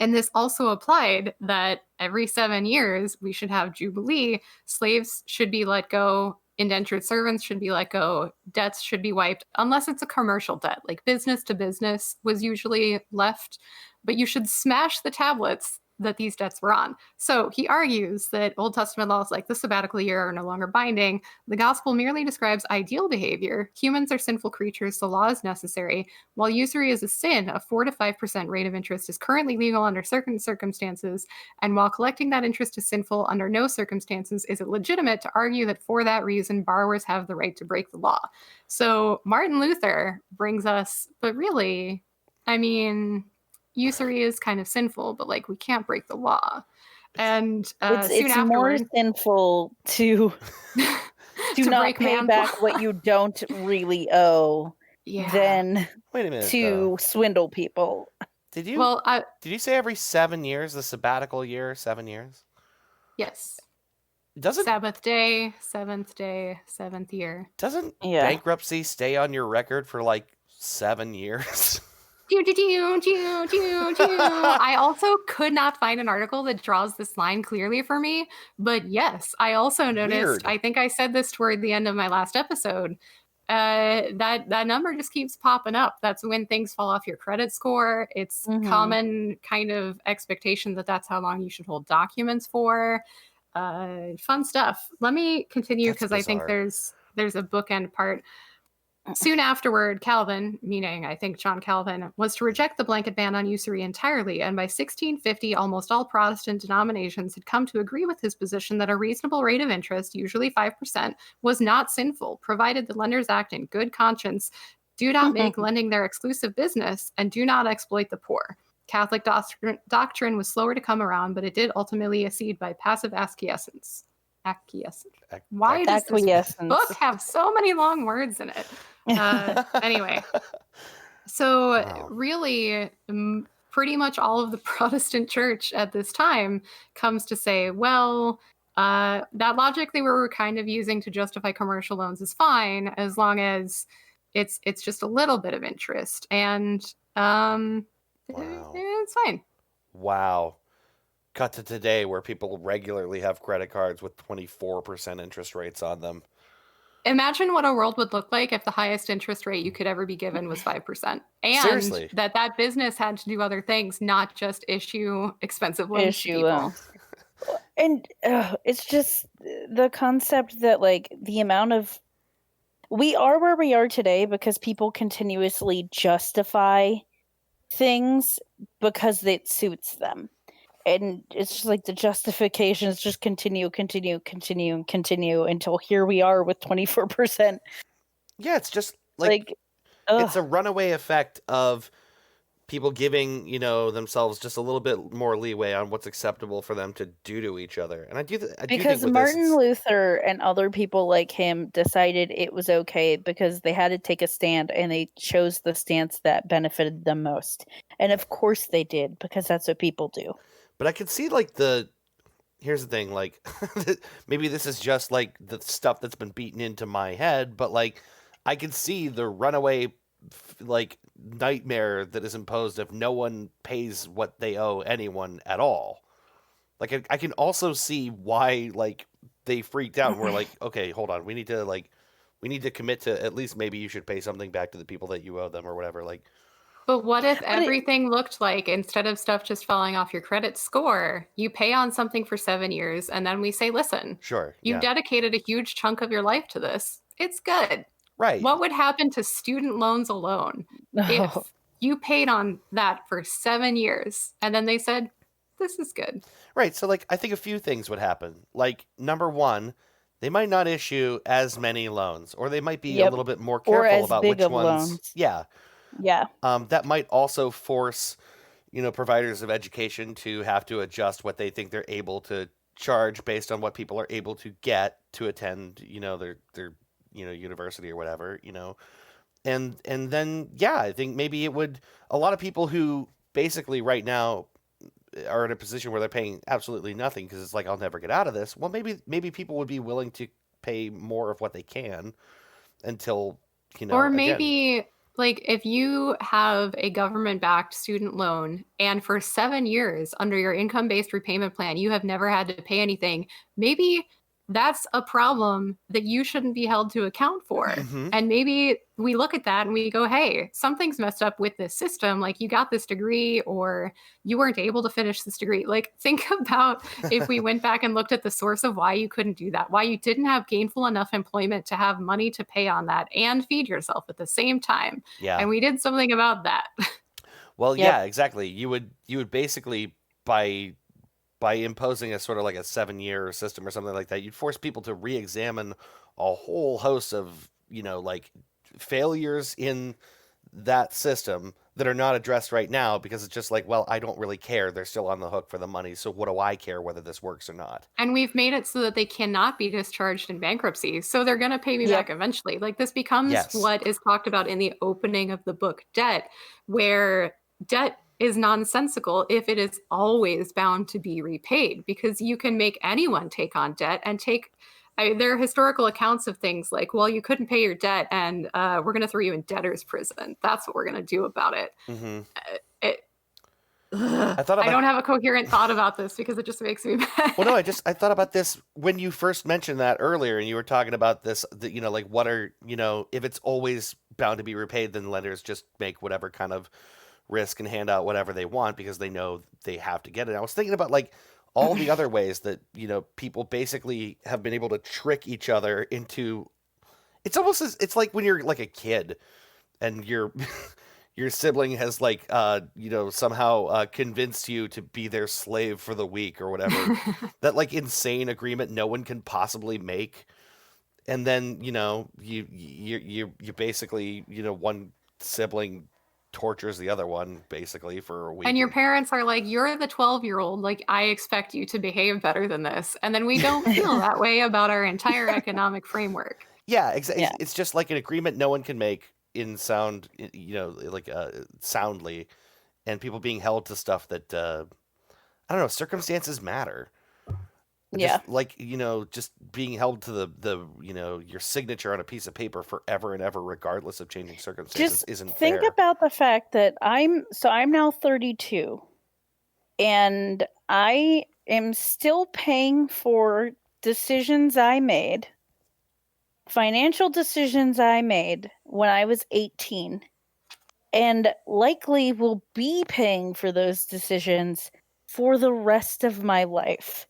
And this also applied that every 7 years we should have Jubilee. Slaves should be let go. Indentured servants should be let go. Debts should be wiped, unless it's a commercial debt, like business to business was usually left. But you should smash the tablets that these debts were on. So he argues that Old Testament laws like the sabbatical year are no longer binding. The gospel merely describes ideal behavior. Humans are sinful creatures, so law is necessary. While usury is a sin, a 4 to 5% rate of interest is currently legal under certain circumstances. And while collecting that interest is sinful under no circumstances, is it legitimate to argue that for that reason, borrowers have the right to break the law? So Martin Luther brings us, but really, I mean, usury is kind of sinful, but like we can't break the law. And soon it's more afterward, sinful to to not break pay man's back law. what you don't really owe than Wait a minute. to swindle people. Did you Well, did you say every 7 years, the sabbatical year, 7 years? yes. Doesn't Sabbath day, 7th year. doesn't Yeah. bankruptcy stay on your record for like 7 years? I also could not find an article that draws this line clearly for me, but yes, I also noticed, Weird. I think I said this toward the end of my last episode, that number just keeps popping up. That's when things fall off your credit score. It's common kind of expectation that that's how long you should hold documents for. Fun stuff. Let me continue because I think there's a bookend part. Soon afterward, Calvin, meaning I think John Calvin, was to reject the blanket ban on usury entirely, and by 1650, almost all Protestant denominations had come to agree with his position that a reasonable rate of interest, usually 5%, was not sinful, provided the lenders act in good conscience, do not make lending their exclusive business, and do not exploit the poor. Catholic doctrine was slower to come around, but it did ultimately accede by passive acquiescence. Why does this book have so many long words in it? Anyway, so really, pretty much all of the Protestant church at this time comes to say, well, that logic they were kind of using to justify commercial loans is fine as long as it's just a little bit of interest, and it's fine. Wow. Cut to today where people regularly have credit cards with 24% interest rates on them. Imagine what a world would look like if the highest interest rate you could ever be given was 5%. And Seriously. that business had to do other things, not just issue expensive loans to people. And it's just the concept that like the amount of we are where we are today because people continuously justify things because it suits them. And it's just like the justifications just continue until here we are with 24%. Yeah, it's just like it's a runaway effect of people giving, themselves just a little bit more leeway on what's acceptable for them to do to each other. And I do because Martin Luther and other people like him decided it was okay because they had to take a stand and they chose the stance that benefited them most. And of course they did because that's what people do. But I could see here's the thing, maybe this is just like the stuff that's been beaten into my head, but I could see the runaway nightmare that is imposed if no one pays what they owe anyone at all. I can also see why they freaked out and were like, okay, hold on, we need to commit to at least maybe you should pay something back to the people that you owe them or whatever. But what if everything looked like, instead of stuff just falling off your credit score, you pay on something for 7 years and then we say, listen, sure, you've dedicated a huge chunk of your life to this. It's good. Right. What would happen to student loans alone if you paid on that for 7 years and then they said, this is good. Right. So, like, I think a few things would happen. Like, number one, they might not issue as many loans, or they might be a Yep. little bit more Or careful as about big which of ones. loans. Yeah. Yeah. That might also force, providers of education to have to adjust what they think they're able to charge based on what people are able to get to attend, their university or whatever, and then yeah, I think maybe it would. A lot of people who basically right now are in a position where they're paying absolutely nothing because it's like I'll never get out of this. Well, maybe people would be willing to pay more of what they can until Or again. maybe like if you have a government-backed student loan and for 7 years under your income-based repayment plan, you have never had to pay anything, maybe that's a problem that you shouldn't be held to account for. Mhm. And maybe we look at that and we go, hey, something's messed up with this system. Like you got this degree or you weren't able to finish this degree. Like think about if we went back and looked at the source of why you couldn't do that, why you didn't have gainful enough employment to have money to pay on that and feed yourself at the same time. Yeah. And we did something about that. Well, Yep. yeah, exactly. You would basically by imposing a sort of like a 7-year system or something like that, you'd force people to re-examine a whole host of, like failures in that system that are not addressed right now because it's just like, well, I don't really care. They're still on the hook for the money. So what do I care whether this works or not? And we've made it so that they cannot be discharged in bankruptcy. So they're going to pay me Yep. back eventually. Like this becomes Yes. what is talked about in the opening of the book, Debt, where debt is nonsensical if it is always bound to be repaid because you can make anyone take on debt and there are historical accounts of things like, well, you couldn't pay your debt and we're going to throw you in debtor's prison. That's what we're going to do about it. Mm-hmm. I don't have a coherent thought about this because it just makes me mad. Well, no, I thought about this when you first mentioned that earlier, and you were talking about this. Like what are if it's always bound to be repaid, then lenders just make whatever kind of risk and hand out whatever they want because they know they have to get it. I was thinking about like all the other ways that people basically have been able to trick each other into. It's almost it's like when you're like a kid, and your sibling has like somehow convinced you to be their slave for the week or whatever. That like insane agreement no one can possibly make, and then you basically one sibling tortures the other one basically for a week. And your parents are like, you're the 12-year-old, like I expect you to behave better than this. And then we don't feel that way about our entire economic framework. Yeah, exactly. Yeah. It's just like an agreement no one can make in sound, like soundly, and people being held to stuff that I don't know. Circumstances matter. Yeah. Just like just being held to the your signature on a piece of paper forever and ever, regardless of changing circumstances, Just isn't think fair. about the fact that I'm now 32 and I am still paying for decisions I made, financial decisions I made when I was 18, and likely will be paying for those decisions for the rest of my life.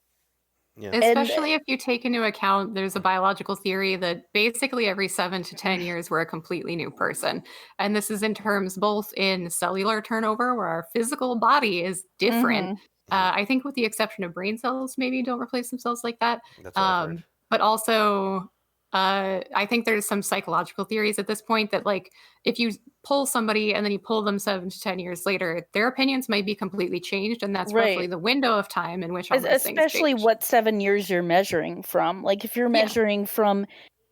Yeah. Especially if you take into account there's a biological theory that basically every 7 to 10 years we're a completely new person. And this is in terms both in cellular turnover where our physical body is different. I think with the exception of brain cells maybe don't replace themselves like that. That's what I've heard. But also I think there's some psychological theories at this point that like if you pull somebody and then you pull them 7 to 10 years later, their opinions might be completely changed. And that's roughly Right. the window of time in which all those things Especially change. what 7 years you're measuring from. Like if you're Yeah. measuring from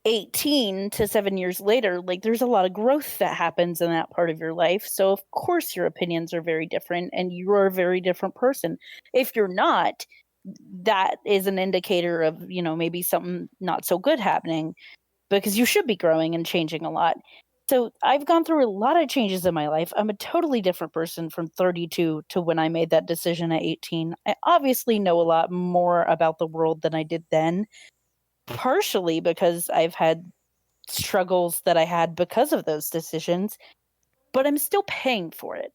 18 to 7 years later, like there's a lot of growth that happens in that part of your life. So of course your opinions are very different and you are a very different person. If you're not, that is an indicator of, maybe something not so good happening because you should be growing and changing a lot. So I've gone through a lot of changes in my life. I'm a totally different person from 32 to when I made that decision at 18. I obviously know a lot more about the world than I did then, partially because I've had struggles that I had because of those decisions, but I'm still paying for it.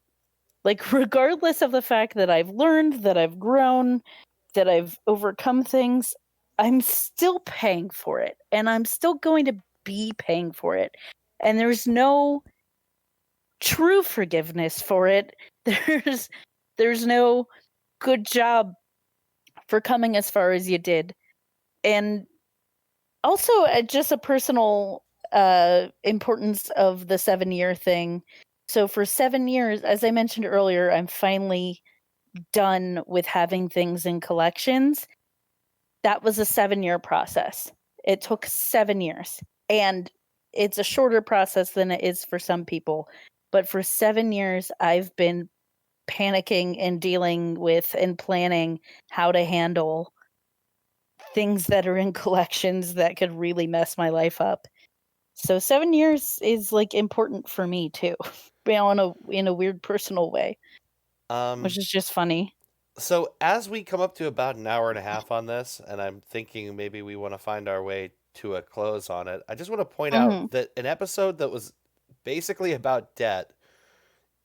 Like, regardless of the fact that I've learned, that I've grown, that I've overcome things, I'm still paying for it. And I'm still going to be paying for it. And there's no true forgiveness for it. There's no good job for coming as far as you did. And also, just a personal importance of the 7-year thing. So for 7 years, as I mentioned earlier, I'm finally done with having things in collections. That was a 7-year process. It took 7 years. And it's a shorter process than it is for some people. But for 7 years, I've been panicking and dealing with and planning how to handle things that are in collections that could really mess my life up. So 7 years is like important for me too, in a weird personal way, which is just funny. So as we come up to about an hour and a half on this, and I'm thinking maybe we want to find our way to a close on it, I just want to point out that an episode that was basically about debt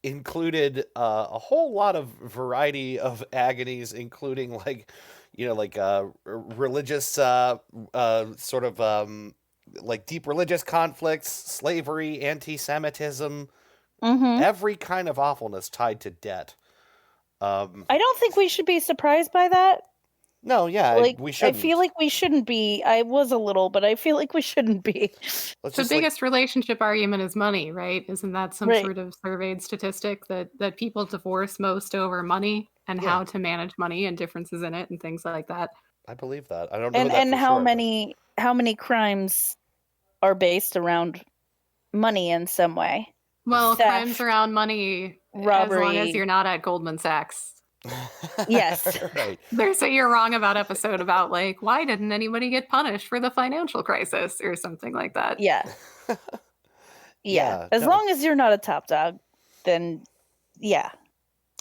included a whole lot of variety of agonies, including religious sort of like deep religious conflicts, slavery, anti-Semitism, every kind of awfulness tied to debt. I don't think we should be surprised by that. No, yeah, like we shouldn't. I feel like we shouldn't be. I was a little, but I feel like we shouldn't be. The biggest relationship argument is money, right? Isn't that some sort of surveyed statistic that people divorce most over money and how to manage money and differences in it and things like that? I believe that. I don't know that And for how sure, how many crimes are based around money in some way? Well, Theft, crimes around money, robbery. as long as you're not at Goldman Sachs. Yes. Right. There's a You're Wrong About episode about like, why didn't anybody get punished for the financial crisis or something like that? Yeah. As long as you're not a top dog, then yeah.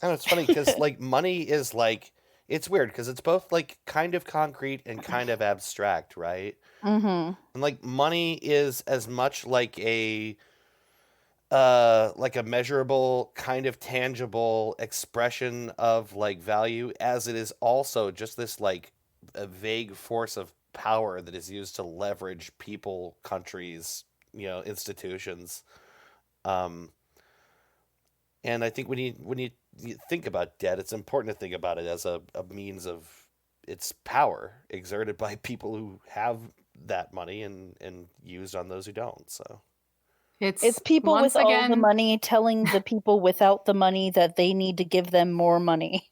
And it's funny because like money is like, it's weird because it's both like kind of concrete and kind of abstract, right? And like money is as much like a measurable kind of tangible expression of like value as it is also just this like a vague force of power that is used to leverage people, countries, institutions. And I think when you think about debt, it's important to think about it as a means of its power exerted by people who have that money and used on those who don't. So it's people with all the money telling the people without the money that they need to give them more money.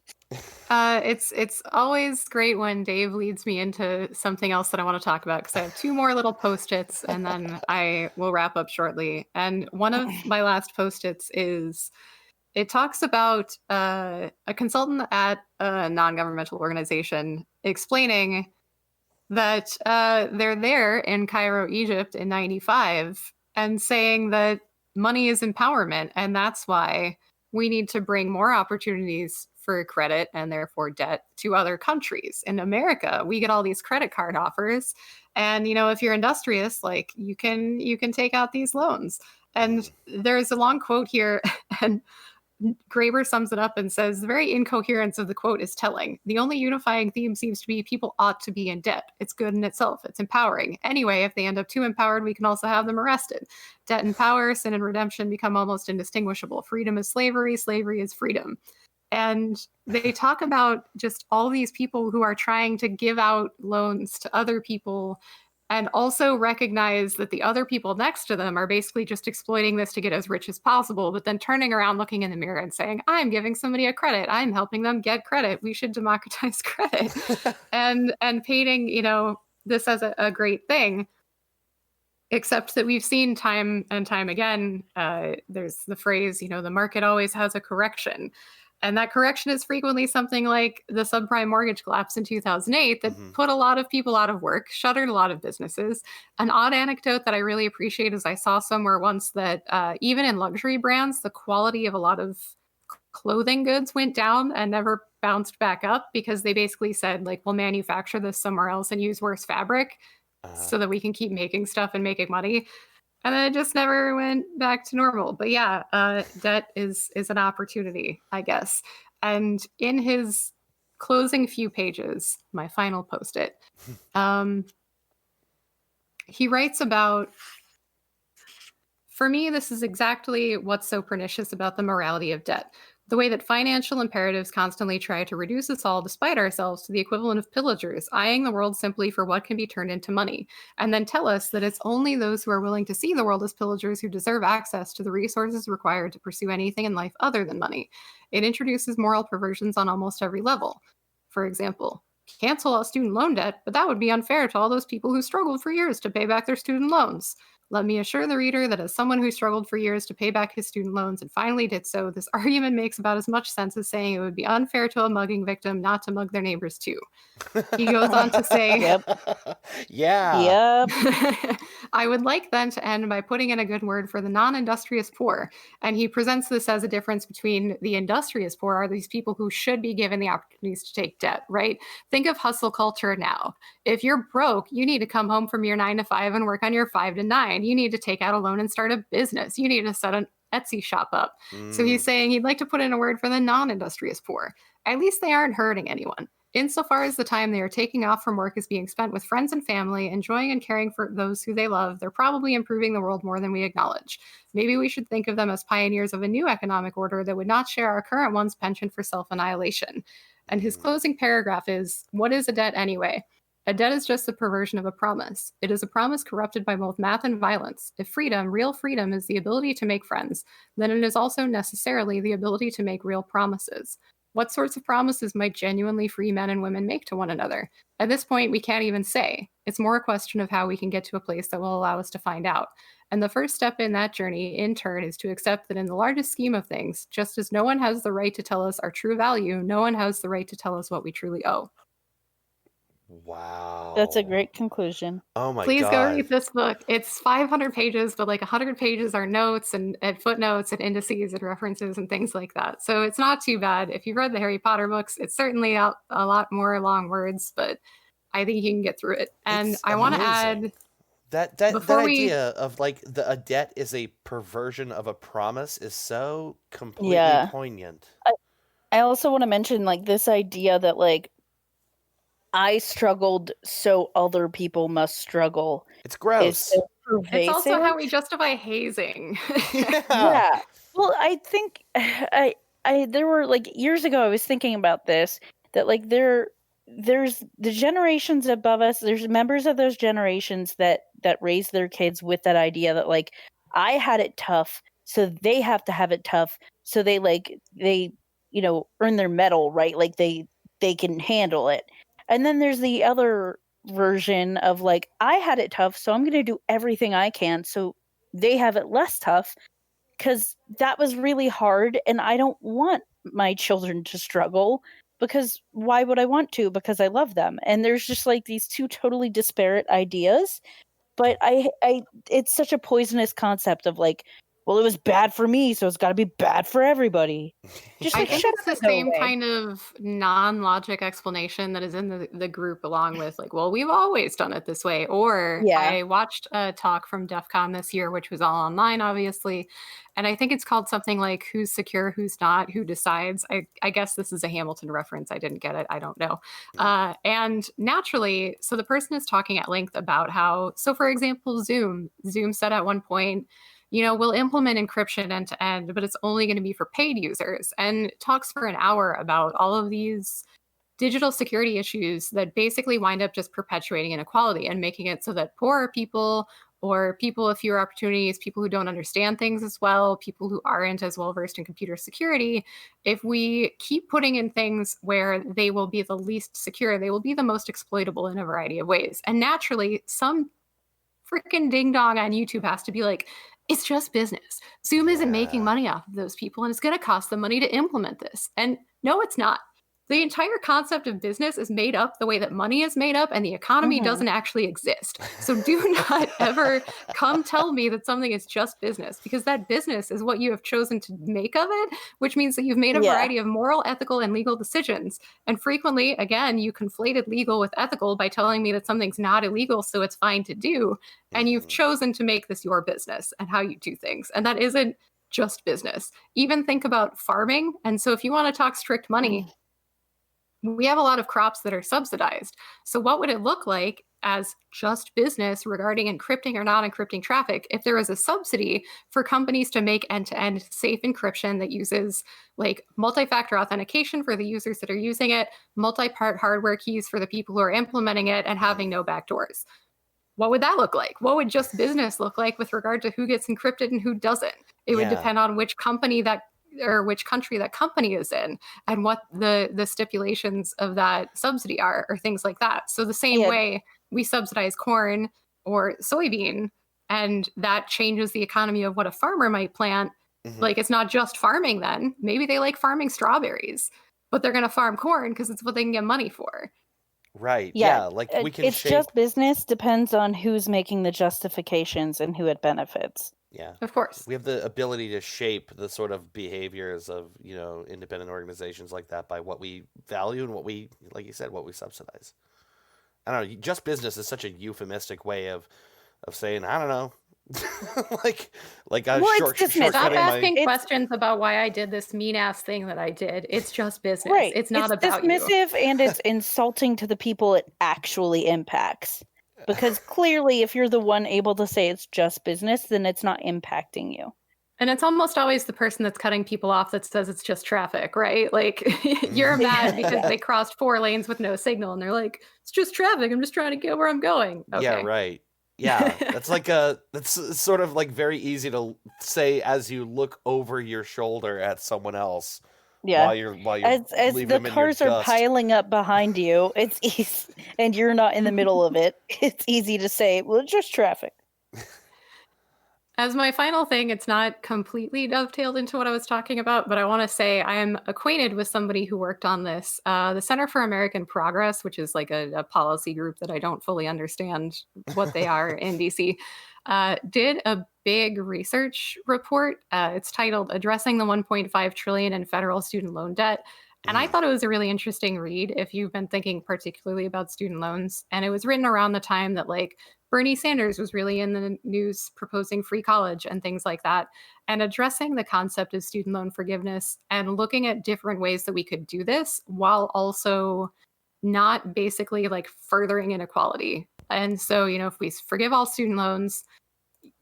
It's always great when Dave leads me into something else that I want to talk about because I have 2 more little post-its and then I will wrap up shortly. And one of my last post-its is it talks about a consultant at a non-governmental organization explaining that they're there in Cairo, Egypt in 95 and saying that money is empowerment. And that's why we need to bring more opportunities for credit and therefore debt to other countries. In America, we get all these credit card offers. And, if you're industrious, like you can take out these loans. And there's a long quote here and Graeber sums it up and says, the very incoherence of the quote is telling. The only unifying theme seems to be people ought to be in debt. It's good in itself. It's empowering. Anyway, if they end up too empowered, we can also have them arrested. Debt and power, sin and redemption become almost indistinguishable. Freedom is slavery. Slavery is freedom. And they talk about just all these people who are trying to give out loans to other people and also recognize that the other people next to them are basically just exploiting this to get as rich as possible, but then turning around, looking in the mirror and saying, I'm giving somebody a credit. I'm helping them get credit. We should democratize credit. and painting, this as a great thing, except that we've seen time and time again, there's the phrase, the market always has a correction. And that correction is frequently something like the subprime mortgage collapse in 2008 that put a lot of people out of work, shuttered a lot of businesses. An odd anecdote that I really appreciate is I saw somewhere once that even in luxury brands, the quality of a lot of clothing goods went down and never bounced back up because they basically said, like, we'll manufacture this somewhere else and use worse fabric so that we can keep making stuff and making money. And then it just never went back to normal. But yeah, debt is an opportunity, I guess. And in his closing few pages, my final post-it, he writes about, for me, this is exactly what's so pernicious about the morality of debt. The way that financial imperatives constantly try to reduce us all, despite ourselves, to the equivalent of pillagers, eyeing the world simply for what can be turned into money, and then tell us that it's only those who are willing to see the world as pillagers who deserve access to the resources required to pursue anything in life other than money. It introduces moral perversions on almost every level. For example, cancel all student loan debt, but that would be unfair to all those people who struggled for years to pay back their student loans. Let me assure the reader that as someone who struggled for years to pay back his student loans and finally did so, this argument makes about as much sense as saying it would be unfair to a mugging victim not to mug their neighbors too. He goes on to say, Yeah. Yep. I would like then to end by putting in a good word for the non-industrious poor. And he presents this as a difference between the industrious poor are these people who should be given the opportunities to take debt, right? Think of hustle culture now. If you're broke, you need to come home from your 9 to 5 and work on your 5 to 9. You need to take out a loan and start a business. You need to set an Etsy shop up. So he's saying he'd like to put in a word for the non-industrious poor. At least they aren't hurting anyone. Insofar as the time they are taking off from work is being spent with friends and family, enjoying and caring for those who they love, they're probably improving the world more than we acknowledge. Maybe we should think of them as pioneers of a new economic order that would not share our current one's penchant for self-annihilation. And his closing paragraph is, what is a debt anyway? A debt is just the perversion of a promise. It is a promise corrupted by both math and violence. If freedom, real freedom, is the ability to make friends, then it is also necessarily the ability to make real promises. What sorts of promises might genuinely free men and women make to one another? At this point, we can't even say. It's more a question of how we can get to a place that will allow us to find out. And the first step in that journey, in turn, is to accept that in the largest scheme of things, just as no one has the right to tell us our true value, no one has the right to tell us what we truly owe. Wow. That's a great conclusion. Oh my Please god. go read this book. It's 500 pages, but like 100 pages are notes and footnotes and indices and references and things like that. So it's not too bad. If you've read the Harry Potter books, it's certainly a lot more long words, but I think you can get through it. And It's I want to amazing. add, That before we- idea of like a debt is a perversion of a promise is so completely Yeah. poignant. I also want to mention like this idea that like I struggled, so other people must struggle. It's Is gross. so pervasive. it's also how we justify hazing. Yeah. Well, I think I there were like years ago I was thinking about this that like there's the generations above us, there's members of those generations that raise their kids with that idea that like I had it tough, so they have to have it tough, so they earn their medal, right? Like they can handle it. And then there's the other version of like I had it tough, so I'm going to do everything I can so they have it less tough, because that was really hard and I don't want my children to struggle, because why would I want to? Because I love them. And there's just like these two totally disparate ideas. But I it's such a poisonous concept of like, well, it was bad for me, so it's got to be bad for everybody. Just I like think shut it's the up, no same way. kind of non-logic explanation that is in the group, along with like, well, we've always done it this way. Or Yeah. I watched a talk from DEF CON this year, which was all online, obviously. And I think it's called something like who's secure, who's not, who decides. I guess this is a Hamilton reference. I didn't get it. I don't know. And naturally, so the person is talking at length about how, so for example, Zoom said at one point, we'll implement encryption end to end, but it's only going to be for paid users, and talks for an hour about all of these digital security issues that basically wind up just perpetuating inequality and making it so that poorer people or people with fewer opportunities, people who don't understand things as well, people who aren't as well versed in computer security, if we keep putting in things where they will be the least secure, they will be the most exploitable in a variety of ways. And naturally, some freaking ding dong on YouTube has to be like, it's just business. Zoom isn't making money off of those people, and it's going to cost them money to implement this. And no, it's not. The entire concept of business is made up the way that money is made up, and the economy doesn't actually exist. So do not ever come tell me that something is just business, because that business is what you have chosen to make of it, which means that you've made a variety of moral, ethical, and legal decisions. And frequently, again, you conflated legal with ethical by telling me that something's not illegal, so it's fine to do. And you've chosen to make this your business and how you do things. And that isn't just business. Even think about farming. And so if you want to talk strict money, we have a lot of crops that are subsidized. So what would it look like as just business regarding encrypting or not encrypting traffic if there was a subsidy for companies to make end-to-end safe encryption that uses like multi-factor authentication for the users that are using it, multi-part hardware keys for the people who are implementing it, and having no backdoors? What would that look like? What would just business look like with regard to who gets encrypted and who doesn't? It would depend on which company that or which country that company is in and what the stipulations of that subsidy are or things like that. So the same way we subsidize corn or soybean and that changes the economy of what a farmer might plant. Like it's not just farming then. Maybe they like farming strawberries, but they're going to farm corn because it's what they can get money for. Right. Yeah. Like we can it's just business depends on who's making the justifications and who it benefits. Yeah. Of course. We have the ability to shape the sort of behaviors of, independent organizations like that by what we value and what we, like you said, what we subsidize. I don't know. Just business is such a euphemistic way of saying, I don't know. like a Stop asking questions about why I did this mean ass thing that I did. It's just business. Right. It's not about dismissive you. And it's insulting to the people it actually impacts. Because clearly, if you're the one able to say it's just business, then it's not impacting you. And it's almost always the person that's cutting people off that says it's just traffic, right? Like you're mad because they crossed 4 lanes with no signal and they're like, it's just traffic. I'm just trying to get where I'm going. Okay. Yeah, right. Yeah, that's sort of like very easy to say as you look over your shoulder at someone else. Yeah, while you're as the cars are piling up behind you, it's easy, and you're not in the middle of it. It's easy to say, well, it's just traffic. As my final thing, it's not completely dovetailed into what I was talking about, but I want to say I am acquainted with somebody who worked on this. The Center for American Progress, which is like a policy group that I don't fully understand what they are in DC, did a big research report. It's titled Addressing the $1.5 trillion in Federal Student Loan Debt. And I thought it was a really interesting read if you've been thinking particularly about student loans. And it was written around the time that like Bernie Sanders was really in the news proposing free college and things like that, and addressing the concept of student loan forgiveness and looking at different ways that we could do this while also not basically like furthering inequality. And so, if we forgive all student loans,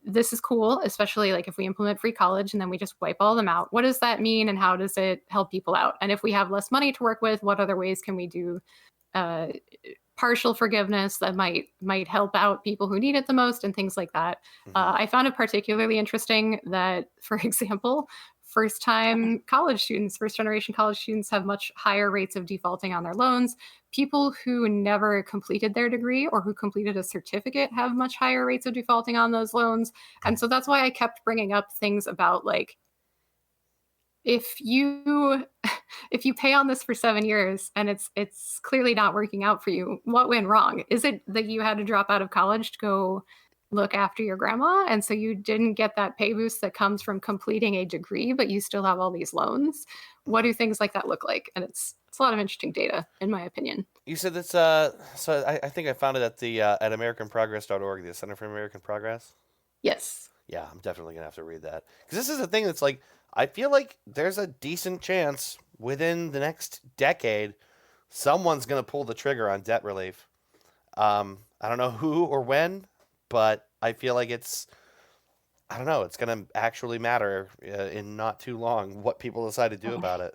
this is cool, especially like if we implement free college and then we just wipe all of them out. What does that mean and how does it help people out? And if we have less money to work with, what other ways can we do partial forgiveness that might help out people who need it the most and things like that. I found it particularly interesting that, for example, first-generation college students have much higher rates of defaulting on their loans. People who never completed their degree or who completed a certificate have much higher rates of defaulting on those loans. And so that's why I kept bringing up things about like, if you pay on this for 7 years and it's clearly not working out for you, what went wrong? Is it that you had to drop out of college to go look after your grandma and so you didn't get that pay boost that comes from completing a degree, but you still have all these loans? What do things like that look like? And it's a lot of interesting data, in my opinion. You said that's so I think I found it at the at AmericanProgress.org, the Center for American Progress. Yes. Yeah, I'm definitely gonna have to read that because this is a thing that's like, I feel like there's a decent chance within the next decade someone's going to pull the trigger on debt relief. I don't know who or when, but I feel like it's going to actually matter in not too long what people decide to do about it.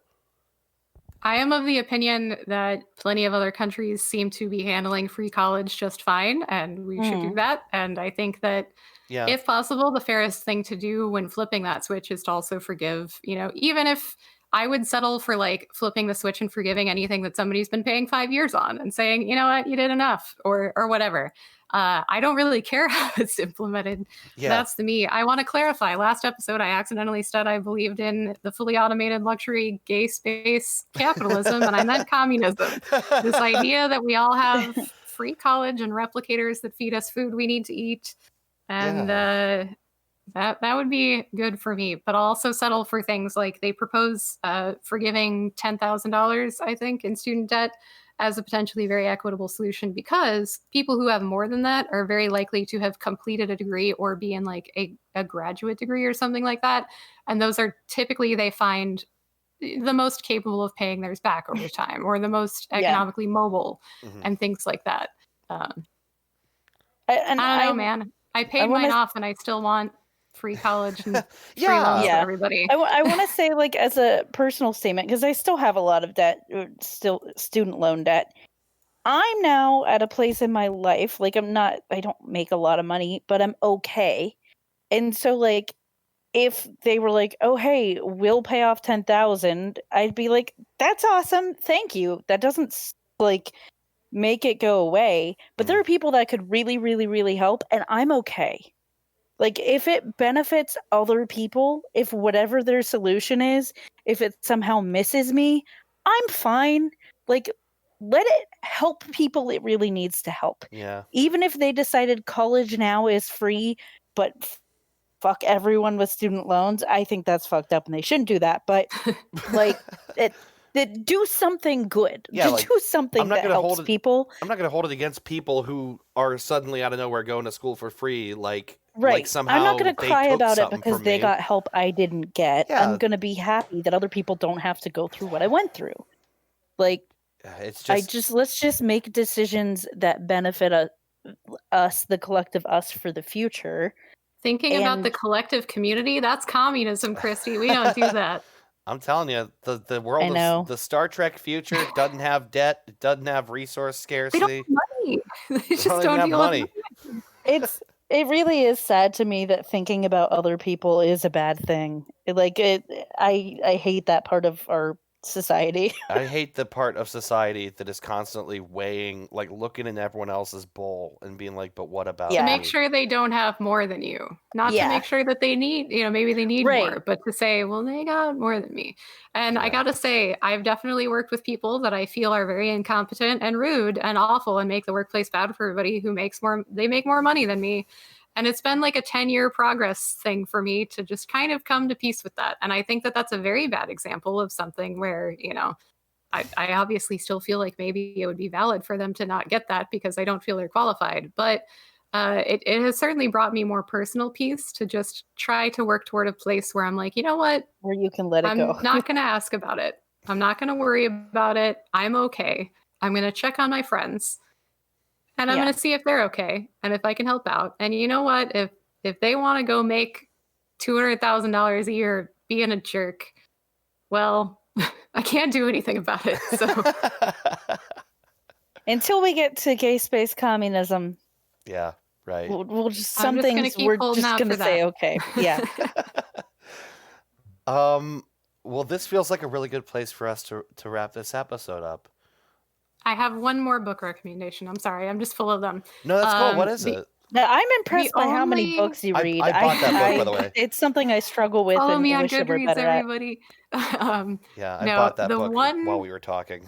I am of the opinion that plenty of other countries seem to be handling free college just fine, and we should do that. And I think that if possible, the fairest thing to do when flipping that switch is to also forgive, even if I would settle for like flipping the switch and forgiving anything that somebody's been paying 5 years on and saying, you know what, you did enough or whatever. I don't really care how it's implemented. Yeah. That's the me. I want to clarify. Last episode, I accidentally said I believed in the fully automated luxury gay space capitalism, and I meant communism. This idea that we all have free college and replicators that feed us food we need to eat. And that would be good for me. But I'll also settle for things like they propose forgiving $10,000, I think, in student debt as a potentially very equitable solution, because people who have more than that are very likely to have completed a degree or be in like a graduate degree or something like that. And those are typically, they find, the most capable of paying theirs back over time, or the most Yeah. economically mobile, Mhm. and things like that. I I don't know, man. I paid wanna- mine off, and I still want free college and free Yeah. loans for Yeah. everybody. I want to say, like, as a personal statement, because I still have a lot of debt, still student loan debt. I'm now at a place in my life, like, I don't make a lot of money, but I'm okay. And so, like, if they were like, oh, hey, we'll pay off 10,000, I'd be like, that's awesome. Thank you. That doesn't, like, make it go away. But there are people that could really, really, really help, and I'm okay. Like, if it benefits other people, if whatever their solution is, if it somehow misses me, I'm fine. Like, let it help people it really needs to help. Yeah. Even if they decided college now is free, but fuck everyone with student loans, I think that's fucked up and they shouldn't do that. But, like, do something good. Yeah, like, do something I'm not that gonna helps hold it- people. I'm not going to hold it against people who are suddenly out of nowhere going to school for free. Like Right. somehow I'm not going to they cry took about it something because from they me. got help I didn't get. Yeah. I'm going to be happy that other people don't have to go through what I went through. Like, It's let's just make decisions that benefit us, the collective us, for the future. Thinking about the And- collective community, that's communism, Christy. We don't do that. I'm telling you, the world I know. of the Star Trek future doesn't have debt, it doesn't have resource They don't scarcity. have money. They just don't even don't have deal money. with money. It really is sad to me that thinking about other people is a bad thing. I hate that part of our society. I hate the part of society that is constantly weighing, like looking in everyone else's bowl and being like, but what about Yeah. To me? make sure they don't have more than you. Not Yeah. to make sure that they need, maybe they need Right. more, but to say, well, they got more than me. And I Yeah. gotta say, I've definitely worked with people that I feel are very incompetent and rude and awful and make the workplace bad for everybody who they make more money than me. And it's been like a 10-year progress thing for me to just kind of come to peace with that. And I think that that's a very bad example of something where, I obviously still feel like maybe it would be valid for them to not get that because I don't feel they're qualified. But it has certainly brought me more personal peace to just try to work toward a place where I'm like, you know what? Where you can let it I'm go. not going to ask about it. I'm not going to worry about it. I'm okay. I'm going to check on my friends. And I'm Yeah. going to see if they're okay and if I can help out. And you know what? If they want to go make $200,000 a year being a jerk, well, I can't do anything about it. So Until we get to gay space communism, Yeah, right. we'll just I'm some just gonna things keep we're holding just out gonna for say that. okay. Yeah. Well, this feels like a really good place for us to wrap this episode up. I have one more book recommendation. I'm sorry. I'm just full of them. No, that's cool. What is the- it? Now, I'm impressed by how many only- books you I read. bought that book, by the way. It's something I struggle with Follow and me on wish I were Goodreads, better at. everybody. Yeah, I no, bought that the book one- while we were talking.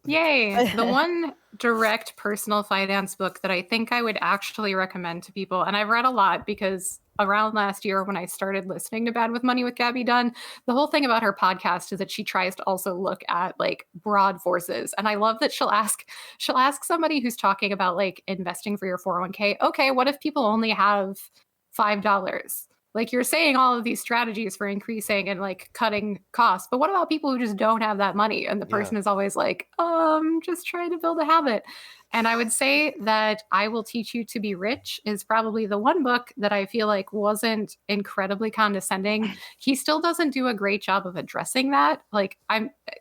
Yay. The one direct personal finance book that I think I would actually recommend to people, and I've read a lot because around last year when I started listening to Bad with Money with Gabby Dunn, the whole thing about her podcast is that she tries to also look at like broad forces. And I love that she'll ask somebody who's talking about like investing for your 401k, okay, what if people only have $5? Like you're saying all of these strategies for increasing and like cutting costs, but what about people who just don't have that money? And the person is always like, just trying to build a habit. And I would say that I Will Teach You to Be Rich is probably the one book that I feel like wasn't incredibly condescending. He still doesn't do a great job of addressing that. Like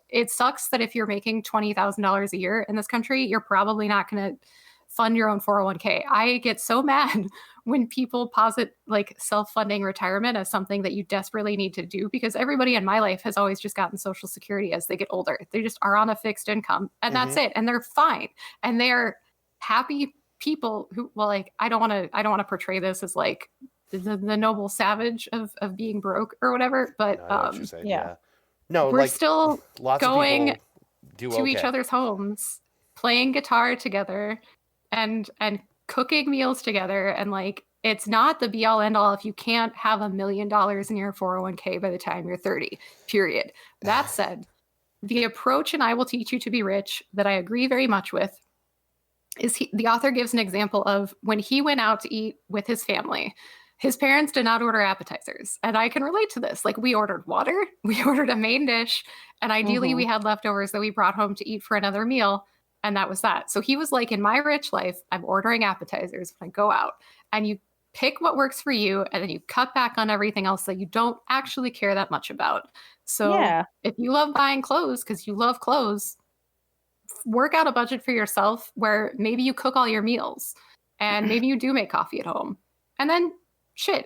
it sucks that if you're making $20,000 a year in this country, you're probably not going to fund your own 401k. I get so mad when people posit like self-funding retirement as something that you desperately need to do because everybody in my life has always just gotten Social Security as they get older. They just are on a fixed income and that's it. And they're fine. And they're happy people who, well, like, I don't want to portray this as like the noble savage of being broke or whatever, but No, I know what you're saying. yeah. No, we're like still lots going of people do to each okay. other's homes, playing guitar together and cooking meals together. And like, it's not the be all end all if you can't have $1 million in your 401k by the time you're 30, period. That said, the approach in I Will Teach You to Be Rich that I agree very much with is the author gives an example of when he went out to eat with his family. his parents did not order appetizers. And I can relate to this. Like, we ordered water, we ordered a main dish, and ideally we had leftovers that we brought home to eat for another meal. And that was that. So he was like, in my rich life, I'm ordering appetizers when I go out. And you pick what works for you, and then you cut back on everything else that you don't actually care that much about. So if you love buying clothes because you love clothes, work out a budget for yourself where maybe you cook all your meals and maybe you do make coffee at home. And then shit,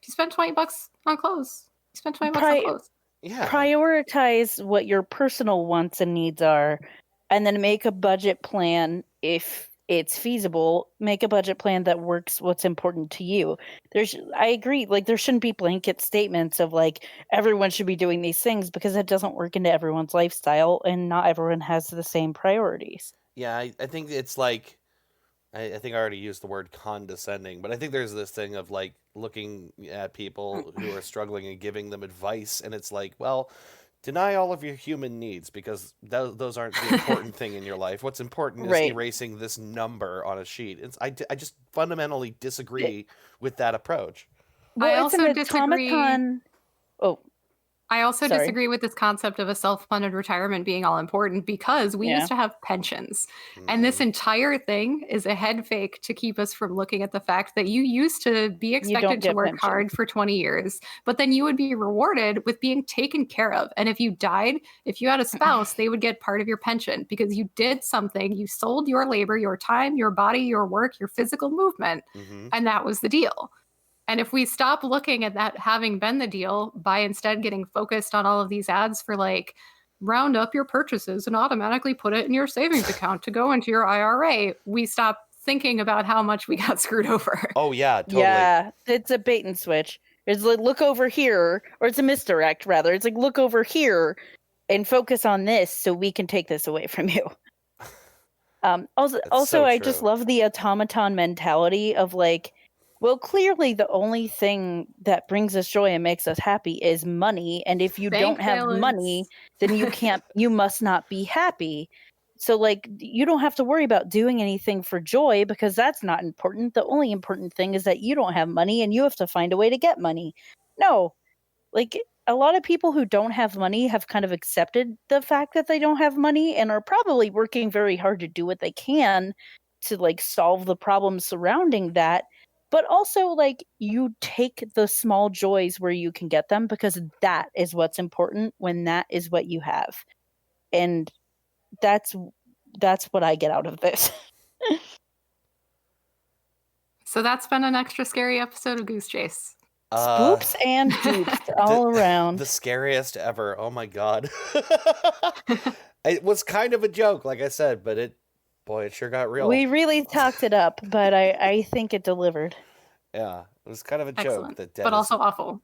if you spend $20 on clothes, you spend $20 on clothes. Yeah. Prioritize what your personal wants and needs are, and then make a budget plan if it's feasible. Make a budget plan that works what's important to you. I agree, like, there shouldn't be blanket statements of like everyone should be doing these things, because it doesn't work into everyone's lifestyle and not everyone has the same priorities. Yeah, I think it's like, I think I already used the word condescending, but I think there's this thing of like looking at people who are struggling and giving them advice, and it's like, well, deny all of your human needs, because those aren't the important thing in your life. What's important is erasing this number on a sheet. I just fundamentally disagree with that approach. Well, I also disagree. I also Sorry. disagree with this concept of a self-funded retirement being all important, because we used to have pensions. And this entire thing is a head fake to keep us from looking at the fact that you used to be expected to work hard for 20 years, but then you would be rewarded with being taken care of. And if you died, if you had a spouse, they would get part of your pension because you did something. You sold your labor, your time, your body, your work, your physical movement. And that was the deal. And if we stop looking at that having been the deal by instead getting focused on all of these ads for like, round up your purchases and automatically put it in your savings account to go into your IRA, we stop thinking about how much we got screwed over. Oh, yeah, totally. Yeah, it's a bait and switch. It's like, look over here, or it's a misdirect, rather. It's like, look over here and focus on this so we can take this away from you. Also, I just love the automaton mentality of like, well, clearly the only thing that brings us joy and makes us happy is money. And if you don't have money, then you must not be happy. So like, you don't have to worry about doing anything for joy, because that's not important. The only important thing is that you don't have money and you have to find a way to get money. No, like, a lot of people who don't have money have kind of accepted the fact that they don't have money and are probably working very hard to do what they can to like solve the problems surrounding that. But also, like, you take the small joys where you can get them, because that is what's important when that is what you have. And that's what I get out of this. So that's been an extra scary episode of Goose Chase. Spooks and dupes all around. The scariest ever. Oh my god. It was kind of a joke, like I said, but it sure got real. We really talked it up, but I think it delivered. Yeah, it was kind of a joke. Excellent, but also awful.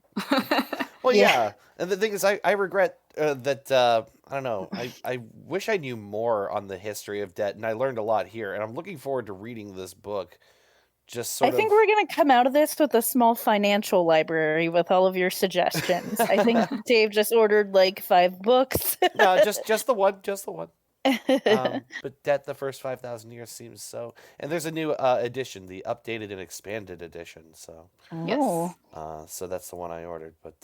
Well, yeah. And the thing is, I regret that, I don't know, I wish I knew more on the history of debt, and I learned a lot here, and I'm looking forward to reading this book. I think we're going to come out of this with a small financial library with all of your suggestions. I think Dave just ordered like 5 books. No, just the one. But Debt, the First 5,000 Years seems so... And there's a new edition, the updated and expanded edition. So, yes. So that's the one I ordered. But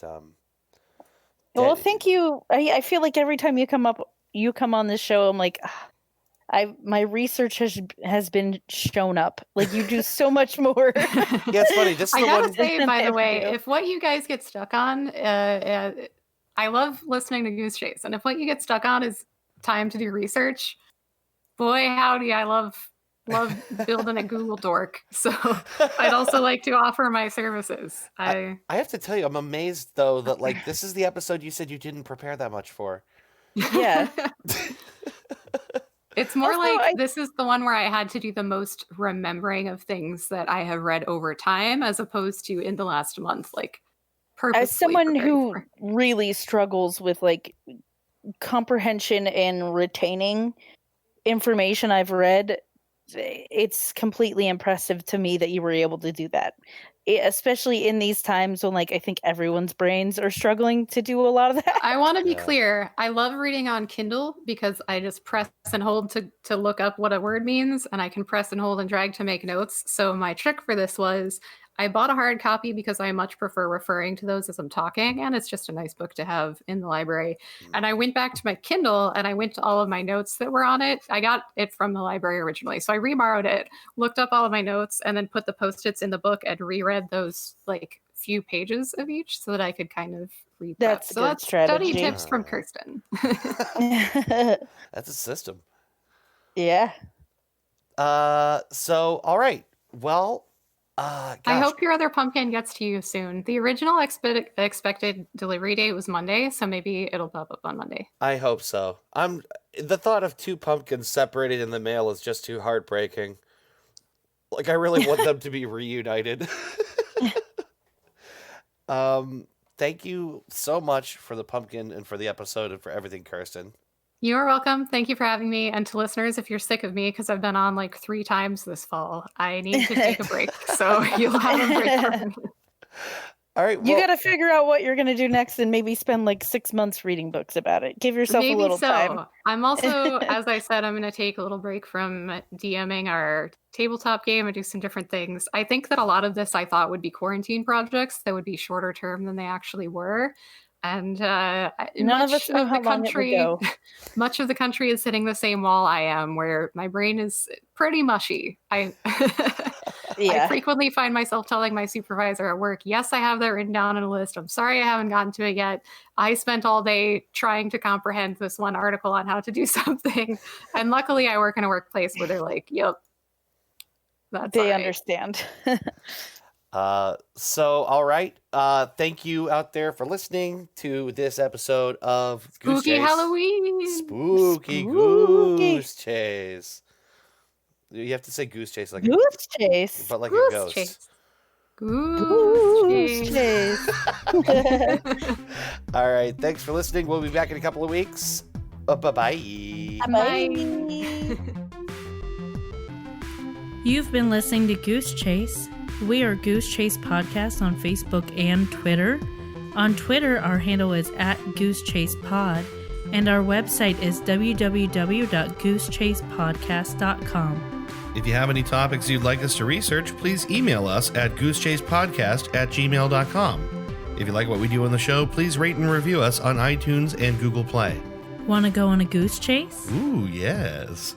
well, thank you. I feel like every time you come on this show, I'm like... my research has been shown up. Like, you do so much more. Yeah, it's funny. This is I gotta say, by the way, if what you guys get stuck on, I love listening to Goose Chase, and if what you get stuck on is time to do research, boy howdy, I love building a Google dork. So I'd also like to offer my services. I have to tell you, I'm amazed though that like this is the episode you said you didn't prepare that much for. Yeah. It's more also, this is the one where I had to do the most remembering of things that I have read over time, as opposed to in the last month, like purposely. As someone who really struggles with like comprehension and retaining information I've read, it's completely impressive to me that you were able to do that. Especially in these times when, like, I think everyone's brains are struggling to do a lot of that. I want to be clear. I love reading on Kindle because I just press and hold to look up what a word means, and I can press and hold and drag to make notes. So my trick for this was I bought a hard copy because I much prefer referring to those as I'm talking, and it's just a nice book to have in the library. And I went back to my Kindle and I went to all of my notes that were on it. I got it from the library originally, so I reborrowed it, looked up all of my notes, and then put the Post-its in the book and reread those like few pages of each so that I could kind of read prep. That's a So good that's strategy. study tips from Kerstyn. That's a system. Yeah. So all right. Well, I gosh. hope your other pumpkin gets to you soon. The original expected delivery date was Monday, so maybe it'll pop up on Monday. I hope so. The thought of 2 pumpkins separated in the mail is just too heartbreaking. Like I really want them to be reunited. Thank you so much for the pumpkin and for the episode and for everything, Kerstyn. You're welcome. Thank you for having me. And to listeners, if you're sick of me, because I've been on like 3 times this fall, I need to take a break. So you'll have a break from me. All right. You got to figure out what you're going to do next and maybe spend like 6 months reading books about it. Give yourself a little time. I'm also, as I said, I'm going to take a little break from DMing our tabletop game and do some different things. I think that a lot of this I thought would be quarantine projects that would be shorter term than they actually were. And none of us know how long it would go. Much of the country is hitting the same wall I am, where my brain is pretty mushy. I frequently find myself telling my supervisor at work, yes, I have that written down on a list. I'm sorry I haven't gotten to it yet. I spent all day trying to comprehend this one article on how to do something. And luckily I work in a workplace where they're like, yep, that's they all right. understand. So, all right. Thank you out there for listening to this episode of Goose Spooky Chase. Halloween. Spooky Goose Chase. You have to say Goose Chase like Goose Chase. but like Goose a ghost. Chase. Goose Chase. All right. Thanks for listening. We'll be back in a couple of weeks. Bye-bye. Bye. You've been listening to Goose Chase. We are Goose Chase Podcast on Facebook and Twitter. On Twitter, our handle is @GooseChasePod, and our website is www.goosechasepodcast.com. If you have any topics you'd like us to research, please email us at goosechasepodcast@gmail.com. If you like what we do on the show, please rate and review us on iTunes and Google Play. Want to go on a goose chase? Ooh, yes.